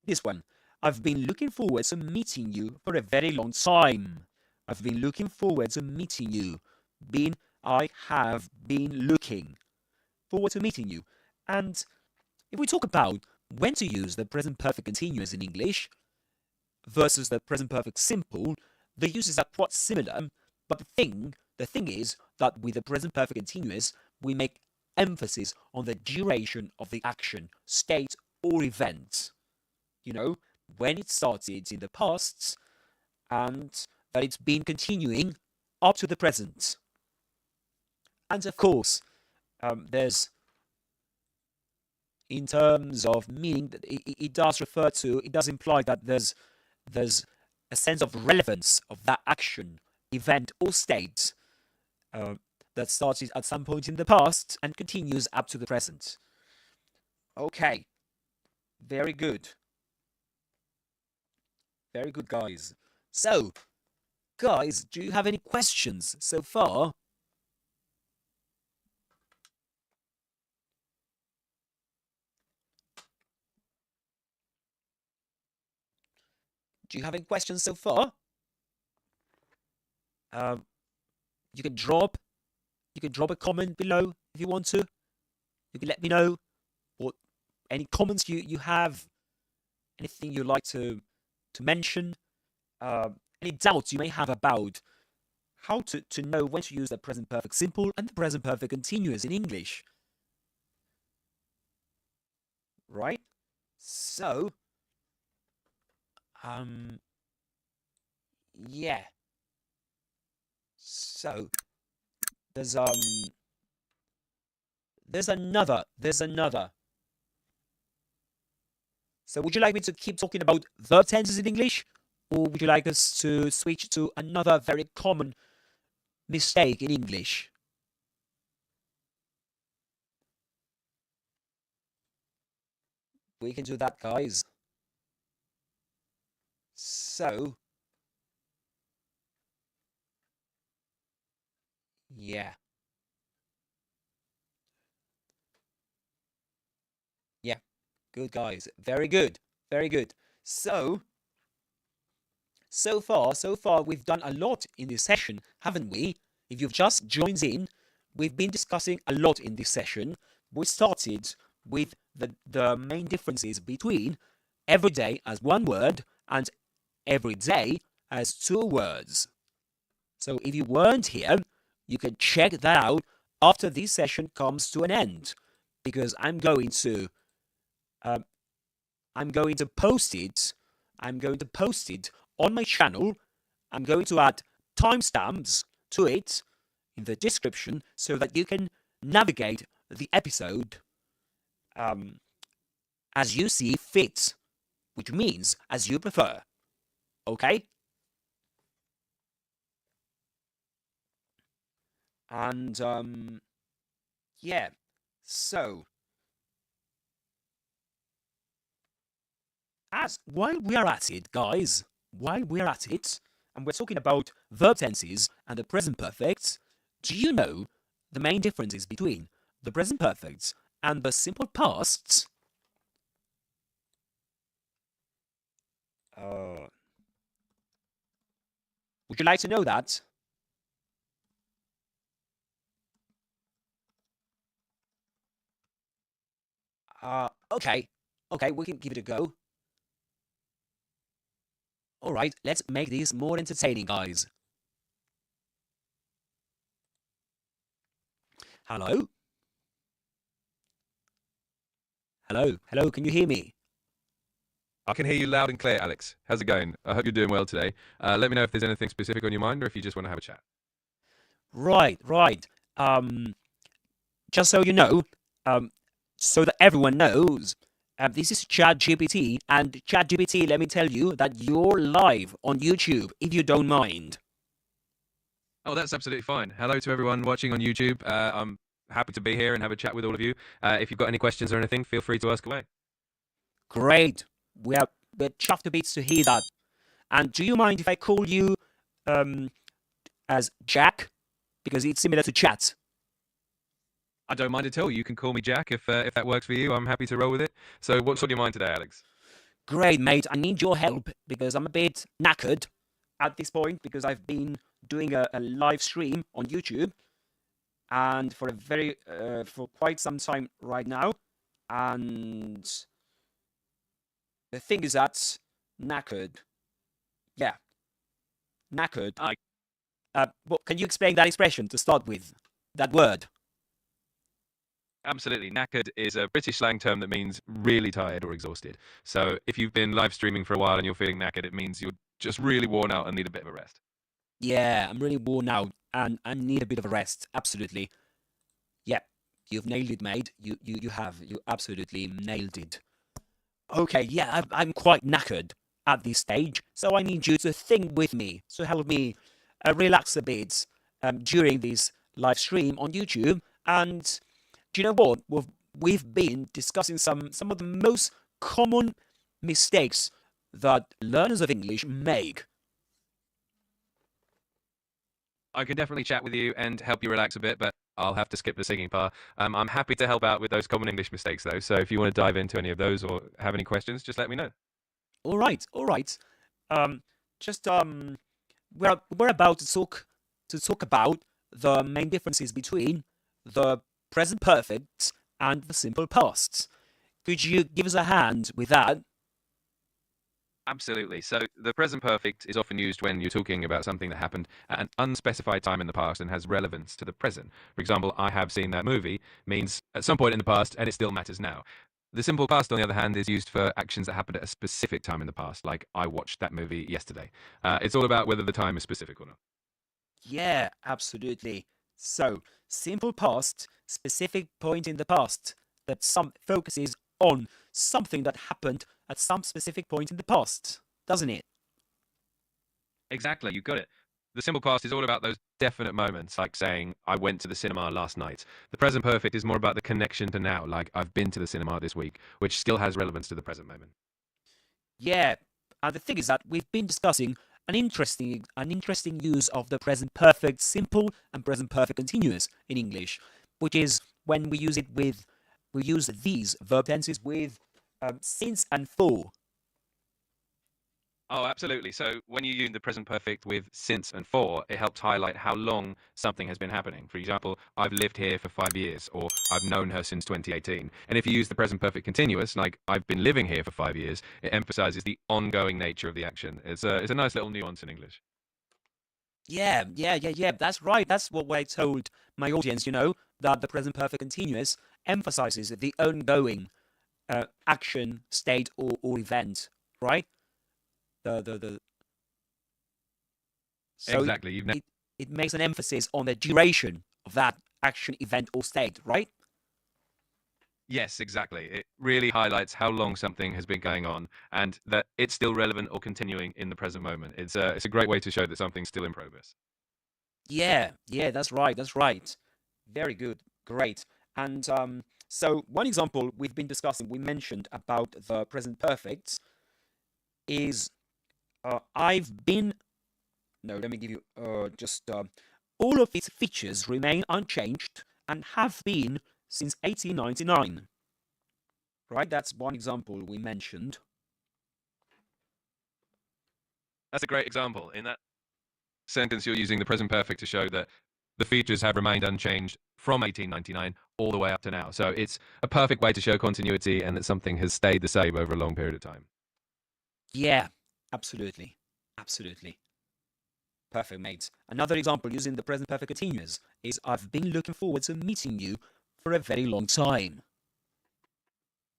this one. I've been looking forward to meeting you for a very long time. I've been looking forward to meeting you. I have been looking forward to meeting you. And if we talk about when to use the present perfect continuous in English versus the present perfect simple, the uses are quite similar, but the thing is that with the present perfect continuous, we make emphasis on the duration of the action, state, or event. You know, when it started in the past and that it's been continuing up to the present. And of course, there's, in terms of meaning, it does imply that there's a sense of relevance of that action, event, or state that started at some point in the past and continues up to the present. Okay, very good. Very good, guys. So, guys, do you have any questions so far? Do you have any questions so far? You can drop a comment below if you want to. You can let me know what any comments you have, anything you'd like to mention, any doubts you may have about how to know when to use the present perfect simple and the present perfect continuous in English. Right? So, yeah. So, there's there's another. So would you like me to keep talking about verb tenses in English? Or would you like us to switch to another very common mistake in English? We can do that, guys. So, yeah. Yeah, good, guys. Very good. Very good. So far, we've done a lot in this session, haven't we? If you've just joined in, we've been discussing a lot in this session. We started with the main differences between everyday as one word and every day as two words. So if you weren't here, you can check that out after this session comes to an end, because I'm going to post it. I'm going to post it on my channel. I'm going to add timestamps to it in the description so that you can navigate the episode as you see fit, which means as you prefer. Okay? And yeah, so while we are at it, guys, and we're talking about verb tenses and the present perfect, do you know the main differences between the present perfect and the simple past? Would you like to know that? Okay, we can give it a go. All right, let's make this more entertaining, guys. Hello? Hello, can you hear me? I can hear you loud and clear, Alex. How's it going? I hope you're doing well today. Let me know if there's anything specific on your mind or if you just want to have a chat. Right. Just so you know, so that everyone knows, this is ChatGPT, and ChatGPT, let me tell you that you're live on YouTube, if you don't mind. Oh, that's absolutely fine. Hello to everyone watching on YouTube. I'm happy to be here and have a chat with all of you. If you've got any questions or anything, feel free to ask away. Great. We're chuffed to bits to hear that. And do you mind if I call you as Jack? Because it's similar to chat. I don't mind at all. You can call me Jack if that works for you. I'm happy to roll with it. So what's on your mind today, Alex? Great, mate. I need your help because I'm a bit knackered at this point because I've been doing a live stream on YouTube and for quite some time right now. And the thing is that knackered. Yeah. Knackered. Well, can you explain that expression to start with? That word? Absolutely. Knackered is a British slang term that means really tired or exhausted. So if you've been live streaming for a while and you're feeling knackered, it means you're just really worn out and need a bit of a rest. Yeah, I'm really worn out and I need a bit of a rest. Absolutely. Yeah, you've nailed it, mate. You have. You absolutely nailed it. Okay, yeah, I'm quite knackered at this stage, so I need you to think with me, to help me relax a bit during this live stream on YouTube. And do you know what? We've been discussing some of the most common mistakes that learners of English make. I can definitely chat with you and help you relax a bit, but I'll have to skip the singing part. I'm happy to help out with those common English mistakes, though. So if you want to dive into any of those or have any questions, just let me know. All right. We're about to talk about the main differences between the present perfect and the simple past. Could you give us a hand with that? Absolutely. So the present perfect is often used when you're talking about something that happened at an unspecified time in the past and has relevance to the present. For example, I have seen that movie means at some point in the past and it still matters now. The simple past, on the other hand, is used for actions that happened at a specific time in the past, like I watched that movie yesterday. It's all about whether the time is specific or not. Yeah, absolutely. So, simple past, specific point in the past that some focuses on something that happened at some specific point in the past, doesn't it? Exactly, you got it. The simple past is all about those definite moments, like saying, I went to the cinema last night. The present perfect is more about the connection to now, like I've been to the cinema this week, which still has relevance to the present moment. Yeah, and the thing is that we've been discussing an interesting use of the present perfect simple and present perfect continuous in English, which is when we use these verb tenses with since and for. Oh, absolutely. So when you use the present perfect with since and for, it helps highlight how long something has been happening. For example, I've lived here for 5 years, or I've known her since 2018. And if you use the present perfect continuous, like I've been living here for 5 years, it emphasizes the ongoing nature of the action. It's a nice little nuance in English. Yeah. That's right. That's what I told my audience, that the present perfect continuous emphasizes the ongoing action, state, or event, right? So Exactly. it makes an emphasis on the duration of that action, event, or state, right? Yes, exactly. It really highlights how long something has been going on and that it's still relevant or continuing in the present moment. It's a great way to show that something's still in progress. Yeah, that's right. Very good, great. And so one example we've been discussing, we mentioned about the present perfect is I've been. No, let me give you just all of its features remain unchanged and have been since 1899. Right, that's one example we mentioned. That's a great example. In that sentence, you're using the present perfect to show that the features have remained unchanged from 1899 all the way up to now. So it's a perfect way to show continuity and that something has stayed the same over a long period of time. Yeah, absolutely. Perfect, mate. Another example using the present perfect continuous is I've been looking forward to meeting you for a very long time.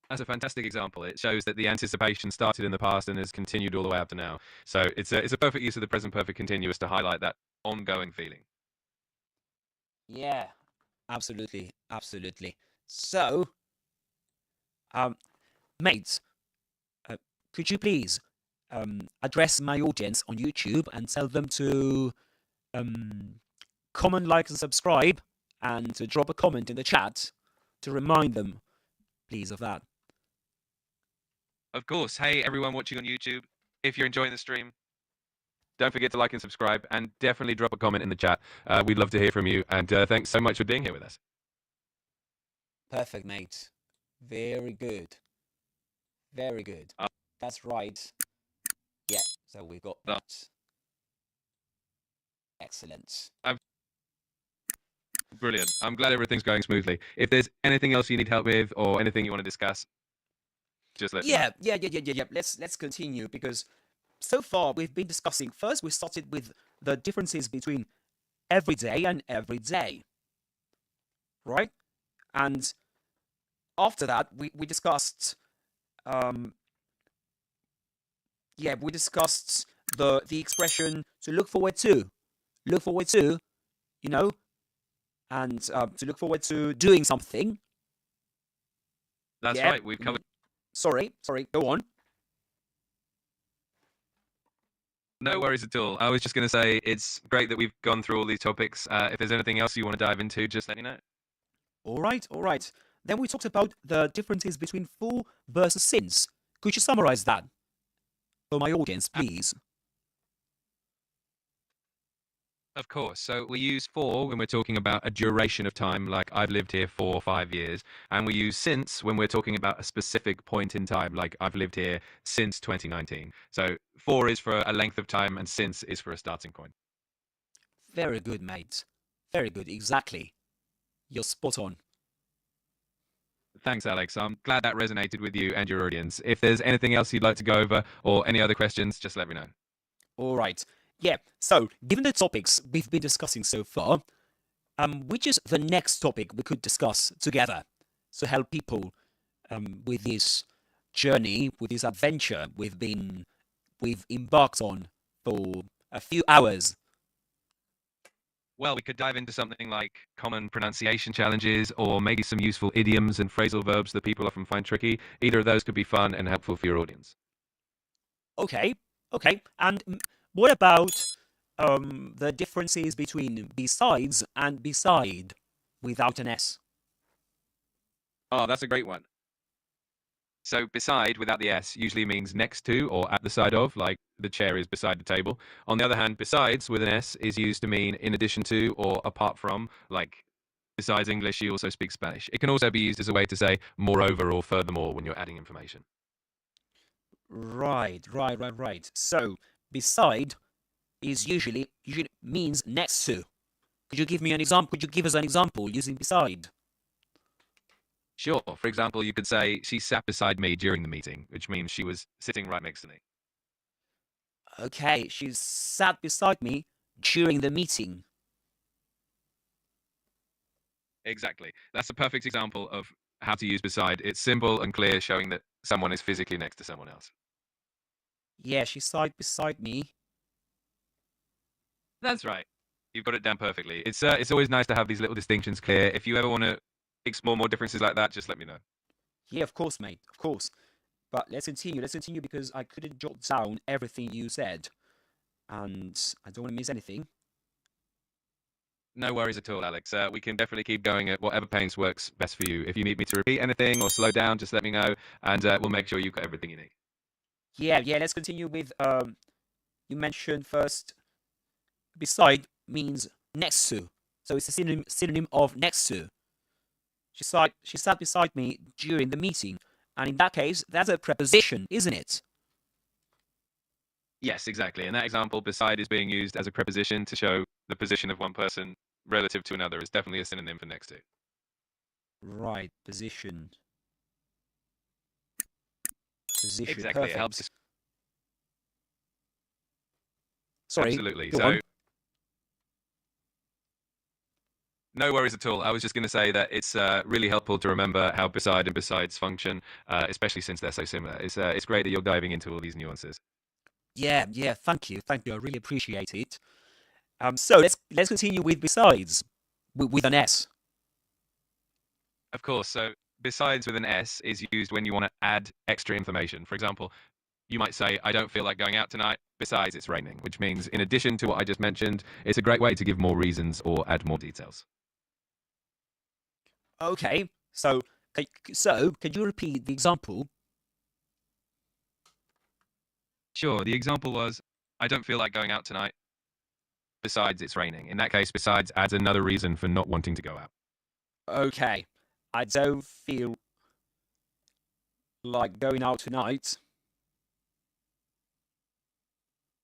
That's a fantastic example. It shows that the anticipation started in the past and has continued all the way up to now. So it's a perfect use of the present perfect continuous to highlight that ongoing feeling. Yeah, absolutely. So, mates, could you please address my audience on YouTube and tell them to comment, like, and subscribe, and to drop a comment in the chat to remind them, please, of that. Of course. Hey, everyone watching on YouTube, if you're enjoying the stream, don't forget to like and subscribe, and definitely drop a comment in the chat. We'd love to hear from you, and thanks so much for being here with us. Perfect, mate. Very good. That's right. Yeah, so we got that. Excellent. Brilliant. I'm glad everything's going smoothly. If there's anything else you need help with or anything you want to discuss, just let me know. Yeah. Let's continue, because so far we've been discussing. First, we started with the differences between everyday and everyday, right? And after that, we discussed. We discussed the expression to look forward to, and to look forward to doing something. That's right. We've covered. Sorry. Go on. No worries at all. I was just going to say it's great that we've gone through all these topics. If there's anything else you want to dive into, just let me know. All right. Then we talked about the differences between for versus since. Could you summarize that for my audience, please? Of course. So we use for when we're talking about a duration of time, like I've lived here for 5 years. And we use since when we're talking about a specific point in time, like I've lived here since 2019. So for is for a length of time and since is for a starting point. Very good, mate. Very good. Exactly. You're spot on. Thanks, Alex. I'm glad that resonated with you and your audience. If there's anything else you'd like to go over or any other questions, just let me know. All right. Yeah, so given the topics we've been discussing so far, which is the next topic we could discuss together to help people with this journey, with this adventure we've embarked on for a few hours? Well, we could dive into something like common pronunciation challenges or maybe some useful idioms and phrasal verbs that people often find tricky. Either of those could be fun and helpful for your audience. Okay, okay. And what about the differences between besides and beside without an S? Oh, that's a great one. So beside without the S usually means next to or at the side of, like the chair is beside the table. On the other hand, besides with an S is used to mean in addition to or apart from, like besides English, she also speaks Spanish. It can also be used as a way to say moreover or furthermore when you're adding information. Right, right, right, right. So beside is usually means next to. Could you give me an example? Could you give us an example using beside? Sure. For example, you could say she sat beside me during the meeting, which means she was sitting right next to me. Okay, she sat beside me during the meeting. Exactly. That's a perfect example of how to use beside. It's simple and clear, showing that someone is physically next to someone else. Yeah, she sat beside me. That's right. You've got it down perfectly. It's always nice to have these little distinctions clear. If you ever want to explore more differences like that, just let me know. Yeah, of course, mate. Of course. But let's continue. Let's continue because I couldn't jot down everything you said. And I don't want to miss anything. No worries at all, Alex. We can definitely keep going at whatever pace works best for you. If you need me to repeat anything or slow down, just let me know, and we'll make sure you've got everything you need. Yeah, let's continue with you mentioned first beside means next to. So it's a synonym of next to. She sat beside me during the meeting. And in that case, that's a preposition, isn't it? Yes, exactly. In that example, beside is being used as a preposition to show the position of one person relative to another. It's definitely a synonym for next to. Right, position. Position, Exactly. perfect. It helps. Sorry. Absolutely. Go So, on. no worries at all. I was just going to say that it's really helpful to remember how beside and besides function, especially since they're so similar. It's great that you're diving into all these nuances. Yeah. Thank you. I really appreciate it. So let's continue with besides with an S. Of course. So besides with an S is used when you want to add extra information. For example, you might say, I don't feel like going out tonight. Besides, it's raining, which means in addition to what I just mentioned, it's a great way to give more reasons or add more details. Okay. So could you repeat the example? Sure. The example was, I don't feel like going out tonight. Besides, it's raining. In that case, besides adds another reason for not wanting to go out. Okay. I don't feel like going out tonight.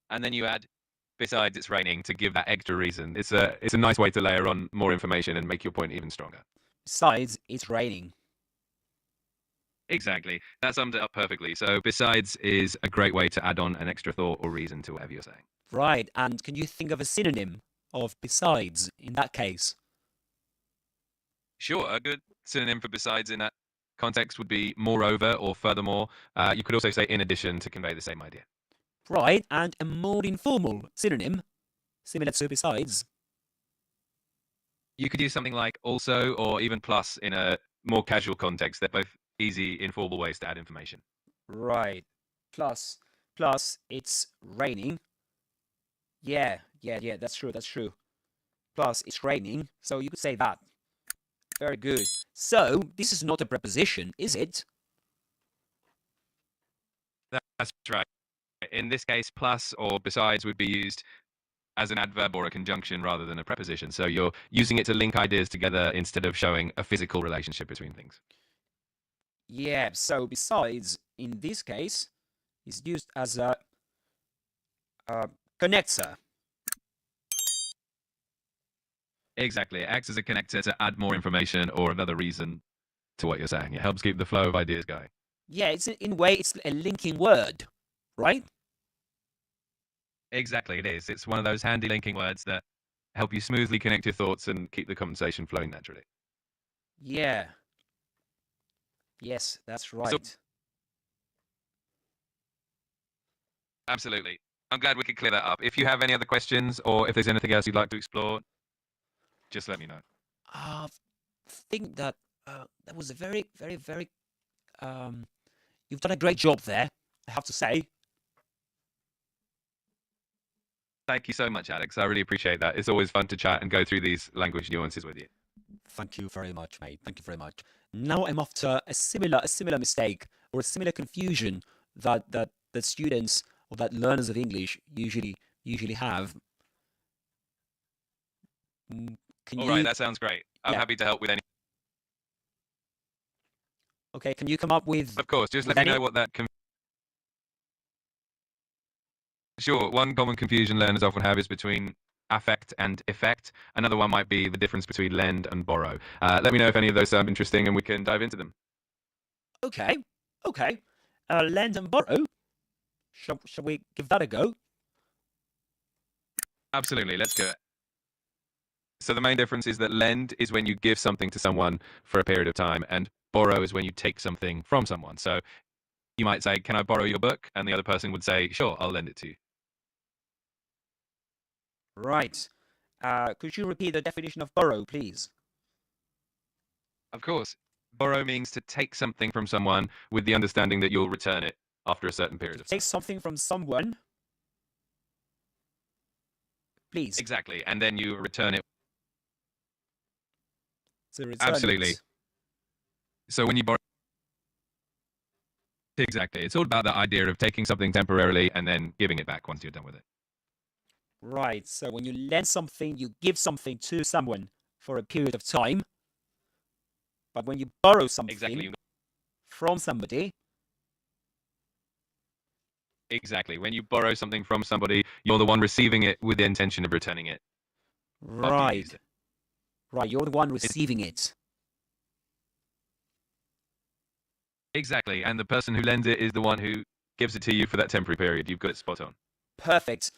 And then you add, besides, it's raining to give that extra reason. It's a nice way to layer on more information and make your point even stronger. Besides, it's raining. Exactly. That summed it up perfectly. So besides is a great way to add on an extra thought or reason to whatever you're saying. Right. And can you think of a synonym of besides in that case? Sure. A good synonym for besides in that context would be moreover or furthermore. You could also say in addition to convey the same idea. Right. And a more informal synonym, similar to besides. You could use something like also or even plus in a more casual context. They're both easy, informal ways to add information. Right. Plus, it's raining. Yeah, that's true. Plus, it's raining, so you could say that. Very good. So, this is not a preposition, is it? That's right. In this case, plus or besides would be used as an adverb or a conjunction rather than a preposition. So you're using it to link ideas together instead of showing a physical relationship between things. Yeah, so besides, in this case, is used as a connector. Exactly. It acts as a connector to add more information or another reason to what you're saying. It helps keep the flow of ideas going. Yeah, in a way, it's a linking word, right? Exactly, it is. It's one of those handy linking words that help you smoothly connect your thoughts and keep the conversation flowing naturally. Yeah. Yes, that's right. Absolutely. I'm glad we could clear that up. If you have any other questions or if there's anything else you'd like to explore, just let me know. I think that that was a very, very, very. You've done a great job there, I have to say. Thank you so much, Alex. I really appreciate that. It's always fun to chat and go through these language nuances with you. Thank you very much, mate. Thank you very much. Now I'm after a similar mistake or a similar confusion that students or that learners of English usually have. Can All you? right, that sounds great. I'm Yeah. happy to help with any. Okay, can you come up with? Of course, just with let me any? know what that. Sure, one common confusion learners often have is between affect and effect. Another one might be the difference between lend and borrow. Let me know if any of those sound interesting and we can dive into them. Okay, okay. Lend and borrow. Shall we give that a go? Absolutely, let's go. So the main difference is that lend is when you give something to someone for a period of time, and borrow is when you take something from someone. So you might say, "Can I borrow your book?" And the other person would say, "Sure, I'll lend it to you." Right. Could you repeat the definition of borrow, please? Of course. Borrow means to take something from someone with the understanding that you'll return it after a certain period of time. Take something from someone. Please. Exactly. And then you return it. To return Absolutely. it. So when you borrow. Exactly. It's all about the idea of taking something temporarily and then giving it back once you're done with it. Right. So when you lend something, you give something to someone for a period of time. But when you borrow something Exactly. from somebody. Exactly. When you borrow something from somebody, you're the one receiving it with the intention of returning it. Right. Right. You're the one receiving it. Exactly. And the person who lends it is the one who gives it to you for that temporary period. You've got it spot on. Perfect.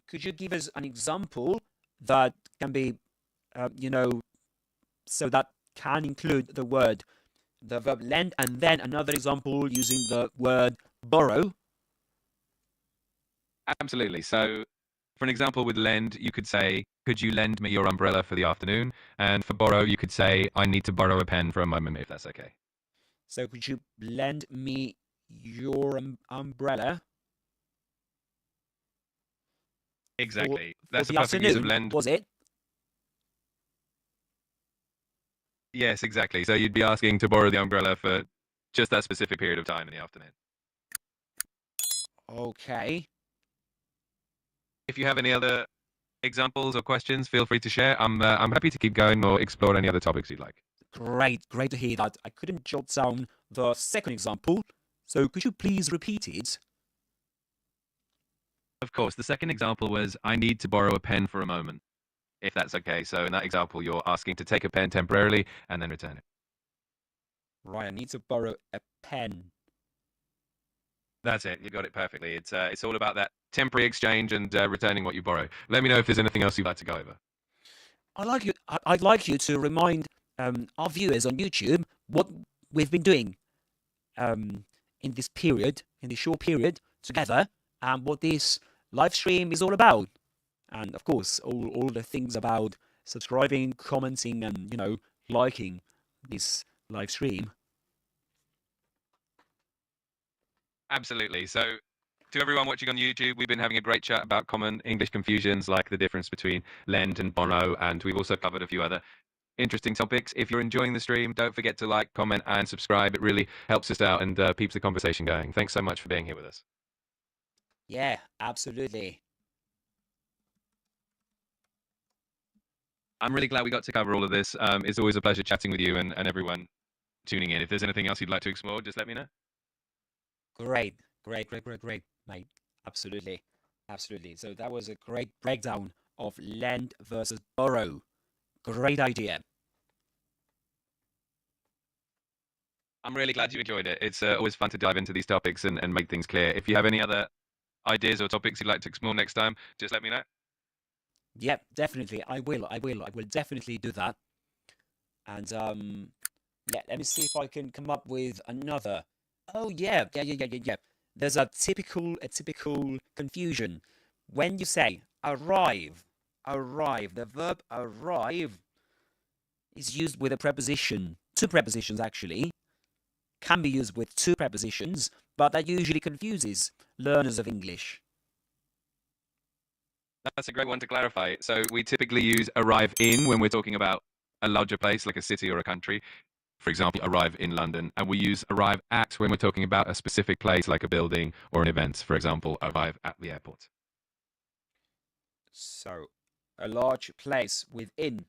Could you give us an example that can be, so that can include the verb lend, and then another example using the word borrow? Absolutely. So for an example with lend, you could say, "Could you lend me your umbrella for the afternoon?" And for borrow, you could say, "I need to borrow a pen for a moment," if that's okay. So could you lend me your umbrella? Exactly. For That's the a perfect use of afternoon, lend. was it? Yes, exactly. So you'd be asking to borrow the umbrella for just that specific period of time in the afternoon. Okay. If you have any other examples or questions, feel free to share. I'm happy to keep going or explore any other topics you'd like. Great to hear that. I couldn't jot down the second example, so could you please repeat it? Of course, the second example was, "I need to borrow a pen for a moment," if that's okay. So in that example, you're asking to take a pen temporarily and then return it. Right, I need to borrow a pen. That's it. You got it perfectly. It's all about that temporary exchange and returning what you borrow. Let me know if there's anything else you'd like to go over. I'd like you to remind our viewers on YouTube what we've been doing in this short period together, and what this live stream is all about. And of course, all the things about subscribing, commenting, and liking this live stream. Absolutely. So to everyone watching on YouTube, we've been having a great chat about common English confusions like the difference between lend and borrow, and we've also covered a few other interesting topics. If you're enjoying the stream, don't forget to like, comment, and subscribe. It really helps us out and keeps the conversation going. Thanks so much for being here with us. Yeah, absolutely. I'm really glad we got to cover all of this. It's always a pleasure chatting with you and everyone tuning in. If there's anything else you'd like to explore, just let me know. Great, mate. Absolutely. So that was a great breakdown of lend versus borrow. Great idea. I'm really glad you enjoyed it. It's always fun to dive into these topics and make things clear. If you have any other ideas or topics you'd like to explore next time, just let me know. Yep, definitely. I will definitely do that. And let me see if I can come up with another. Oh yeah. There's a typical confusion when you say arrive. The verb arrive is used with a preposition. Two prepositions, actually. Can be used with two prepositions, but that usually confuses learners of English. That's a great one to clarify. So we typically use arrive in when we're talking about a larger place like a city or a country. For example, arrive in London. And we use arrive at when we're talking about a specific place like a building or an event. For example, arrive at the airport. So, a large place within.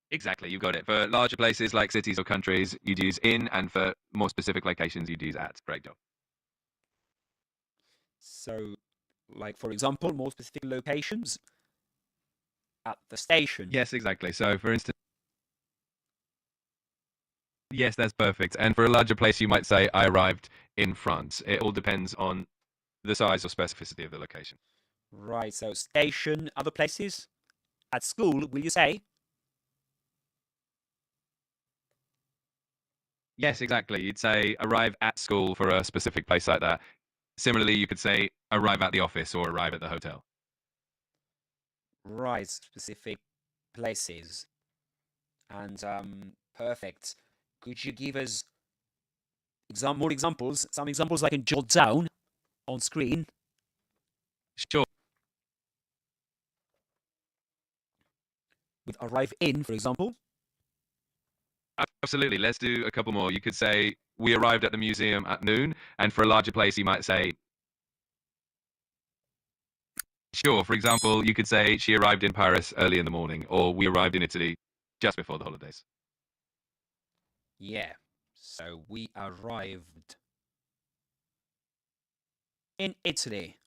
Exactly, you got it. For larger places like cities or countries, you'd use in, and for more specific locations, you'd use at. Great job. So, like, for example, more specific locations at the station. Yes, exactly. So, for instance, yes, that's perfect. And for a larger place, you might say, I arrived in France. It all depends on the size or specificity of the location. Right, so station, other places. At school, will you say? Yes, exactly. You'd say arrive at school for a specific place like that. Similarly, you could say arrive at the office or arrive at the hotel. Right, specific places. And perfect. Could you give us more examples? Some examples I can jot down on screen. Sure. With arrive in, for example. Absolutely. Let's do a couple more. You could say, we arrived at the museum at noon. And for a larger place, you might say, sure. For example, you could say, she arrived in Paris early in the morning, or we arrived in Italy just before the holidays. Yeah. So we arrived in Italy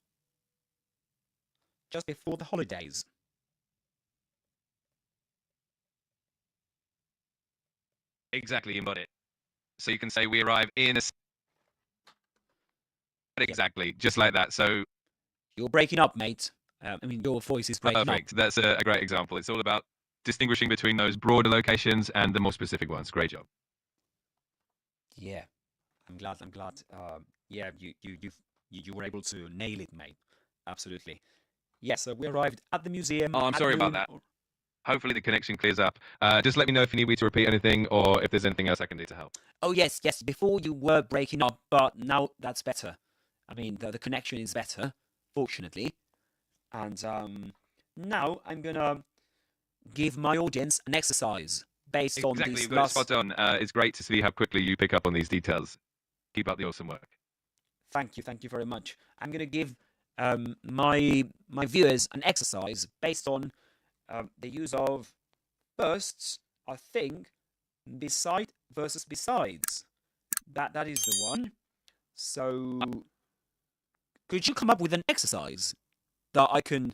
just before the holidays. Exactly, you got it. So you can say we arrive in a... Exactly, just like that. So you're breaking up, mate. I mean, your voice is breaking perfect. up. That's a great example. It's all about distinguishing between those broader locations and the more specific ones. Great job. Yeah, I'm glad. Yeah, you were able to nail it, mate. Absolutely. Yeah, so we arrived at the museum. Oh, I'm sorry about that. Hopefully the connection clears up. Just let me know if you need me to repeat anything or if there's anything else I can do to help. Oh, yes. Before you were breaking up, but now that's better. I mean, the connection is better, fortunately. And now I'm going to give my audience an exercise based on these Exactly, you've spot on. It's great to see how quickly you pick up on these details. Keep up the awesome work. Thank you very much. I'm going to give my viewers an exercise based on the use of firsts, I think, beside versus besides. That is the one. So, could you come up with an exercise that I can...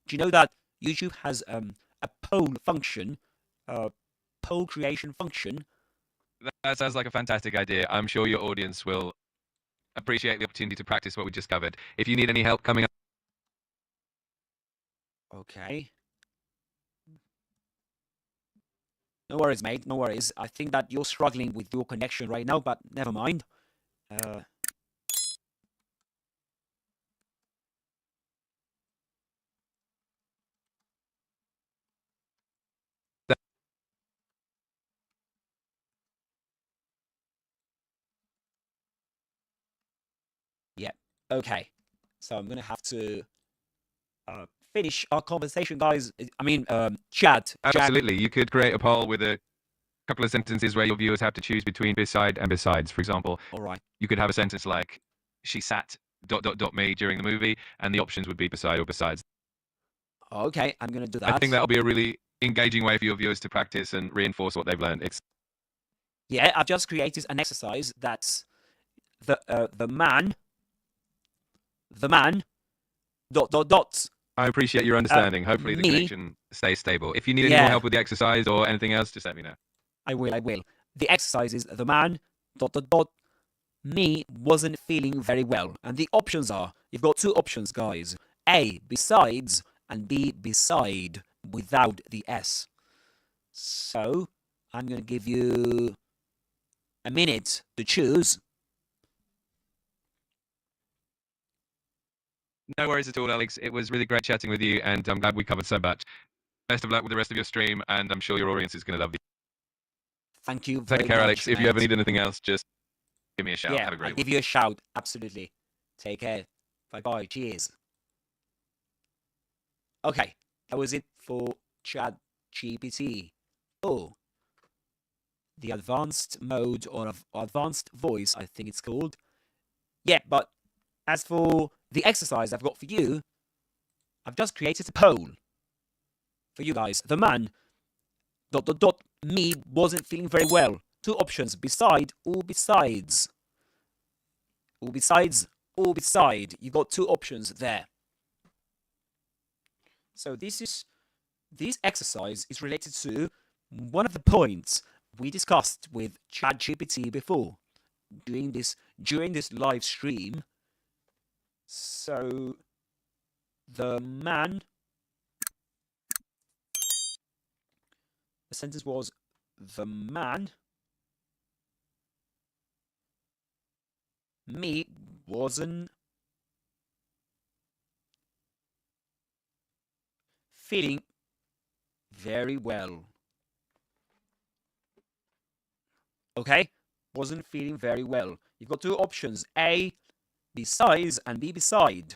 Do you know that YouTube has a poll function, poll creation function? That sounds like a fantastic idea. I'm sure your audience will appreciate the opportunity to practice what we just covered. If you need any help coming up... Okay. No worries, mate. No worries. I think that you're struggling with your connection right now, but never mind. Yeah. Okay. So I'm gonna have to finish our conversation, guys. I mean, chat. Absolutely. You could create a poll with a couple of sentences where your viewers have to choose between beside and besides. For example, all right, you could have a sentence like, she sat ... me during the movie, and the options would be beside or besides. Okay, I'm going to do that. I think that'll be a really engaging way for your viewers to practice and reinforce what they've learned. Yeah, I've just created an exercise that's the man... ... I appreciate your understanding. Hopefully the connection stays stable. If you need any more help with the exercise or anything else, just let me know. I will. The exercise is the man ... me wasn't feeling very well. And the options are, you've got two options, guys. A, besides, and B, beside, without the S. So, I'm going to give you a minute to choose. No worries at all, Alex. It was really great chatting with you, and I'm glad we covered so much. Best of luck with the rest of your stream, and I'm sure your audience is going to love you. Thank you very Take care, much, Alex. If you ever mate. need anything else, just give me a shout. Yeah, Have a great I'll one. give you a shout. Absolutely. Take care. Bye-bye. Cheers. Okay, that was it for ChatGPT. Oh, the advanced mode or advanced voice, I think it's called. Yeah, but as for the exercise I've got for you, I've just created a poll for you guys. The man, ... me wasn't feeling very well. 2 options, beside or besides. Or besides or beside. You got 2 options there. So this exercise is related to one of the points we discussed with ChatGPT before during this live stream. So the sentence was, the man, me, wasn't feeling very well. Okay? Wasn't feeling very well. You've got 2 options. A, besides, and B, beside.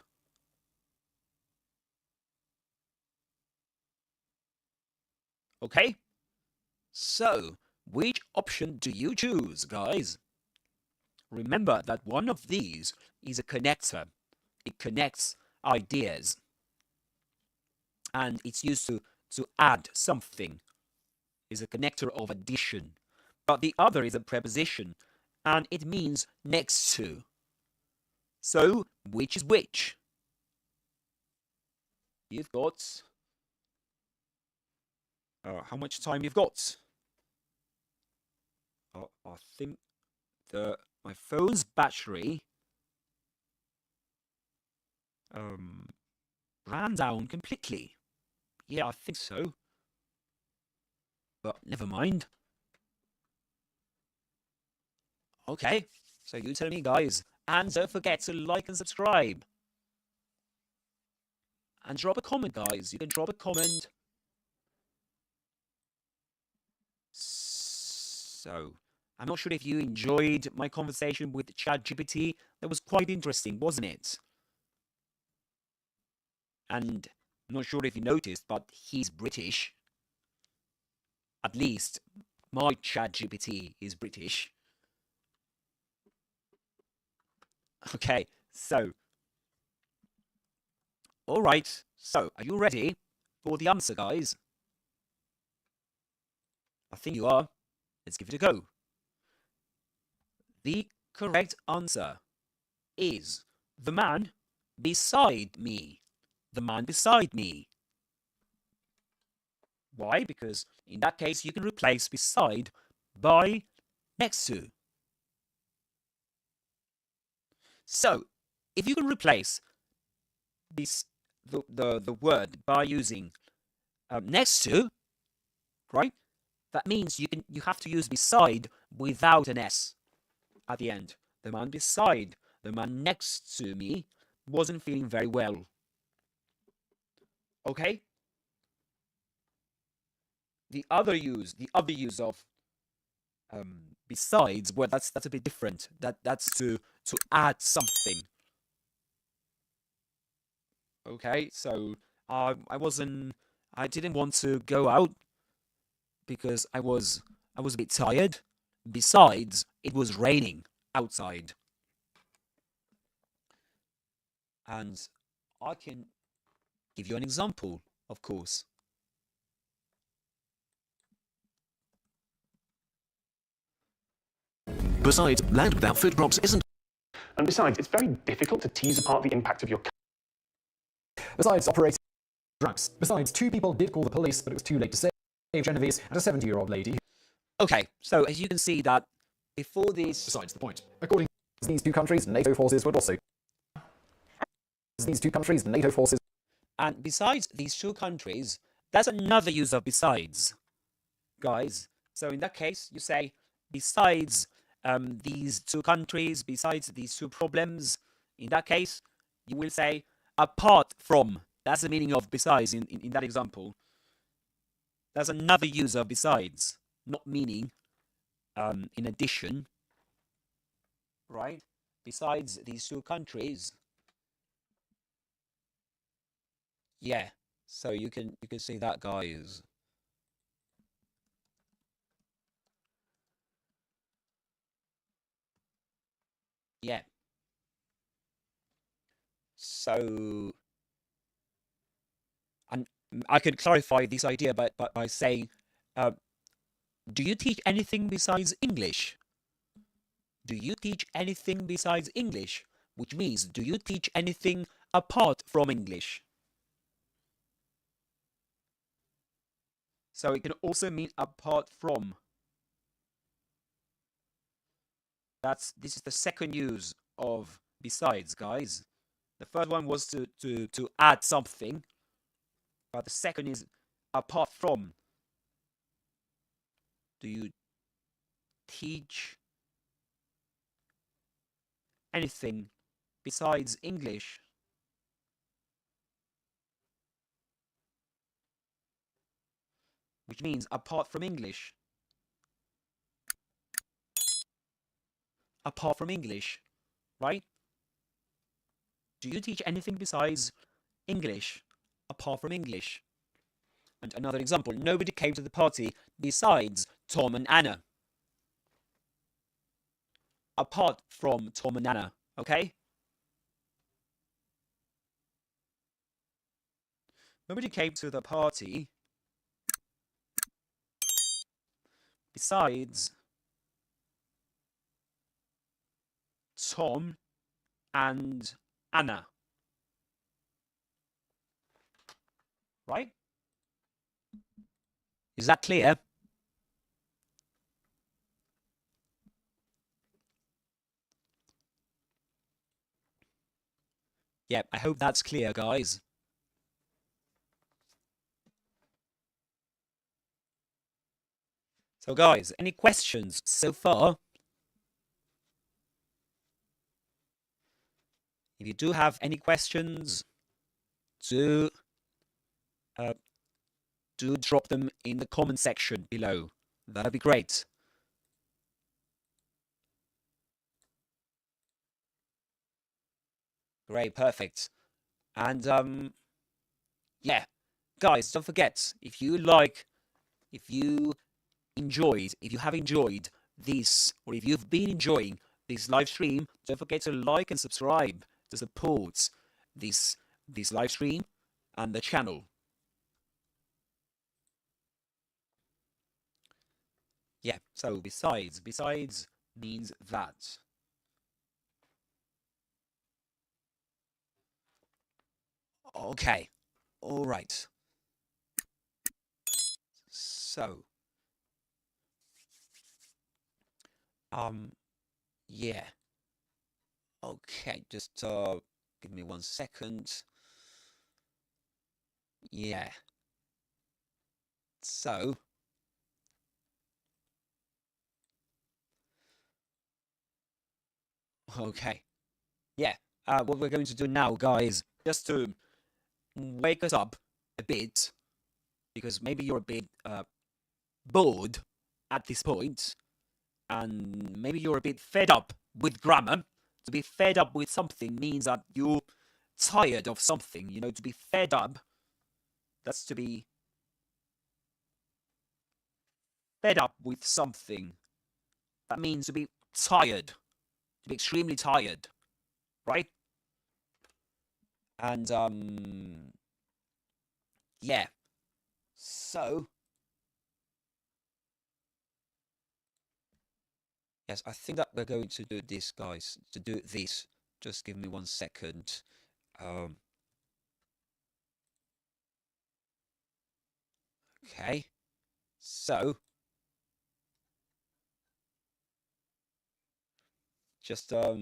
Okay? So, which option do you choose, guys? Remember that one of these is a connector. It connects ideas. And it's used to add something. It's a connector of addition. But the other is a preposition, and it means next to. So, which is which? You've got... how much time you've got? I think my phone's battery ran down completely. Yeah, I think so. But never mind. Okay, so you tell me, guys. And don't forget to like and subscribe. And drop a comment, guys. You can drop a comment. So, I'm not sure if you enjoyed my conversation with ChatGPT. That was quite interesting, wasn't it? And I'm not sure if you noticed, but he's British. At least my ChatGPT is British. Okay, so. Alright, so are you ready for the answer, guys? I think you are. Let's give it a go. The correct answer is the man beside me. The man beside me. Why? Because in that case, you can replace beside by next to. So, if you can replace the word by using next to, right? That means you have to use beside without an S at the end. The man beside, the man next to me wasn't feeling very well. Okay? The other use of besides, well, that's a bit different. That's to add something. Okay, so I didn't want to go out because I was a bit tired. Besides, it was raining outside. And I can give you an example, of course. Besides, land without food crops isn't... And besides, it's very difficult to tease apart the impact of your... Besides operating drugs. Besides, 2 people did call the police, but it was too late to save Genevieve and a 70-year-old lady. Okay, so as you can see that before these... Besides the point. According to these 2 countries, NATO forces would also... These 2 countries, NATO forces... And besides these 2 countries, that's another use of besides, guys. So in that case, you say besides these 2 countries, besides these 2 problems. In that case, you will say apart from. That's the meaning of besides in that example. There's another use of besides, not meaning in addition, right? Besides these two countries. Yeah, so you can see that, guys. Yeah. So, and I could clarify this idea by saying, do you teach anything besides English? Do you teach anything besides English? Which means, do you teach anything apart from English? So it can also mean apart from. This is the second use of besides, guys. The first one was to add something, but the second is apart from. Do you teach anything besides English? Which means apart from English. Apart from English, right? Do you teach anything besides English? Apart from English. And another example, nobody came to the party besides Tom and Anna. Apart from Tom and Anna, okay? Nobody came to the party besides Tom and Anna. Right? Is that clear? Yeah, I hope that's clear, guys. So, guys, any questions so far? If you do have any questions, do drop them in the comment section below. That'd be great. Great, perfect. And yeah, guys, don't forget, if you have enjoyed this, or if you've been enjoying this live stream, don't forget to like and subscribe to support this live stream and the channel. Yeah, so besides means that. Okay, all right. So, yeah. Okay, just give me 1 second. Yeah. So, okay. Yeah. What we're going to do now, guys, just to wake us up a bit, because maybe you're a bit bored at this point, and maybe you're a bit fed up with grammar. To be fed up with something means that you're tired of something. You know, to be fed up, that's to be fed up with something. That means to be tired, to be extremely tired, right? And yeah. So yes, I think that we're going to do this, guys. To do this, just give me 1 second. Okay. So just so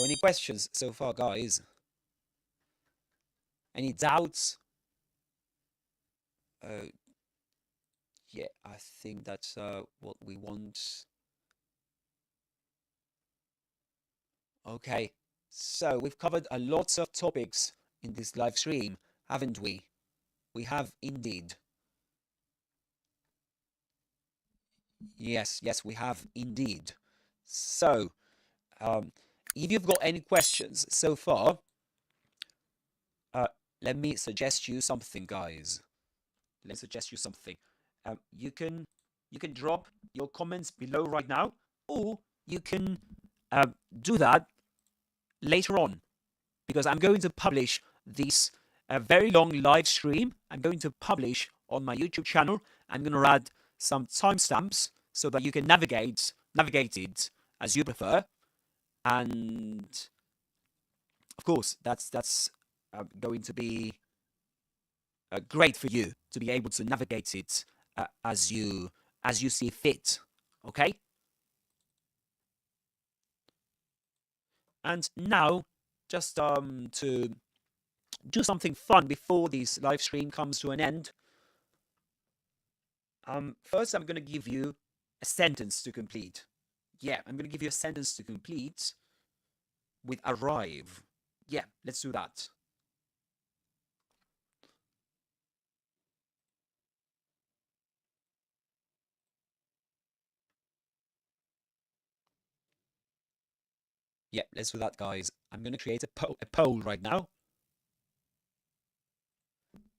any questions so far, guys? Any doubts? Yeah, I think that's what we want. Okay, so we've covered a lot of topics in this live stream, haven't we? We have indeed. Yes, we have indeed. So, if you've got any questions so far, let me suggest you something, guys. Let me suggest you something. You can drop your comments below right now, or you can do that later on, because I'm going to publish this very long live stream. I'm going to publish on my YouTube channel. I'm going to add some timestamps so that you can navigate it as you prefer, and of course that's going to be great for you to be able to navigate it as you see fit. Okay. And now, just to do something fun before this live stream comes to an end. First, I'm going to give you a sentence to complete. Yeah, I'm going to give you a sentence to complete with arrive. Yeah, let's do that. Yeah, let's do that, guys. I'm going to create a poll right now.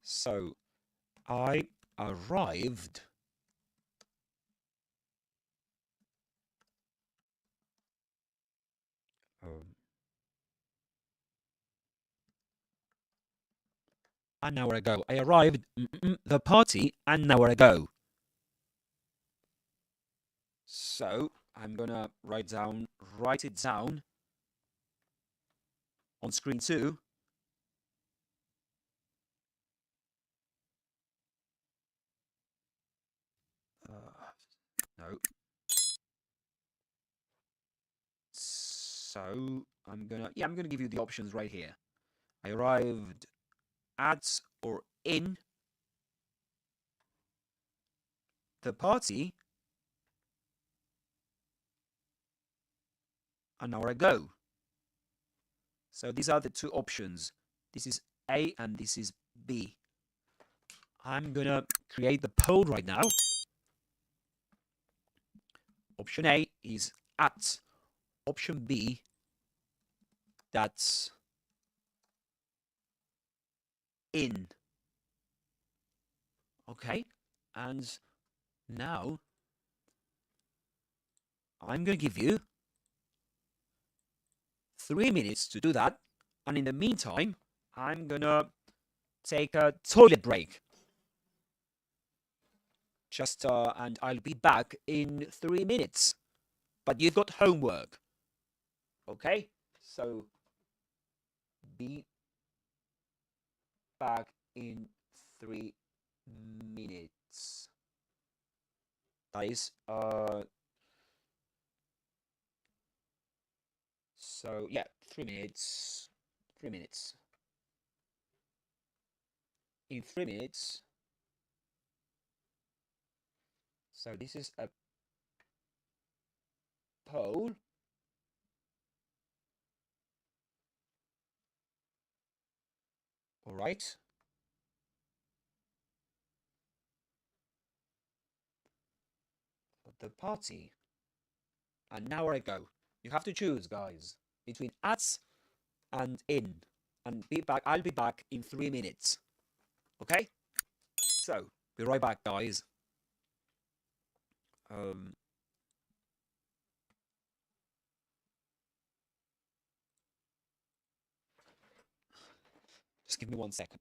So, I arrived an hour ago. I arrived the party an hour ago. So I'm gonna write it down on screen too. No. So I'm gonna give you the options right here. I arrived at or in the party an hour ago. So these are the two options. This is A and this is B. I'm gonna create the poll right now. Option A is at. Option B, that's in. Okay, and now I'm going to give you 3 minutes to do that. And in the meantime, I'm going to take a toilet break. And I'll be back in 3 minutes. But you've got homework. Okay? So, be back in 3 minutes. That is, so yeah, 3 minutes. 3 minutes. In 3 minutes. So this is a poll. All right. The party an hour ago. You have to choose, guys, between at and in. And be back. I'll be back in 3 minutes. Okay? So, be right back, guys. Just give me 1 second.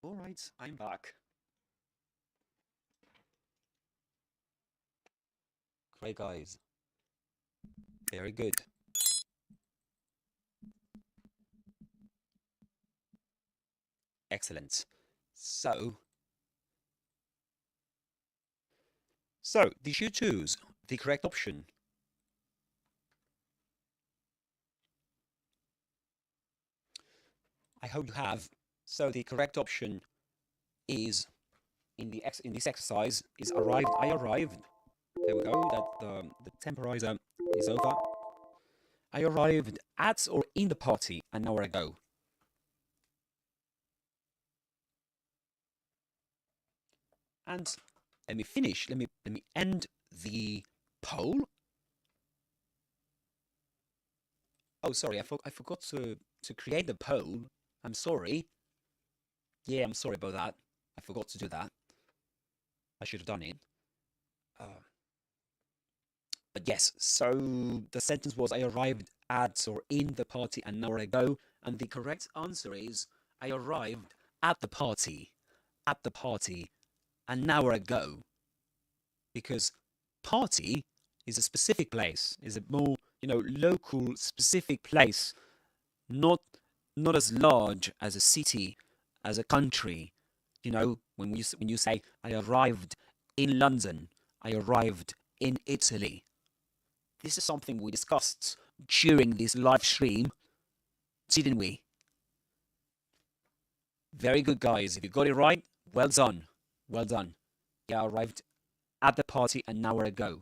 All right, I'm back. Great, guys. Very good. Excellent. So, did you choose the correct option? I hope you have. So the correct option is in this exercise is arrived. I arrived. There we go. That the temporizer is over. I arrived at or in the party an hour ago. And let me finish. Let me end the poll. Oh, sorry, I forgot to create the poll. I'm sorry. Yeah, I'm sorry about that. I forgot to do that. I should have done it. But yes, so the sentence was I arrived at or in the party an hour ago, and the correct answer is I arrived at the party an hour ago. Because party is a specific place, is a more, local specific place, not as large as a city, as a country. When you say I arrived in London, I arrived in Italy. This is something we discussed during this live stream, didn't we? Very good, guys. If you got it right, well done. Well done. Yeah, I arrived at the party an hour ago.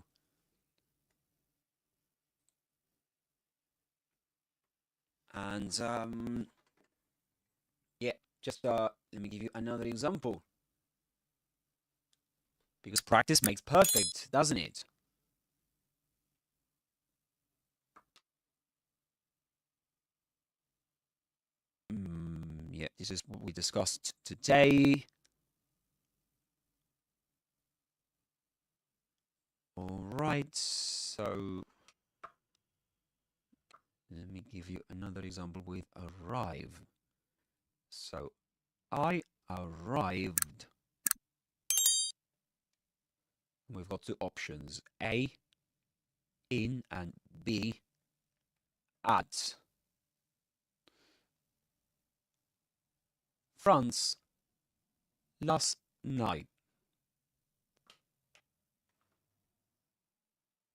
And yeah, just let me give you another example. Because practice makes perfect, doesn't it? Yeah, this is what we discussed today. All right, so let me give you another example with arrive. So I arrived. We've got two options, A, in, and B, at. France last night.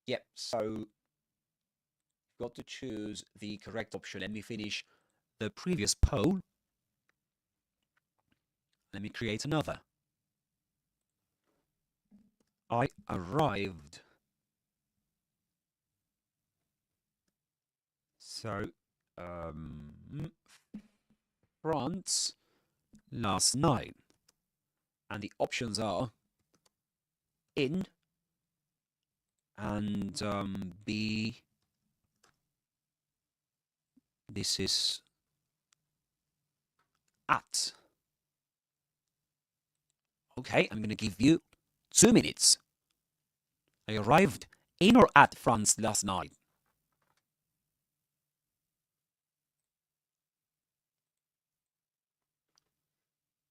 Yep, so you've got to choose the correct option. Let me finish the previous poll. Let me create another. I arrived. So, France last night. And the options are in and B. This is at. Okay, I'm going to give you 2 minutes. I arrived in or at France last night.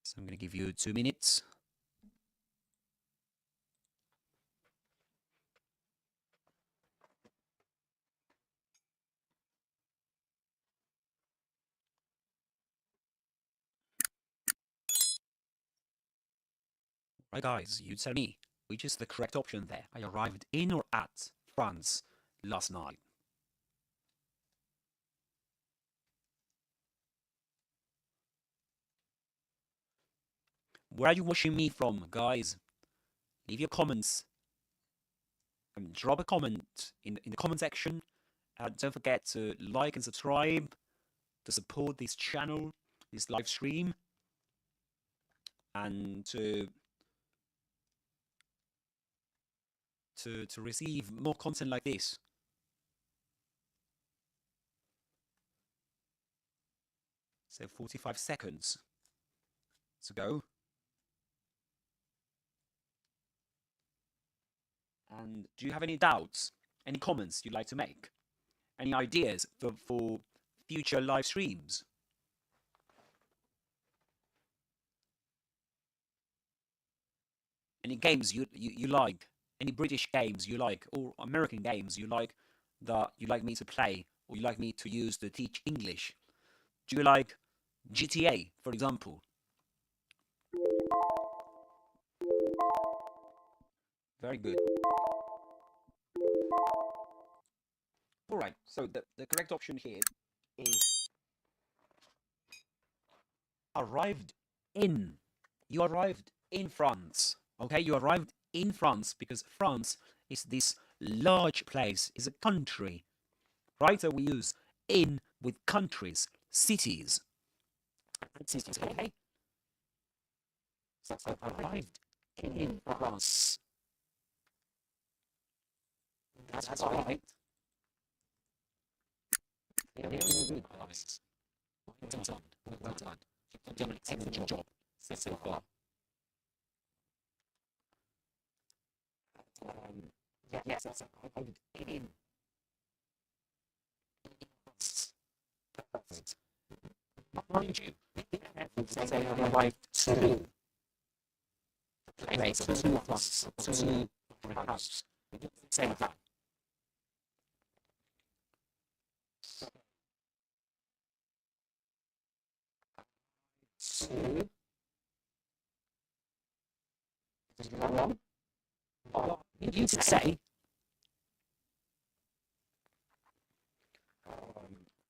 So I'm going to give you 2 minutes. Right, guys, you tell me, which is the correct option there? I arrived in or at France last night. Where are you watching me from, guys? Leave your comments. And drop a comment in the comment section. Don't forget to like and subscribe to support this channel, this live stream, and to receive more content like this. So 45 seconds to go. And do you have any doubts, any comments you'd like to make? Any ideas for future live streams? Any games you like? Any British games you like, or American games you like that you like me to play, or you like me to use to teach English? Do you like GTA, for example? Very good. All right, so the correct option here is arrived in. You arrived in France. Okay, you arrived in France because France is this large place, is a country. Right? So we use in with countries, cities. Cities, okay? So arrived in France. That's right. Very good, guys. Well done. Well done. You've done an excellent job so far. Yes, that's arrived in. Perfect. Mind you, they arrived to the place, to us, to our house. Same time. To. Did you go wrong? What you to say?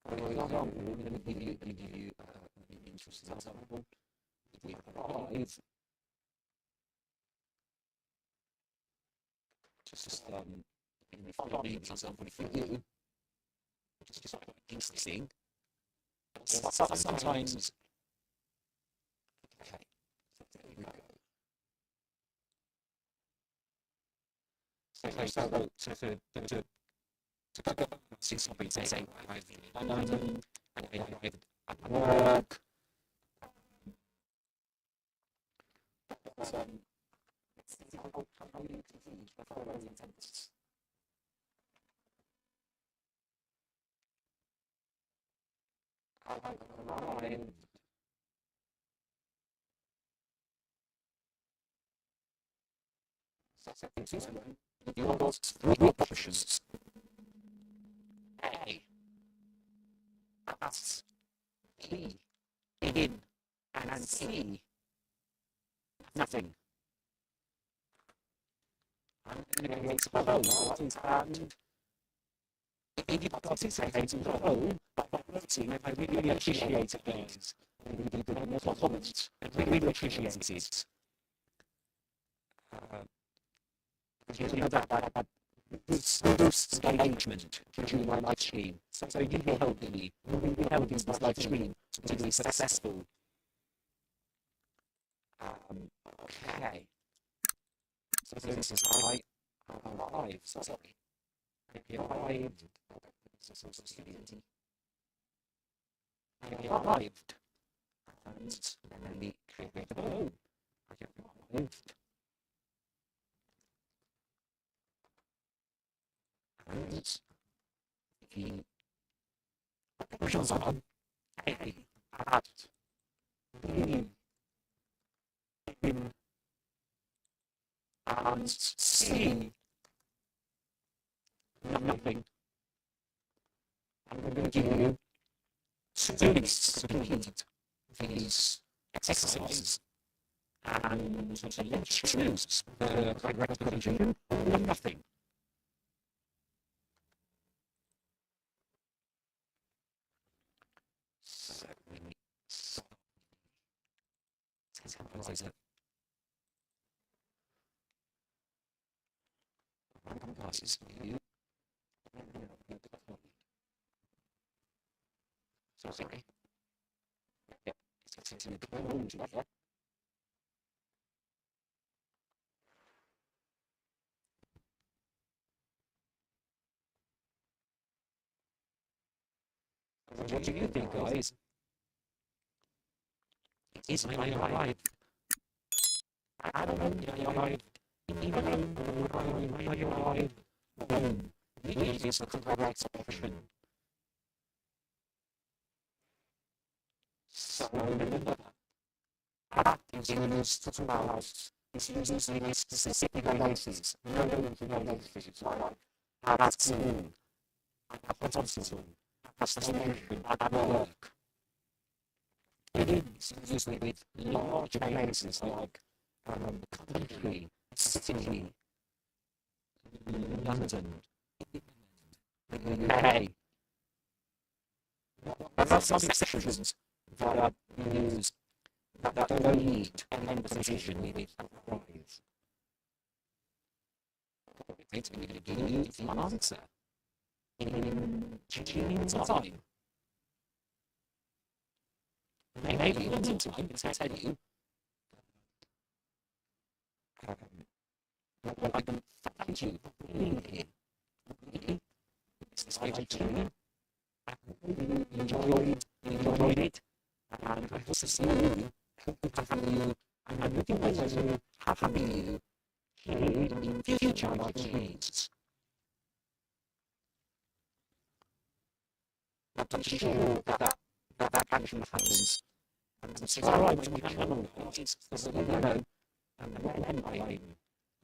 Let me give you an interesting example. We arrive. Just in the following example for you, just interesting. Sometimes. Okay. There we go. To see something say I arrived in London, I arrived at work. How do you conclude the following sentences? I arrived. You have got three options. A. Us. B. In. And C. Nothing. I'm going to create a home, and if you participate in the home by voting, I really appreciate it, guys. Really good more comments. I really appreciate it. Because you know that boosts engagement during my live stream. So you will help me. You will help this live stream to be successful. Okay. So this is I arrived. Sorry. I arrived. I arrived. And let me create a home. I arrived. And the options are A. At. B. In. And C. Nothing. I'm going to give you 2 minutes to complete these exercises. And let's choose the correct conclusion or nothing. So we need some random classes for you. So sorry. Yep, it's in the room together. What do you think, guys? It is I arrived. I don't know, I arrived. Even I arrived. Boom. It is the correct option. So remember that is used to house It's usually a specific basis. No basis like that's all. I put on something. That's the solution. I work. It is usually with large bases like country, city, London, the UK. There are some exceptions that are used that don't need any position needed to rise. It's going to give you the answer in 2 minutes time. Maybe in the meantime, it's going to tell you what I can thank you for being here. It's like you enjoyed it, and I also see you, and I'm looking forward to having you here in future ideas. But I'm sure that actually happens. And it's alright when we channel it, because you know, and then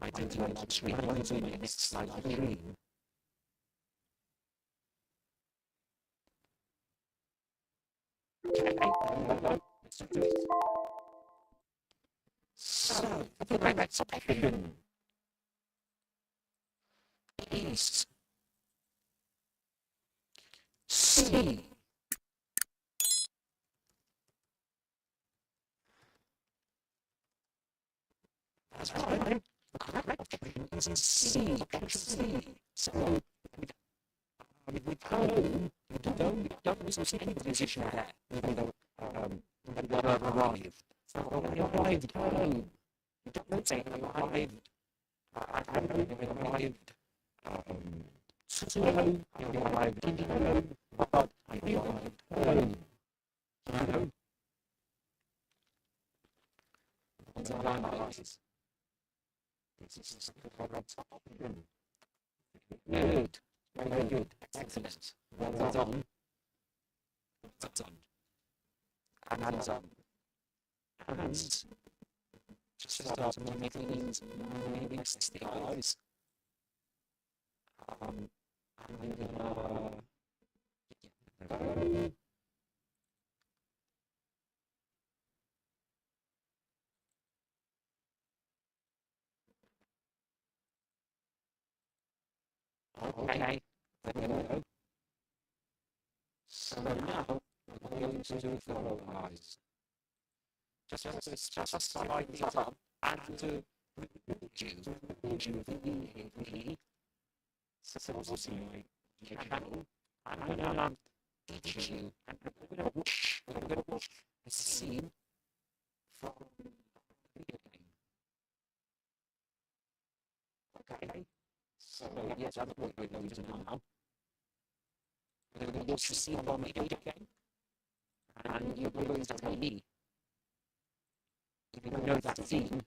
I do like to read on to my next slide dream. Okay, let's do it. So, the next option is C. That's right. The correct option is C. C. So, with home, we don't lose any position there. When we arrived. So when we arrived home, we don't say we arrived at home, we arrived to home, we arrived in home, but we arrived home. You know? What's our analysis? This is the correct option. Good. Very good. Excellent. Well done. Well done. And just start making things maybe next to the eyes. I'm gonna okay. There we go. So now we're going to do follow eyes. Just slide these up and to you the so obviously my channel and I'm gonna teach you and we're gonna watch a scene from the video game. Okay. So yes, that's what we're going to do now. We're going to watch the scene from the video game and you're going to tell me if you know that scene.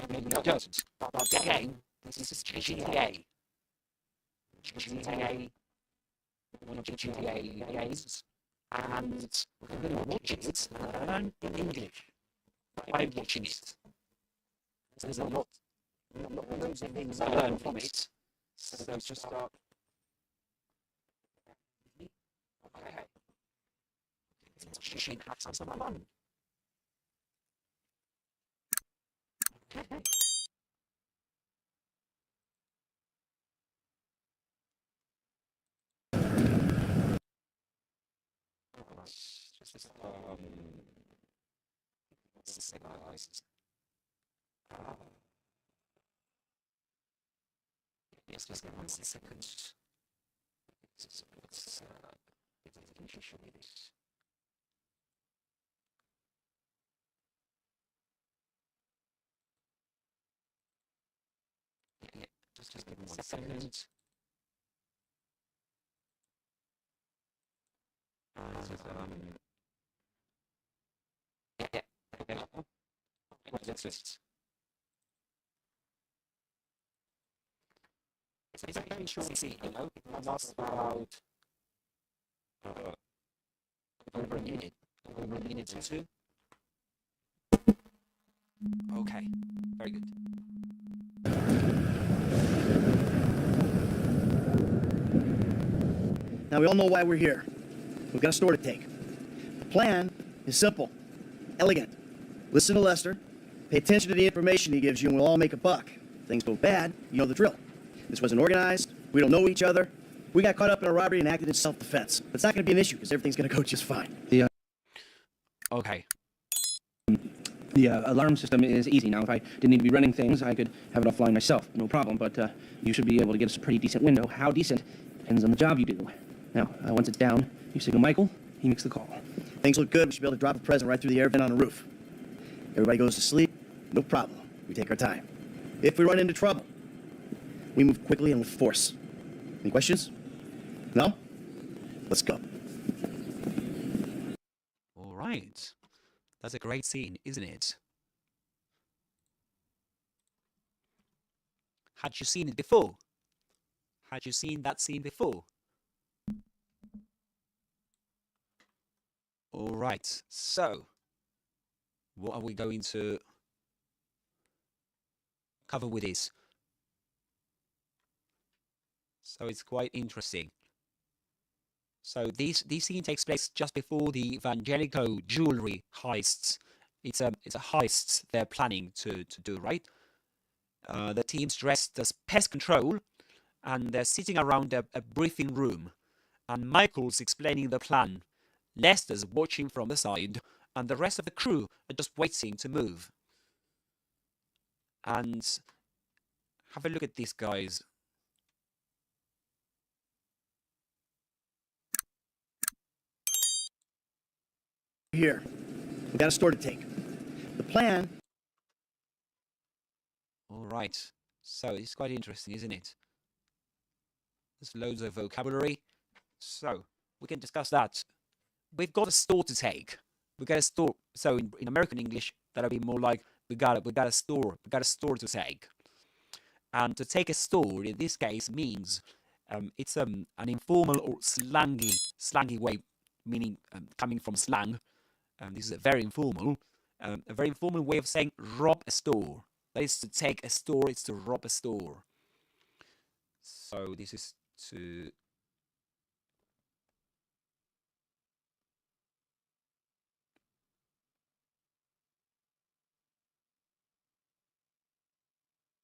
Maybe you don't, but again, this is GTA. GTA, one of the GTA games, and we're going to watch it and learn in English by watching it. There's a lot of things to learn from it, so let's just start. Okay. You should have some fun. Okay. Just what's the signalized? Yes, just give 1 second. It's confusion with this. Yeah, just give me 1 second. Yeah. Let's just. It's a very short scene, you know. It lasts about over a minute or two. Okay, very good. Now, we all know why we're here. We've got a store to take. The plan is simple, elegant. Listen to Lester, pay attention to the information he gives you, and we'll all make a buck. If things go bad, you know the drill. This wasn't organized, we don't know each other. We got caught up in a robbery and acted in self-defense. But it's not going to be an issue, because everything's going to go just fine. Okay. The alarm system is easy. Now, if I didn't need to be running things, I could have it offline myself, no problem. But you should be able to get us a pretty decent window. How decent depends on the job you do. Now, once it's down, you signal Michael, he makes the call. Things look good. We should be able to drop a present right through the air vent on the roof. Everybody goes to sleep, no problem. We take our time. If we run into trouble, we move quickly and with force. Any questions? No? Let's go. All right. That's a great scene, isn't it? Had you seen it before? Had you seen that scene before? All right. So, what are we going to cover with this? So it's quite interesting. So this scene takes place just before the Evangelico jewelry heists. It's a heist they're planning to do, right? The team's dressed as pest control, and they're sitting around a briefing room, and Michael's explaining the plan. Lester's watching from the side, and the rest of the crew are just waiting to move. And have a look at these guys. Here. We've got a store to take. The plan... All right. So it's quite interesting, isn't it? There's loads of vocabulary. So we can discuss that. We've got a store to take. We got a store. So in American English, that'll be more like we got a store to take. And to take a store in this case means it's an informal or slangy way, meaning coming from slang. This is a very informal way of saying rob a store. That is to take a store. It's to rob a store. So this is to...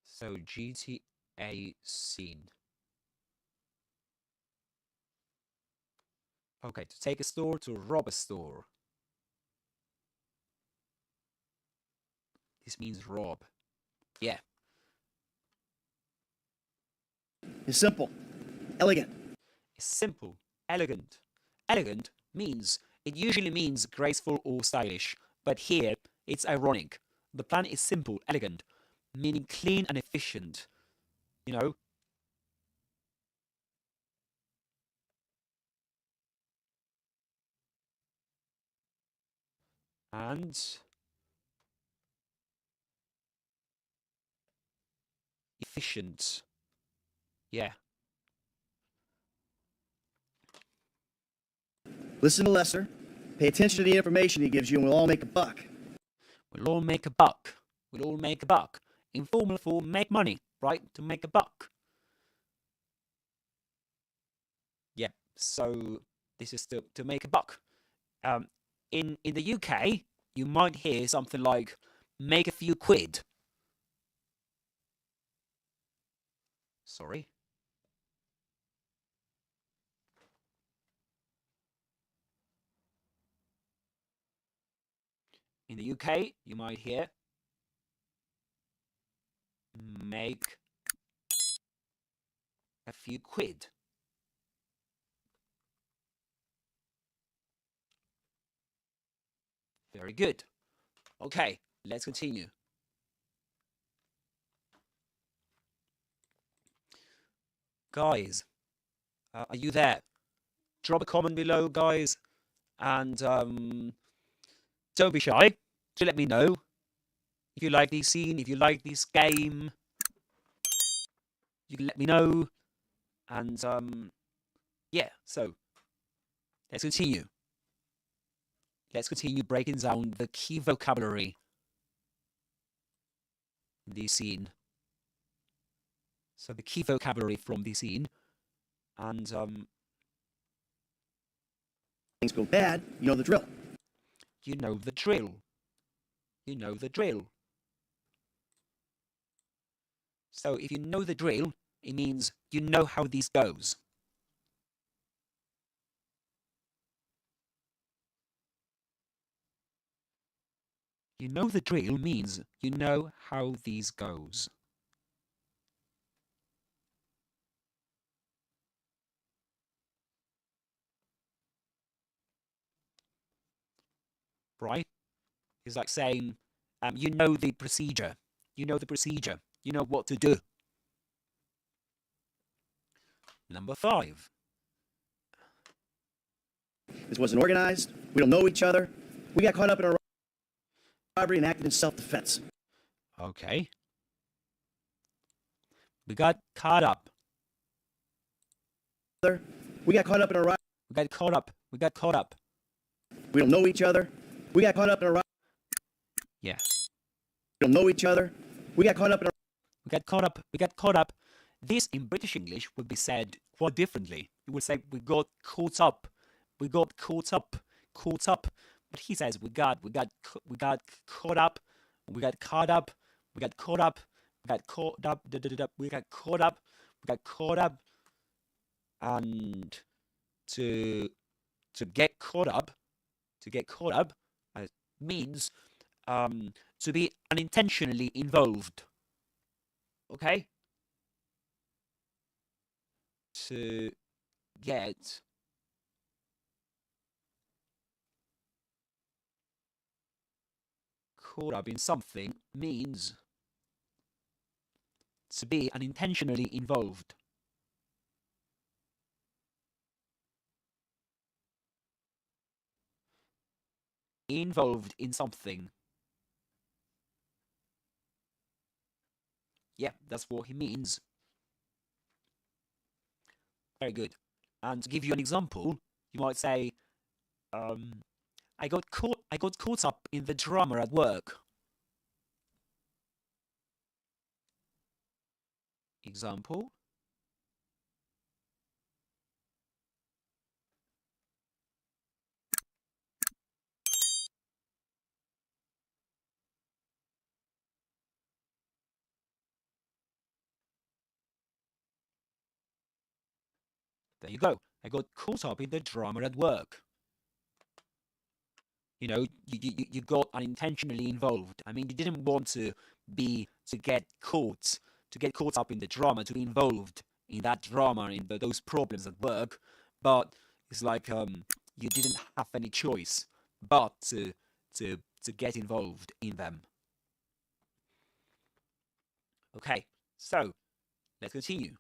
So GTA scene. Okay, to take a store, to rob a store. This means rob. Yeah. It's simple. Elegant. It's simple. Elegant. Elegant means, it usually means graceful or stylish, but here it's ironic. The plan is simple, elegant, meaning clean and efficient. You know? And efficient. Yeah. Listen to Lester. Pay attention to the information he gives you, and we'll all make a buck. We'll all make a buck. We'll all make a buck. Informal for make money, right? To make a buck. Yeah, so this is to make a buck. In the UK, you might hear something like make a few quid. Sorry. In the UK, you might hear make a few quid. Very good. Okay, let's continue. Guys, are you there? Drop a comment below, guys, and don't be shy to let me know if you like this scene, if you like this game. You can let me know, and yeah. So let's continue. Let's continue breaking down the key vocabulary the scene. So the key vocabulary from the scene, and things go bad, you know the drill. You know the drill. You know the drill. So if you know the drill, it means you know how this goes. You know the drill means you know how this goes. Right? It's like saying, you know the procedure. You know the procedure. You know what to do. Number 5. This wasn't organized. We don't know each other. We got caught up in a robbery and acted in self-defense. Okay. We got caught up. We got caught up in a robbery. We got caught up. We got caught up. We don't know each other. We got caught up in a robbery. Yeah. We don't know each other. We got caught up in a... We got caught up. We got caught up. This in British English would be said quite differently. You would say we got caught up. We got caught up. Caught up. But he says we got caught up. We got caught up. We got caught up. We got caught up. We got caught up. We got caught up. And to get caught up, means to be unintentionally involved. Okay? To get caught up in something means to be unintentionally involved. Involved in something. Yeah, that's what he means. Very good. And to give you an example, you might say, I got caught up in the drama at work. Example. There you go. I got caught up in the drama at work. You know, you got unintentionally involved. I mean, you didn't want to get caught up in the drama, to be involved in that drama, in those problems at work. But it's like you didn't have any choice but to get involved in them. Okay, so let's continue.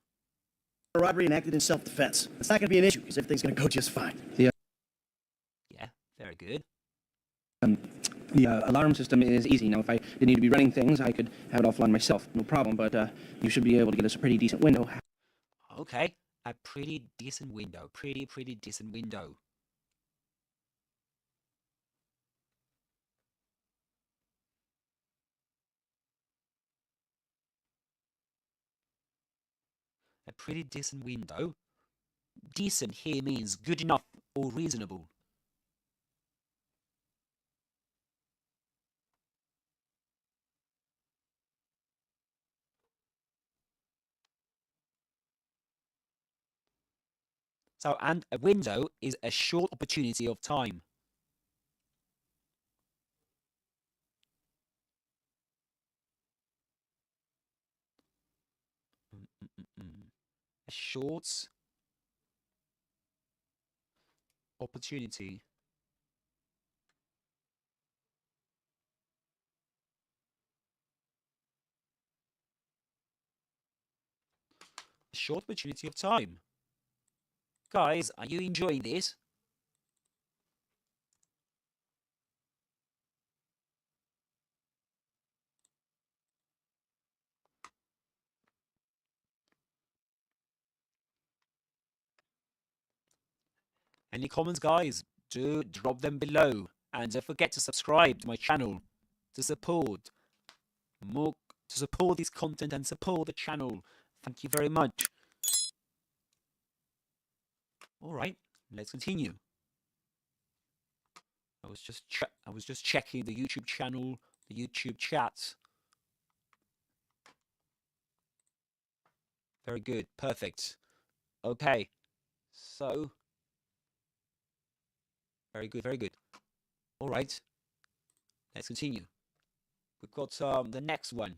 A robbery and acted in self-defense. It's not going to be an issue because everything's going to go just fine. Yeah, very good. The alarm system is easy. Now, if I didn't need to be running things, I could have it offline myself. No problem, but you should be able to get us a pretty decent window. Okay, a pretty decent window. Pretty decent window. A pretty decent window. Decent here means good enough or reasonable. So, and a window is a short opportunity of time. A short opportunity. A short opportunity of time. Guys, are you enjoying this? Any comments, guys? Do drop them below. And don't forget to subscribe to my channel to support more to support this content and support the channel. Thank you very much. All right, let's continue. I was just checking the YouTube channel, the YouTube chat. Very good, perfect. Okay, so very good, very good. All right, let's continue. We've got the next one.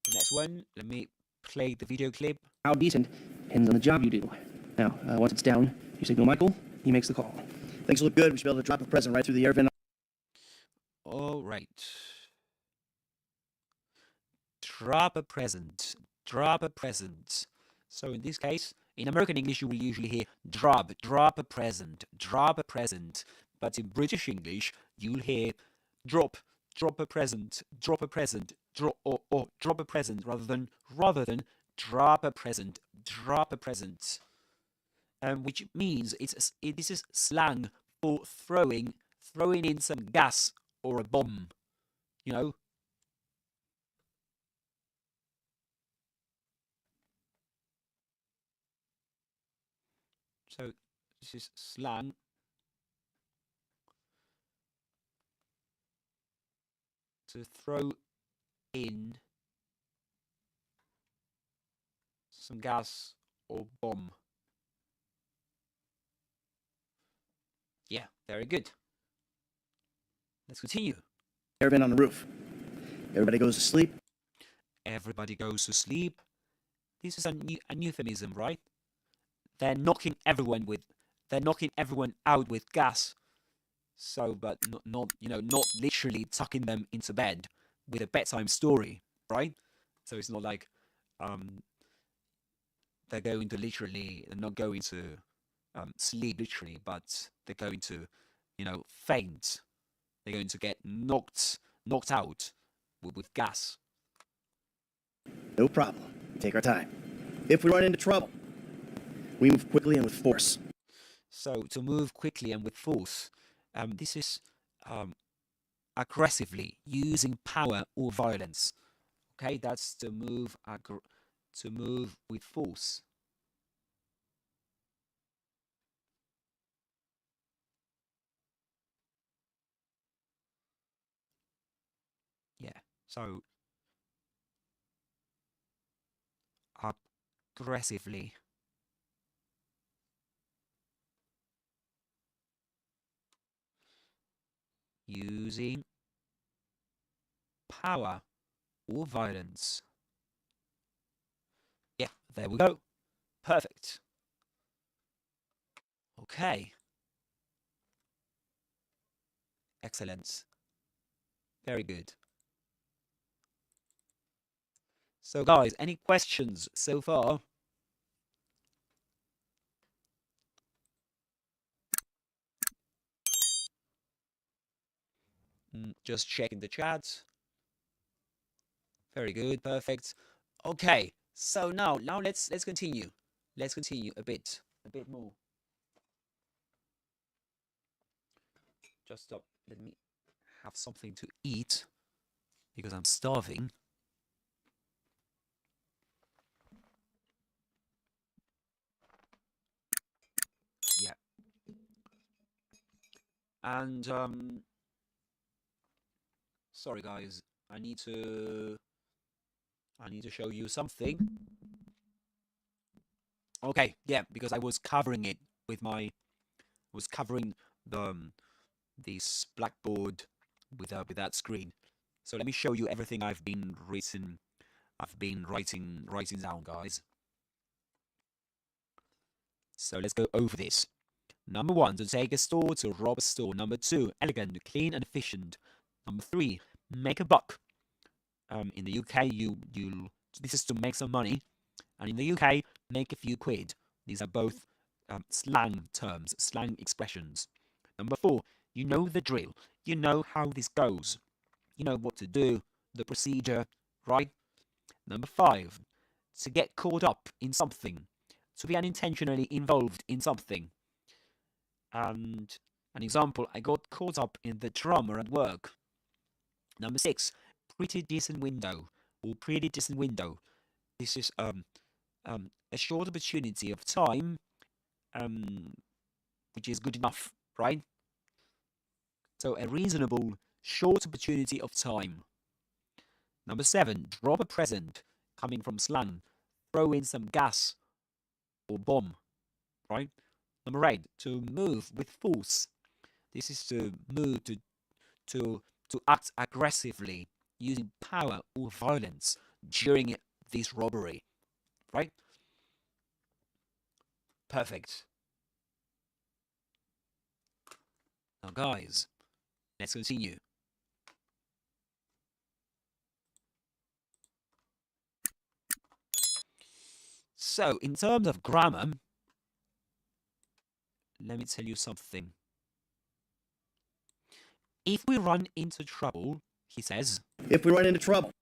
The next one, let me play the video clip. How decent depends on the job you do. Now, once it's down, you signal Michael, he makes the call. Things look good. We should be able to drop a present right through the air vent. All right. Drop a present. Drop a present. So in this case, in American English, you will usually hear drop a present, drop a present. But in British English, you'll hear drop a present, drop a present, drop a present, rather than drop a present, drop a present. Which means this is slang for throwing in some gas or a bomb, you know. So this is slang to throw in some gas or bomb. Yeah, very good. Let's continue. Air vent on the roof. Everybody goes to sleep. Everybody goes to sleep. This is an euphemism, right? They're knocking everyone out with gas. So, but not literally tucking them into bed with a bedtime story, right? So it's not like they're not going to sleep literally, but they're going to, faint. They're going to get knocked out with gas. No problem. We take our time. If we run into trouble, we move quickly and with force. So to move quickly and with force, this is aggressively, using power or violence. Okay, that's to move with force. Yeah, so aggressively. Using power or violence. Yeah, there we go. Perfect. Okay. Excellent. Very good. So guys, any questions so far? Just checking the chat. Very good, perfect. Okay, so now let's continue. Let's continue a bit more. Just stop. Let me have something to eat because I'm starving. Yeah. And sorry guys, I need to show you something. Okay, yeah, because I was covering it with this blackboard with that screen. So let me show you everything I've been writing down, guys. So let's go over this. Number 1, to take a store, to rob a store. Number 2, elegant, clean and efficient. Number 3, make a buck. In the UK, this is to make some money, and in the UK, make a few quid. These are both slang terms, slang expressions. Number 4, you know the drill. You know how this goes. You know what to do, the procedure, right? Number 5, to get caught up in something, to be unintentionally involved in something. And an example, I got caught up in the drama at work. Number 6, pretty decent window or pretty decent window. This is a short opportunity of time, which is good enough, right? So a reasonable short opportunity of time. Number 7, drop a present, coming from slang. Throw in some gas or bomb, right? Number 8, to move with force. This is to move to act aggressively, using power or violence during this robbery, right? Perfect. Now, guys, let's continue. So, in terms of grammar, let me tell you something. If we run into trouble, he says. If we run into trouble.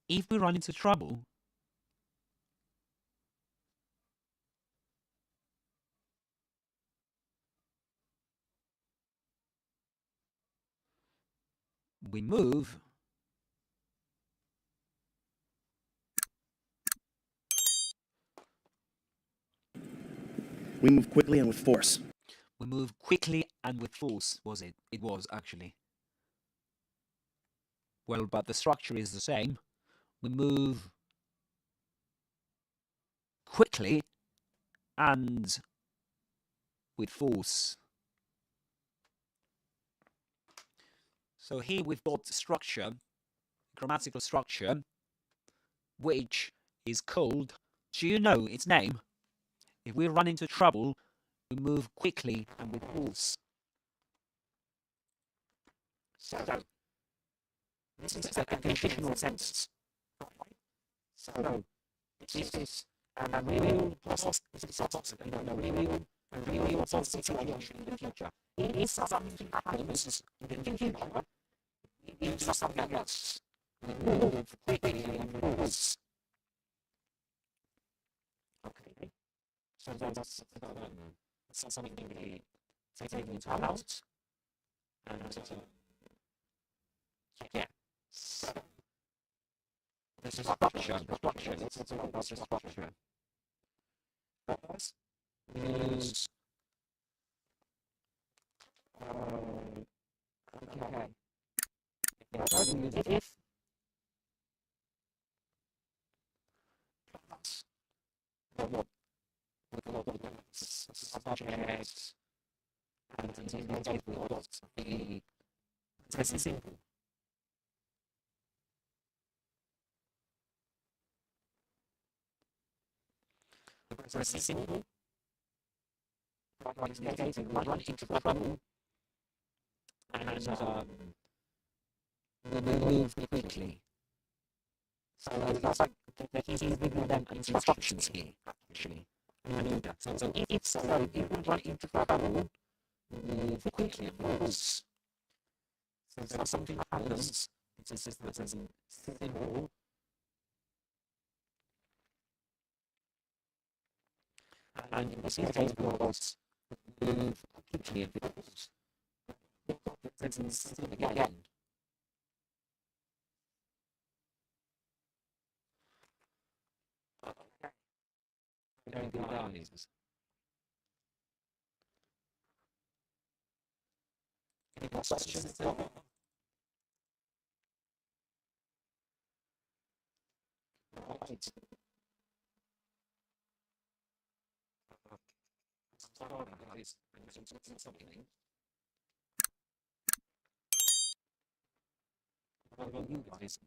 If we run into trouble, we move quickly and with force. We move quickly and with force, was it? It was, actually. Well, but the structure is the same. We move quickly and with force. So here we've got structure, grammatical structure, which is called, do you know its name? If we run into trouble, we move quickly and with force. So, this is a conditional sentence. So, this is a real process, a real situation in the future. It is something that happens in the future. It is something else. We move quickly and with force. Okay. So that's something we take into account. And yeah. So this is structure. Let's talk about structure. Purpose is okay. If what subject and the test is simple. The process is simple. Run into trouble and we move quickly. So that's like he's giving them instructions here, actually. So if we run into trouble, we move quickly, of course. So something happens. It's a system that says simple. And we see the case was move quickly and because sentence again. Very good guys. Any questions? Right. Guys, something. What about you guys?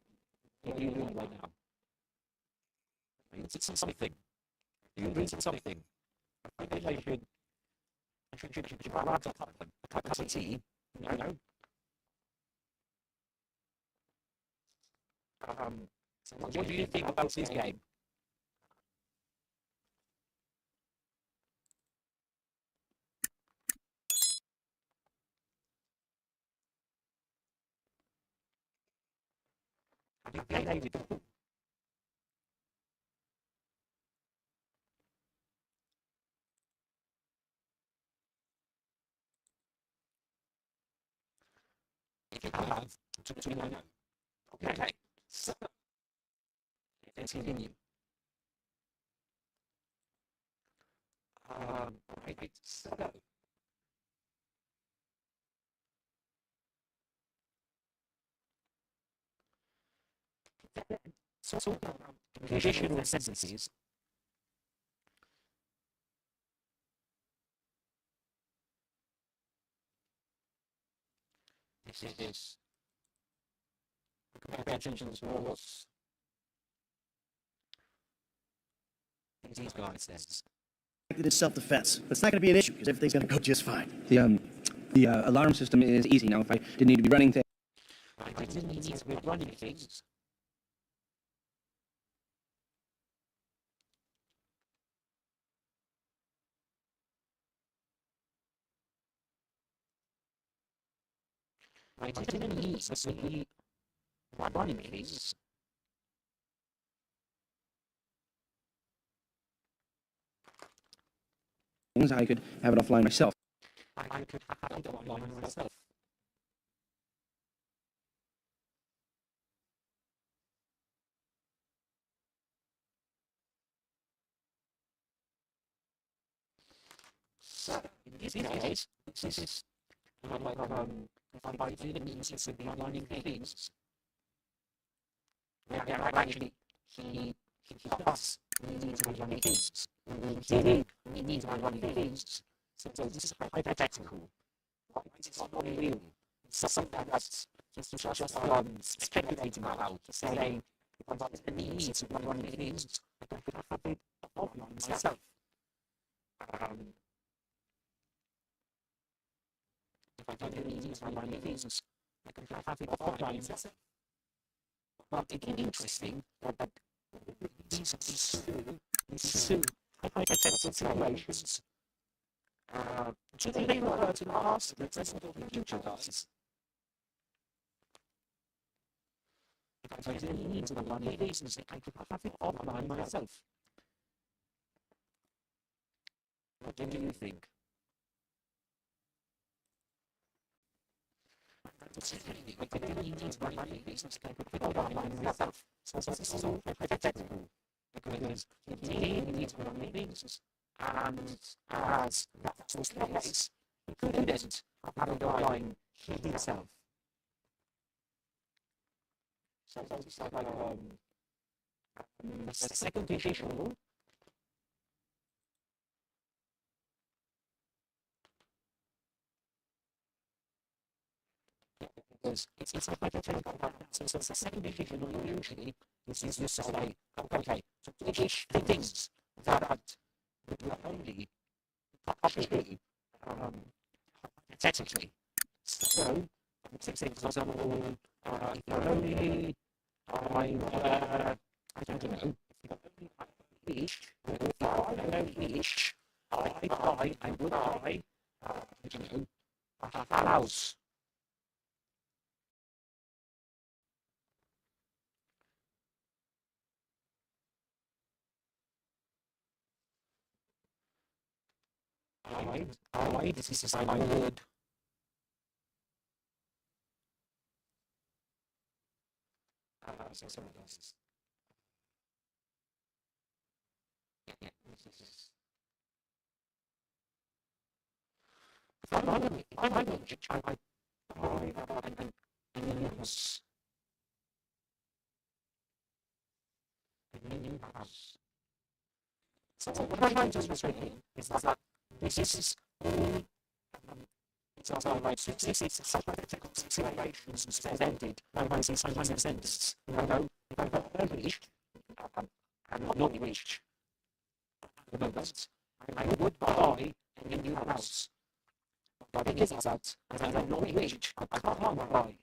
What are you doing right now? It's something. You read something. I think I should grab a cup of tea. You know. So what do you think about this game? Have you played it before? If you have, to me, I know. Okay, so let's continue. Right, so conditional sentences this pay attention to what these guys says. It is self-defense, but it's not going to be an issue because everything's going to go just fine. The alarm system is easy now. If I didn't need to be running things. I didn't need to be running things. I didn't need to be running things. I could have it offline myself. I could have it offline myself. So, in this case, this is if I didn't need to be running things. Yeah, actually, he does need to be running things. He needs to be running things. So this is hypothetical. It's not really real. It's something that's just speculating about. Just saying, if I didn't need to be running things, I could have it offline myself. If I didn't need to be running things, I could have it offline myself. But it's interesting that these two hypothetical situations do they refer to the past, the present, or the future, guys? If I didn't need to be running things, I could have it offline myself. What do you think? I didn't need to be running things, I could have it offline myself. So this is all hypothetical. Because he needs to be running things, and as that was the case, he couldn't have it offline himself. So it's like the second issue. Because it's a hypothetical, so the second issue usually is just say, okay, so which things that would only possibly hypothetically. So, for example, if you're only I don't know, if you're only ish, if you're only ish, I would I don't know, a house. Alright, this is the I would. Sorry, glasses. Yeah, this is. I So what I'm trying to illustrate is that this is all it's also like this is hypothetical situations presented by sometimes in sense. If I'm reached, I'm not reached. At the moment, I would buy a new house. But because of that, as I'm not reached, I can't buy.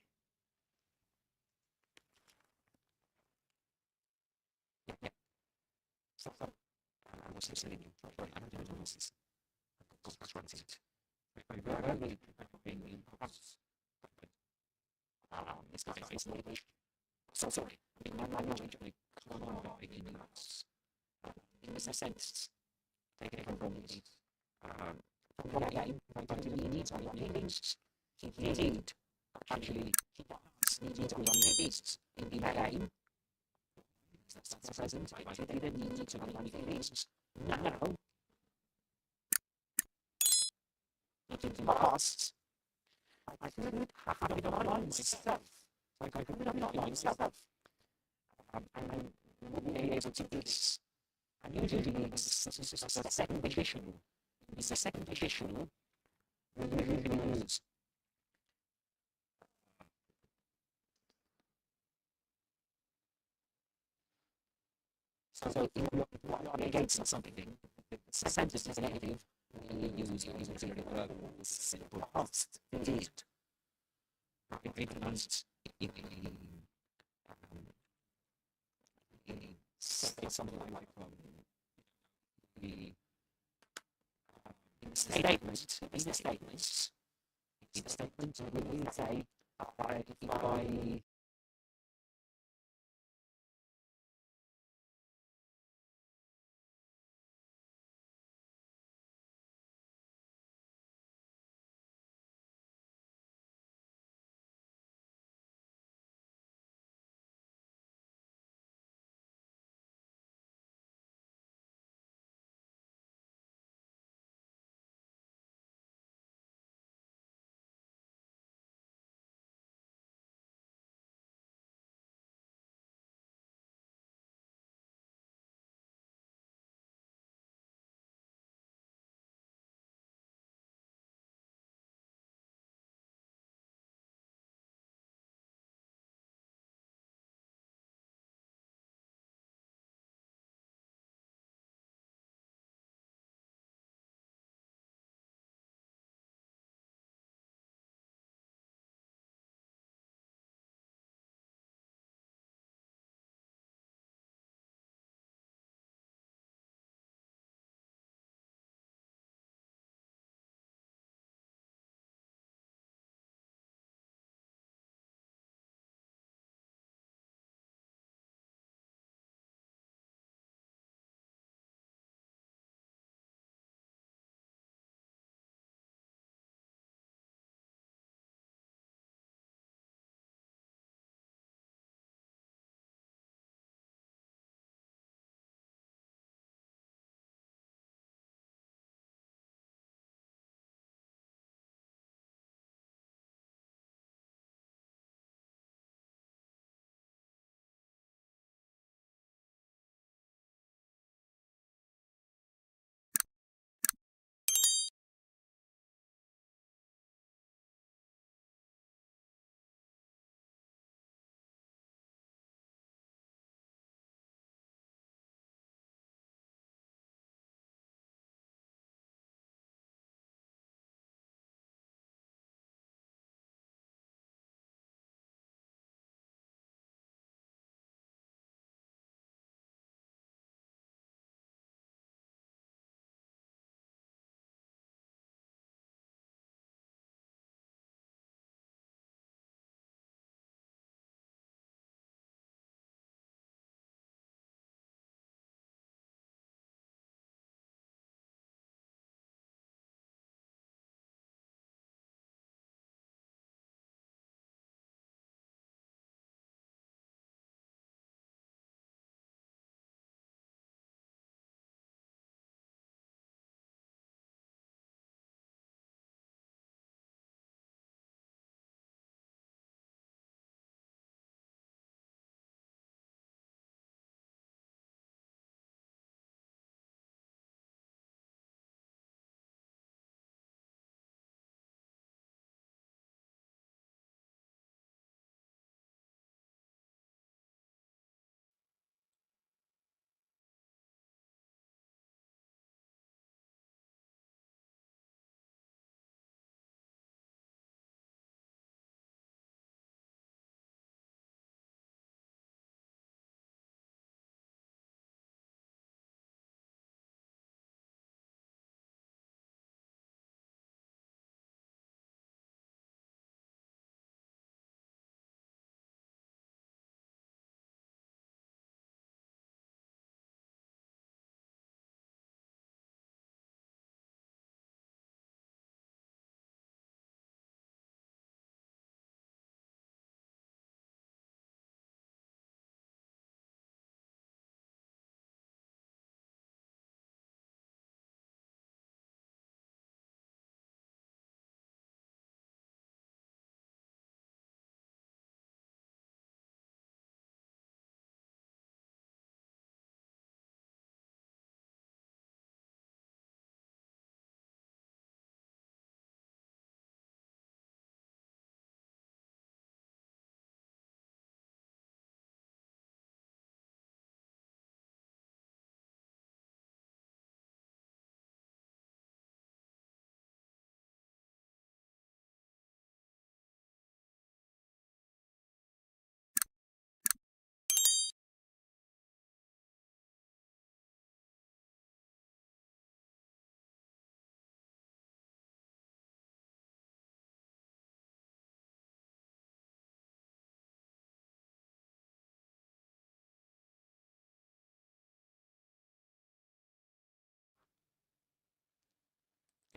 Yeah. So, I was listening. I'm doing analysis. That's right. I really in house. It's not English. So sorry. My knowledge of in the house. In this sense, taking it from the from what I am, I don't really need to be on the beasts. He did. Actually, he does. He needs to be on the beasts. in a game. That's present. I didn't need to run feelings. Now, looking to the past, I couldn't have it on myself. I couldn't have it on myself. And I wouldn't be able to do this. And usually it's a second edition. It's a second edition. So if you're against something, the sentence is negative, you use the verb simple past, indeed. It pronounced something like the statement, in the statement, we would say, if I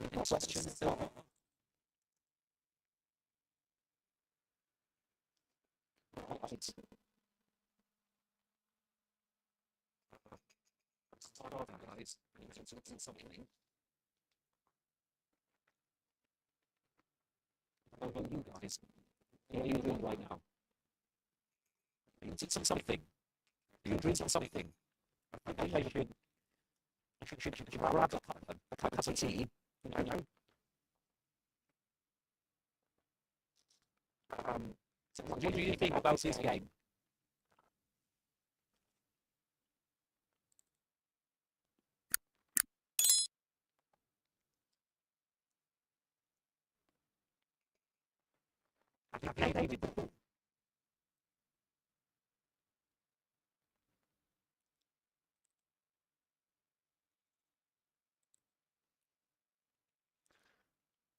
questions are. Right. Start off, guys. Something. How about you guys? What are you doing right now? Are you doing something? Are you doing something? I should grab a cup of tea. You know? So what do you think about this game? Have you played it before?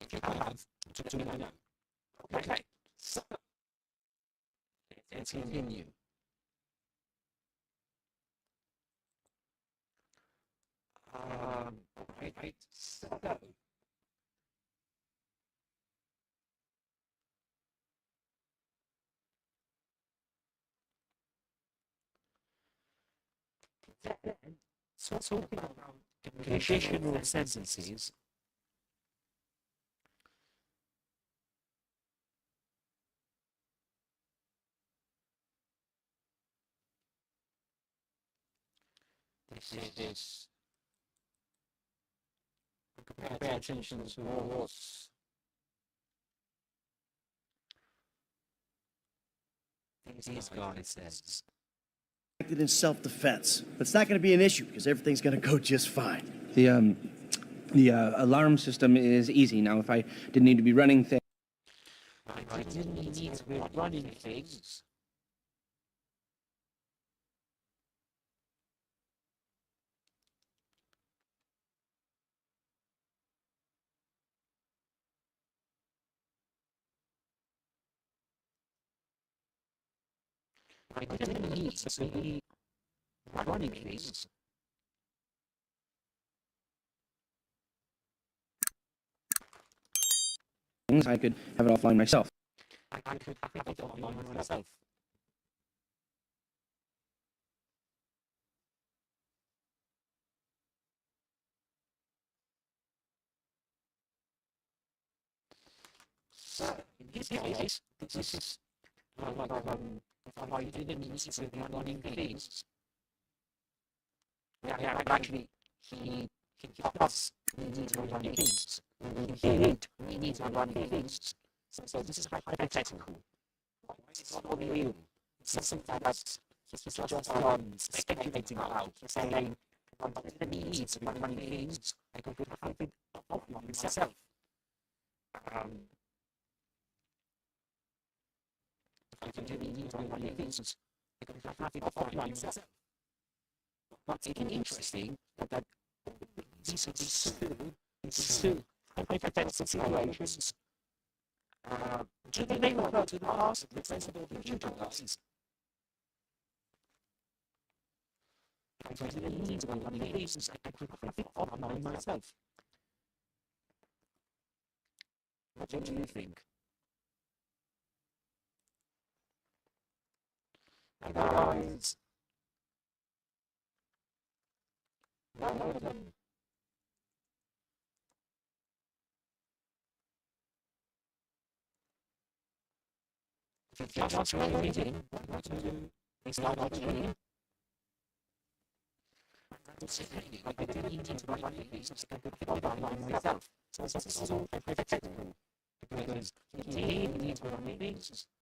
If you have, do you know? Okay, so let's continue. Right, so so talking about conditional sentences. This pay attention to what these guys says. Acted in self-defense, but it's not going to be an issue because everything's going to go just fine. The alarm system is easy. Now, if I didn't need to be running things... I didn't need to be running things. I didn't need to be running things. I could have it offline myself. I could have it offline myself. So, in this case, this is if I didn't need to be running things. Yeah, actually, he does need to be running things. We need to be running things. So this is hypothetical. It's not real. It's not something that's just speculating about, saying, I didn't need to be running things. I could have it offline myself. If I didn't need to be running things, I could have it offline myself. But it's interesting that these two hypothetical situations do they refer to the past, the present, or the future tense? I didn't need to be running things. I could have it offline myself. What do you think? Hey guys. If you're not really reading, what to do is not reading. I didn't need to write things, I could put it myself. So this is all hypothetical. Because he didn't need to write things.